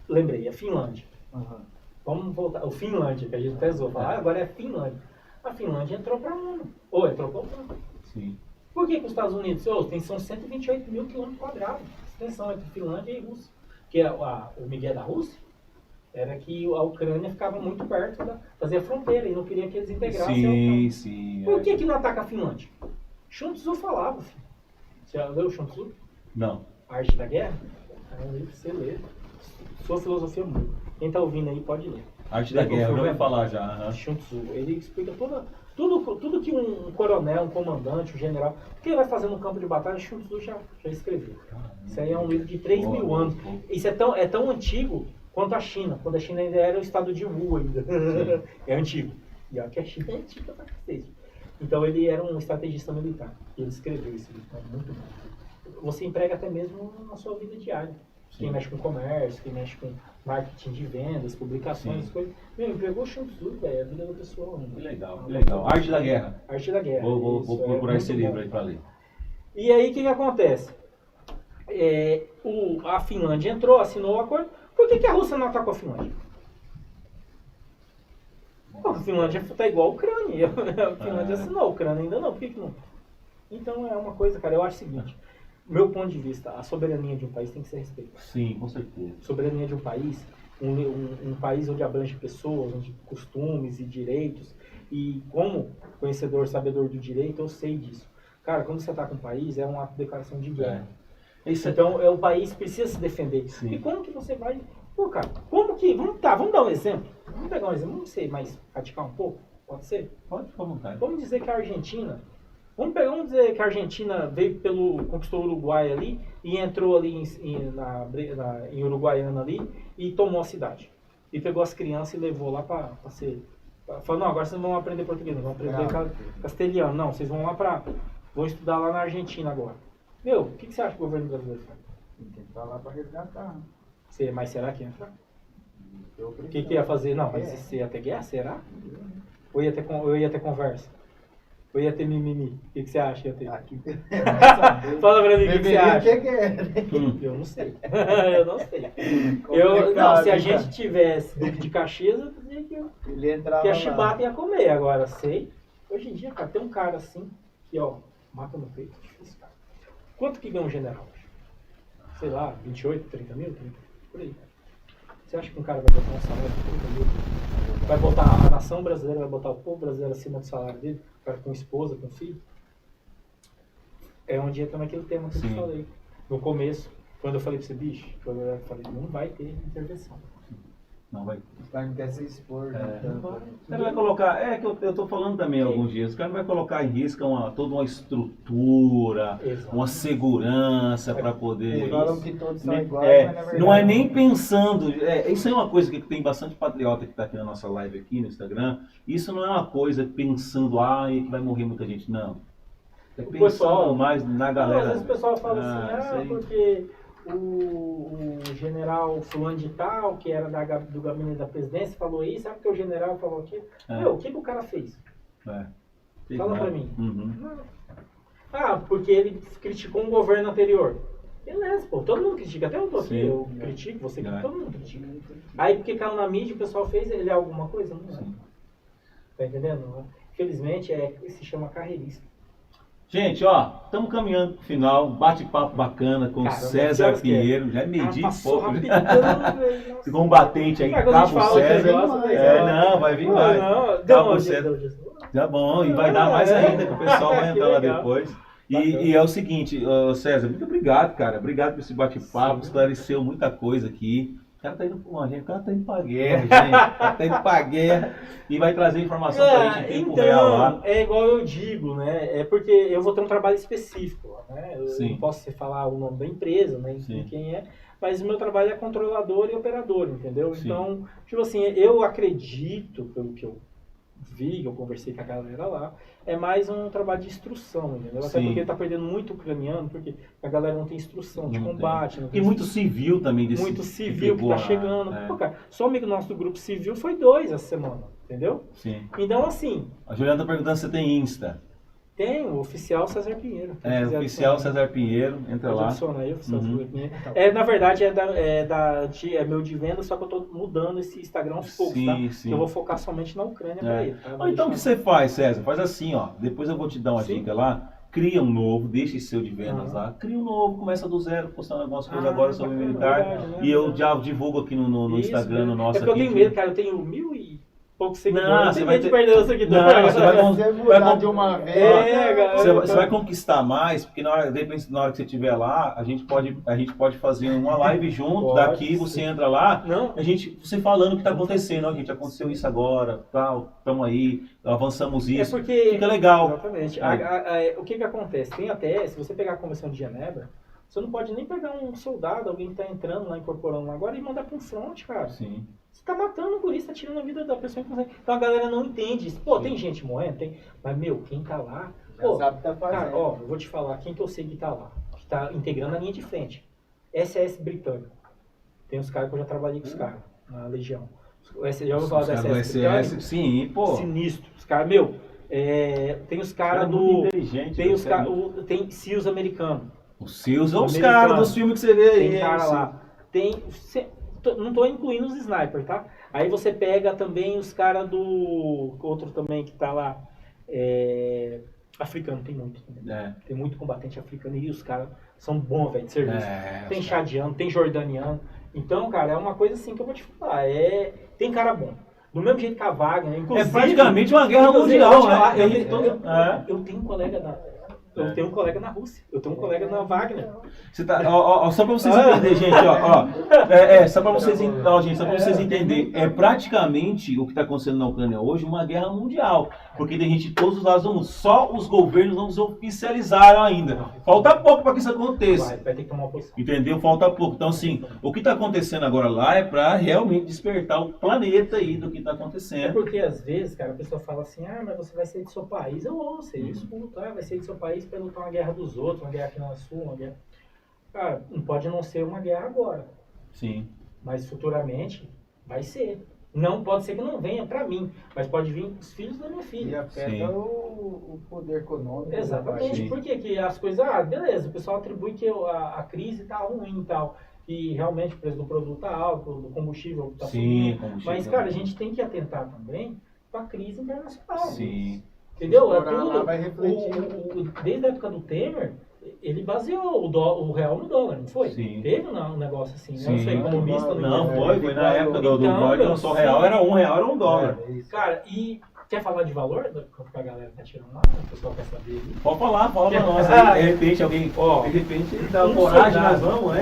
lembrei, a Finlândia.
Uhum.
Vamos voltar. O Finlândia, que a gente até zoou. Agora é a Finlândia. A Finlândia entrou para a ONU. Ou entrou para a ONU.
Sim.
Por que os Estados Unidos? São 128 mil quilômetros quadrados. Extensão entre Finlândia e Rússia. Porque o migué da Rússia era que a Ucrânia ficava muito perto, fazia fronteira e não queria que eles integrassem a Ucrânia.
Sim.
Por que não ataca a Finlândia? Sun Tzu falava, filho. Você já leu Sun Tzu?
Não.
A Arte da Guerra? É um livro pra você ler. Sua filosofia muda. Quem tá ouvindo aí pode ler.
Arte da Guerra, eu já ouvi falar já.
Sun Tzu. Ele explica tudo que um coronel, um comandante, um general, o que ele vai fazer no campo de batalha, Sun Tzu já escreveu. Isso aí é um livro de 3 mil anos. Isso é tão antigo quanto a China, quando a China ainda era o estado de Wu ainda. É antigo. E olha que a China é antiga pra cacete. Então ele era um estrategista militar. E ele escreveu esse livro, então, muito bom. Você emprega até mesmo na sua vida diária. Quem mexe com comércio, quem mexe com marketing de vendas, publicações, coisas. Empregou Sun Tzu, velho, a vida da pessoa.
Que legal. Arte da Guerra.
Arte da Guerra.
Vou procurar esse livro aí pra ler.
E aí o que acontece? A Finlândia entrou, assinou o acordo. Por que a Rússia não atacou a Finlândia? A Finlândia está igual a Ucrânia. A Finlândia assinou, a Ucrânia ainda não. Por que não? Então é uma coisa, cara, eu acho o seguinte. Meu ponto de vista, a soberania de um país tem que ser respeitada.
Sim, com certeza.
Soberania de um país, um país onde abrange pessoas, onde costumes e direitos. E como conhecedor, sabedor do direito, eu sei disso. Cara, quando você ataca um país, é um ato de declaração de guerra. Então, o país precisa se defender. Sim. E como que você vai... Pô, cara, como que... Vamos dar um exemplo. Vamos pegar um exemplo. Vamos ser mais radical um pouco? Pode ser?
Pode, ficar à vontade.
Vamos dizer que a Argentina... Vamos dizer que a Argentina conquistou o Uruguai ali e entrou ali em Uruguaiana ali e tomou a cidade. E pegou as crianças e levou lá para ser... Falou, não, agora vocês não vão aprender português, não vão aprender castelhano. Não, vocês vão lá vão estudar lá na Argentina agora. Meu, o que você acha que o governo brasileiro faz?
Tem que falar para resgatar.
Mas será que ia entrar? O que ia fazer? Não, mas você ia ter guerra? Será? Ou ia ter conversa? Ou ia ter mimimi? O que você acha que ia ter? Fala pra mim o que você acha. Eu não sei. Eu não sei. Se a gente tivesse Duque de Caxias, eu diria que a chibata ia comer. Agora, sei. Hoje em dia, cara, tem um cara assim, que mata no peito. Difícil, cara. Quanto que ganha um general hoje? Sei lá, 28, 30 mil? 30, por aí. Você acha que um cara vai botar um salário de 30 mil? Vai botar a nação brasileira, vai botar o povo brasileiro acima do salário dele? O cara com esposa, com filho? É onde entra naquele tema que eu te falei. No começo, quando eu falei pra você, bicho, eu falei, não vai ter intervenção.
Não vai.
Os caras não querem se expor.
O cara vai colocar, que eu tô falando também alguns dias, o cara não vai colocar em risco toda uma estrutura, uma segurança para poder...
Eles falam que todos são iguais, mas na verdade...
Não é nem pensando, isso é uma coisa que tem bastante patriota que está aqui na nossa live aqui no Instagram, isso não é uma coisa pensando, que vai morrer muita gente, não. É pensando pessoal, mais na galera.
Às vezes o pessoal fala assim, porque... O general fulano de tal, que era do gabinete da presidência, falou isso, sabe que o general falou aquilo? O que o cara fez? Fala pra mim. Porque ele criticou um governo anterior. Beleza, pô, todo mundo critica, até eu tô aqui, eu critico, você critica, todo mundo critica. Aí porque caiu na mídia, o pessoal fez, ele é alguma coisa? Não é. Tá entendendo? Infelizmente, se chama carreirista. Gente,
estamos caminhando pro final, bate-papo bacana com César Pinheiro, já é meio-dia e pouco. Esse combatente aí, Cabo César. Não, vai vir mais. Cabo César. Tá bom, e vai dar mais ainda, que o pessoal vai entrar lá depois. E é o seguinte, César, muito obrigado, cara. Obrigado por esse bate-papo, esclareceu muita coisa aqui. cara tá indo pra guerra, gente. O cara tá indo pra guerra e vai trazer informação pra gente em tempo real lá.
É igual eu digo, né? É porque eu vou ter um trabalho específico lá, né? Eu
Sim.
não posso falar o nome da empresa, nem quem é, mas o meu trabalho é controlador e operador, entendeu?
Sim.
Então, tipo assim, eu acredito, pelo que eu vi, eu conversei com a galera lá, é mais um trabalho de instrução, entendeu? Até
Sim.
porque tá perdendo muito ucraniano, porque a galera não tem instrução de
Não
combate. Não tem
E muito civil também desse
muito civil que tá chegando.
É.
Pô, cara, só o amigo nosso do grupo civil foi 2 essa semana, entendeu?
Sim.
Então, assim,
A Juliana tá perguntando se você tem Insta.
tem o oficial César Pinheiro. Quem
É,
quiser
oficial
adicionar.
César Pinheiro, entra
Pode
lá.
adicionar aí, oficial
Uhum.
César Pinheiro. Na verdade, é meu de venda, só que eu tô mudando esse Instagram aos poucos,
Sim,
tá?
sim.
Que eu vou focar somente na Ucrânia pra ele. Tá?
Ou então o que você faz, César? Faz assim, ó. Depois eu vou te dar uma
Sim.
dica lá. Cria um novo, deixa esse seu de vendas lá. Cria um novo, começa do zero, postando algumas coisas agora sobre
bacana,
militar.
verdade, né?
E eu já divulgo aqui no
Isso,
Instagram,
né?
no nosso
É porque eu
aqui.
tenho medo, cara. Eu tenho 1000 e poucos seguidores.
Não,
eu
você
tenho
vai
medo de
ter-
perder os seguidores.
Não, você vai
Você mudar de uma vez.
galera.
Você vai conquistar mais, porque de repente, na hora que você estiver lá, a gente pode fazer uma live junto,
Pode,
daqui você entra lá,
Não,
você falando o que está acontecendo, ó, gente, aconteceu isso agora, tal, estamos aí, avançamos isso,
é porque...
fica legal.
Exatamente. O que acontece? Tem até, se você pegar a Convenção de Genebra, você não pode nem pegar um soldado, alguém que está entrando lá, incorporando lá agora, e mandar para um front, cara.
Sim.
Você tá matando o guri, você tá tirando a vida da pessoa. Então a galera não entende isso. Pô,
Sim.
tem gente morrendo? Tem. Mas, meu, quem tá lá...
Já
Pô,
sabe o que tá fazendo.
cara, ó, eu vou te falar, quem que eu sei que tá lá? Que tá integrando a linha de frente. SS britânico. Tem uns caras que eu já trabalhei com os caras, na Legião. Já ouviu falar
Os
da
caras do
SS britânico?
sim, pô.
Sinistro. Os caras, meu, tem os caras
Cara
do...
muito inteligente,
Tem os
né?
caras... Tem SEALs americanos.
Os seus, os
Americano.
caras dos filmes que você vê aí.
Tem cara
sim.
lá. Não tô incluindo os sniper, tá? Aí você pega também os caras do... Outro também que tá lá. Africano, tem muito.
É.
Tem muito combatente africano e os caras são bons, velho, de serviço. Tem
os
chadiano, tem jordaniano. Então, cara, é uma coisa assim que eu vou te falar. Tem cara bom. Do mesmo jeito que a Wagner,
É
inclusive...
praticamente uma guerra
inclusive,
mundial,
eu vou te falar,
né?
eu tenho um colega Eu tenho um colega na Rússia, eu tenho um colega na Wagner.
Você tá, só pra vocês entenderem, gente, só pra vocês, gente, só pra vocês entenderem, é praticamente o que tá acontecendo na Ucrânia hoje uma guerra mundial, porque tem gente de todos os lados do mundo, só os governos não se oficializaram ainda. Falta pouco para que isso aconteça.
Vai ter que tomar uma posição.
Entendeu? Falta pouco. Então, assim, o que tá acontecendo agora lá é para realmente despertar o planeta aí do que tá
É
acontecendo.
porque às vezes, cara, a pessoa fala assim, mas você vai sair do seu país. Eu ouço, eu escuto, vai sair do seu país para lutar uma guerra dos outros, uma guerra aqui na sua, uma guerra... Cara, pode não ser uma guerra agora,
Sim.
mas futuramente vai ser. Não pode ser que não venha para mim, mas pode vir os filhos da minha
E
filha.
afeta
Sim.
o poder econômico.
Exatamente,
Sim.
porque que as coisas, beleza, o pessoal atribui que a crise tá ruim e tal, e realmente o preço do produto tá alto, do combustível tá subindo, mas cara, a gente tem que atentar também para a crise internacional.
Sim.
Entendeu?
Se estourar lá, vai refletir.
Desde a época do Temer, ele baseou o real no dólar, não foi?
Sim.
Teve um negócio assim, né?
Sim.
Eu não sou economista,
Não,
entendo.
foi na época do
Então,
dólar que lançou o real, era R$1, era $1.
É, isso.
Cara, e quer falar de valor? Que a galera tá tirando lá, o pessoal quer saber.
Pode falar, fala pra nós. Aí, de repente alguém, de repente dá
Um
coragem,
soldado.
nós vamos,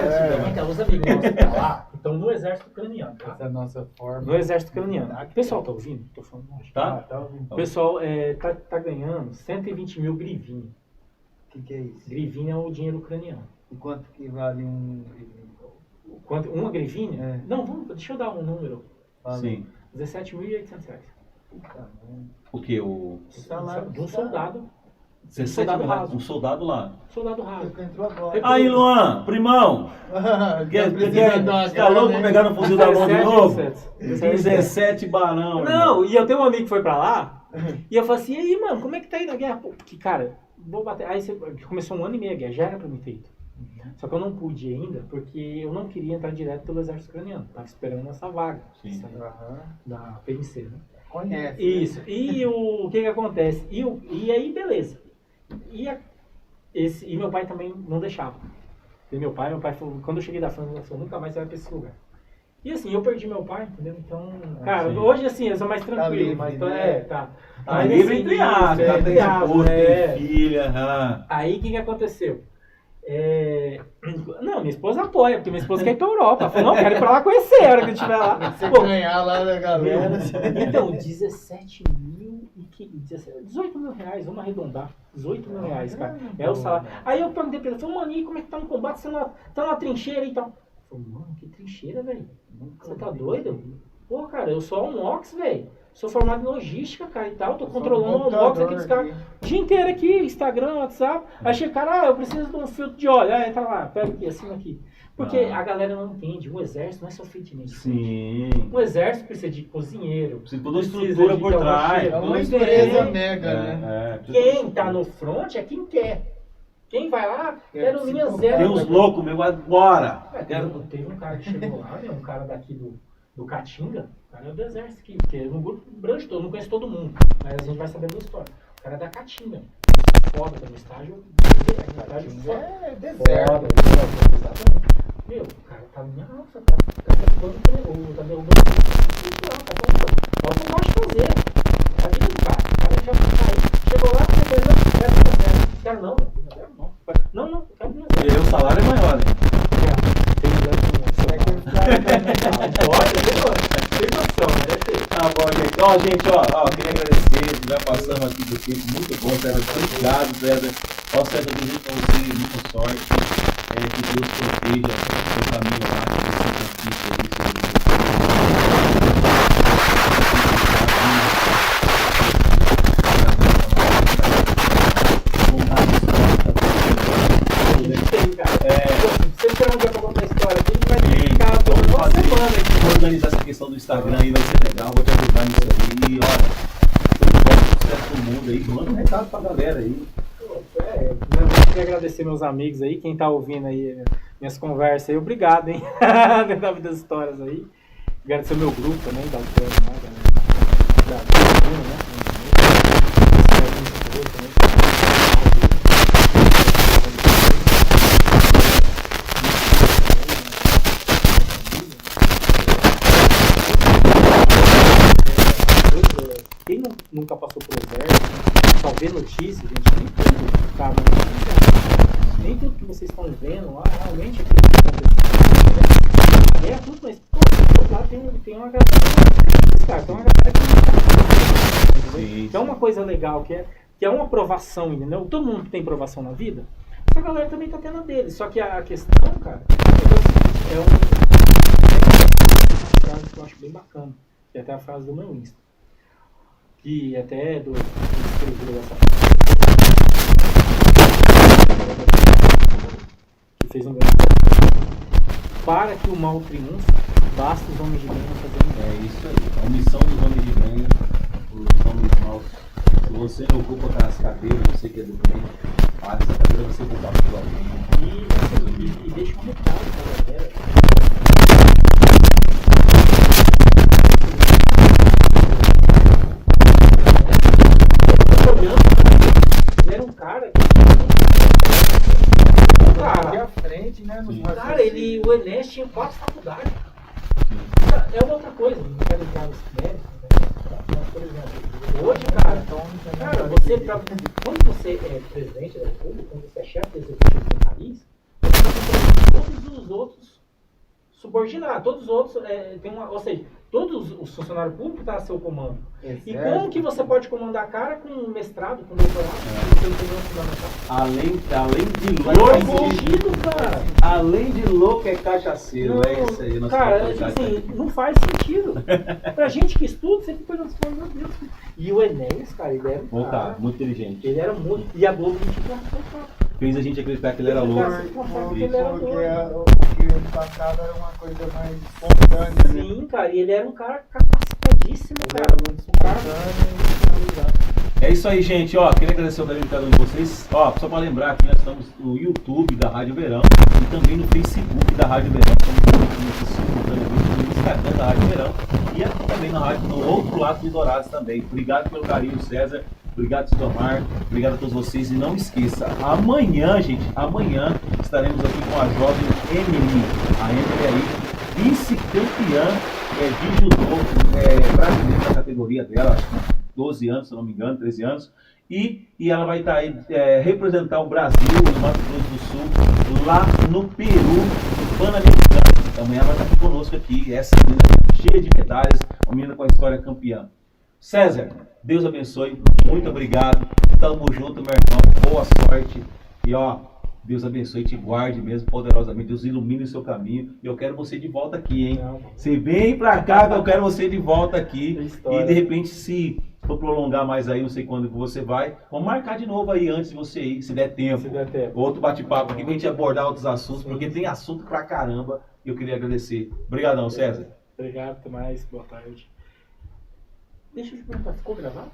Então, os amigos nossos que tá lá, estão no exército ucraniano, tá?
Essa é a nossa forma.
No exército ucraniano. O pessoal tá ouvindo? Tô falando longe.
Tá?
Tá ouvindo?
O pessoal tá ganhando 120 mil grivinha.
O que é isso?
Grivinha é o dinheiro ucraniano.
E quanto que vale um...
Uma grivinha?
É.
Não, deixa eu dar um número.
Sim.
R$17.800.
O que? O
salário
De um soldado.
17
soldado
reais,
raso.
um soldado lá.
Soldado raso.
Entrou agora.
Aí, Luan, primão, tá louco pra pegar no fuzil da mão de novo? 17 barão. irmão.
Não, e eu tenho um amigo que foi pra lá, e eu falei assim, e aí, mano, como é que tá aí na guerra? Pô, porque, cara, vou bater. Aí começou 1 ano e meio a guerra, já era pra mim ter ido. Só que eu não pude ir ainda, porque eu não queria entrar direto pelo exército ucraniano. Tava esperando essa vaga.
Sim.
Essa da PMC, né?
Conhece.
Isso. E o que acontece? E aí, beleza. E meu pai também não deixava. E meu pai falou, quando eu cheguei da França, ele falou, nunca mais você vai pra esse lugar. E assim, eu perdi meu pai, entendeu? Então, cara,
sim.
hoje assim, eu sou mais tranquilo,
livre,
mas
né?
tá.
Tá
Mas,
livre
assim,
entre aspas,
entre aspas,
tem filha.
Aí o que aconteceu? Não, minha esposa apoia, porque minha esposa quer ir pra Europa. Ela falou, não, quero ir pra lá conhecer a hora que eu estiver lá.
Você
Pô,
ganhar lá da galera.
então, 18 mil reais, vamos arredondar. 18 mil reais, cara. É o salário. Aí eu perguntei pra ele, falei, mano, como é que tá no combate? Você tá na trincheira e tal. Eu falei, mano, que trincheira, velho? Você tá doido? Pô, cara, eu sou um Mox, velho. Sou formado em logística, cara, e tal. Tô controlando o box aqui dos caras. O dia inteiro aqui, Instagram, WhatsApp. Aí chega, cara, eu preciso de um filtro de óleo. Aí entra lá, pega aqui, assina aqui. Porque a galera não entende. Um exército não é só fitness.
Sim.
Um exército precisa de cozinheiro.
Precisa de toda a estrutura por trás.
É uma empresa mega, né?
Quem tá no front é quem quer. Quem vai lá, quero linha zero.
Tem uns loucos, meu, bora.
Teve um cara que chegou lá, né, um cara daqui do Caatinga, o cara é do exército aqui, porque no grupo branco todo, não conheço todo mundo, mas a gente vai sabendo da história. O cara é da Caatinga, foda, tá no estágio foda.
É deserto.
Exatamente. Meu, o cara tá minha alça, tá derrubando o pode não pode fazer. Tá vindo, cara. O cara já tá aí. Chegou lá, depois não, quero não, não, não, quero não.
E aí o salário é maior, né? Tá bom, gente. Ó, queria agradecer, já passamos aqui do tempo, muito bom, César. Obrigado, César. Ó, César, desejo pra você muita sorte, que Deus proteja o seu caminho lá, que você conquiste aí, organizar essa questão do Instagram aí, vai ser legal, vou te ajudar nisso aí. E olha, tudo bom, sucesso pro mundo aí, manda um recado pra galera aí.
Eu queria agradecer meus amigos aí, quem tá ouvindo aí minhas conversas aí, obrigado, hein, da vida das histórias aí. Agradecer o meu grupo também, da quem nunca passou por exército, só vê notícias, gente, nem tudo tá na notícia. Nem tudo que vocês estão vendo lá, realmente é tudo que aconteceu. É tudo, mas pô, lá tem uma galera que então uma coisa legal que é uma aprovação, entendeu? Todo mundo tem aprovação na vida, essa galera também tá tendo a dele. Só que a questão, cara, é uma frase que eu acho bem bacana, que é até a frase do meu Insta. Que até do escritor dessa que fez um grande para que o mal triunfe, basta os homens de bem não fazerem.
É isso aí, a missão dos homens de bem, os homens maus. Se você não ocupa aquelas cadeiras, você que é do bem, para essa cadeira você ocupa por alguém.
E deixa um recado pra galera. Ele era um cara que
à frente, né?
Cara, o Enes tinha 4 faculdades. É uma outra coisa, não quero entrar nesse mérito, né? Por exemplo, hoje, cara, você, quando você é presidente da República, quando você é chefe executivo do país, você está todos os outros subordinados, todos os outros, ou seja, todos os funcionários públicos estão a seu comando. E como que você pode comandar cara com um mestrado, com doutorado,
Além de
louco, cara.
Além de louco é cachaceiro,
não,
é isso aí.
Cara, assim, não faz sentido. Pra gente que estuda, você fica olhando e fala, meu Deus. E o Enes, cara, ele era um cara,
muito inteligente.
Ele era muito. E a Globo
fez a gente acreditar que ele era louco.
Porque o que ele passava era uma coisa mais espontânea.
Sim, cara, e ele era um cara capacitadíssimo, cara. Muito espontâneo.
É isso aí, gente. Ó, queria agradecer o carinho de cada um de vocês. Ó, só para lembrar que nós estamos no YouTube da Rádio Verão e também no Facebook da Rádio Verão. Estamos simultaneamente no Instagram da Rádio Verão e aqui também na rádio, no outro lado de Dourados também. Obrigado pelo carinho, César. Obrigado, Sidomar. Obrigado a todos vocês. E não esqueça, amanhã, gente, amanhã estaremos aqui com a jovem Emily. A Emily aí, vice-campeã de judô brasileira da categoria dela. 12 anos, se não me engano, 13 anos. E ela vai estar aí representar o Brasil, no Mato Grosso do Sul, lá no Peru, no Pan-Americano. Amanhã vai estar aqui conosco aqui, essa menina cheia de medalhas, uma menina com a história campeã. César, Deus abençoe, muito obrigado, tamo junto, meu irmão, boa sorte. E ó, Deus abençoe e te guarde mesmo poderosamente, Deus ilumine o seu caminho. E eu quero você de volta aqui, hein? Você vem pra cá que eu quero você de volta aqui. E de repente, se for prolongar mais aí, não sei quando que você vai, vamos marcar de novo aí antes de você ir, se der tempo. Outro bate-papo aqui pra gente abordar outros assuntos, porque tem assunto pra caramba. E eu queria agradecer. Obrigadão, César.
Obrigado, até mais, boa tarde.
Deixa eu te perguntar, ficou gravado?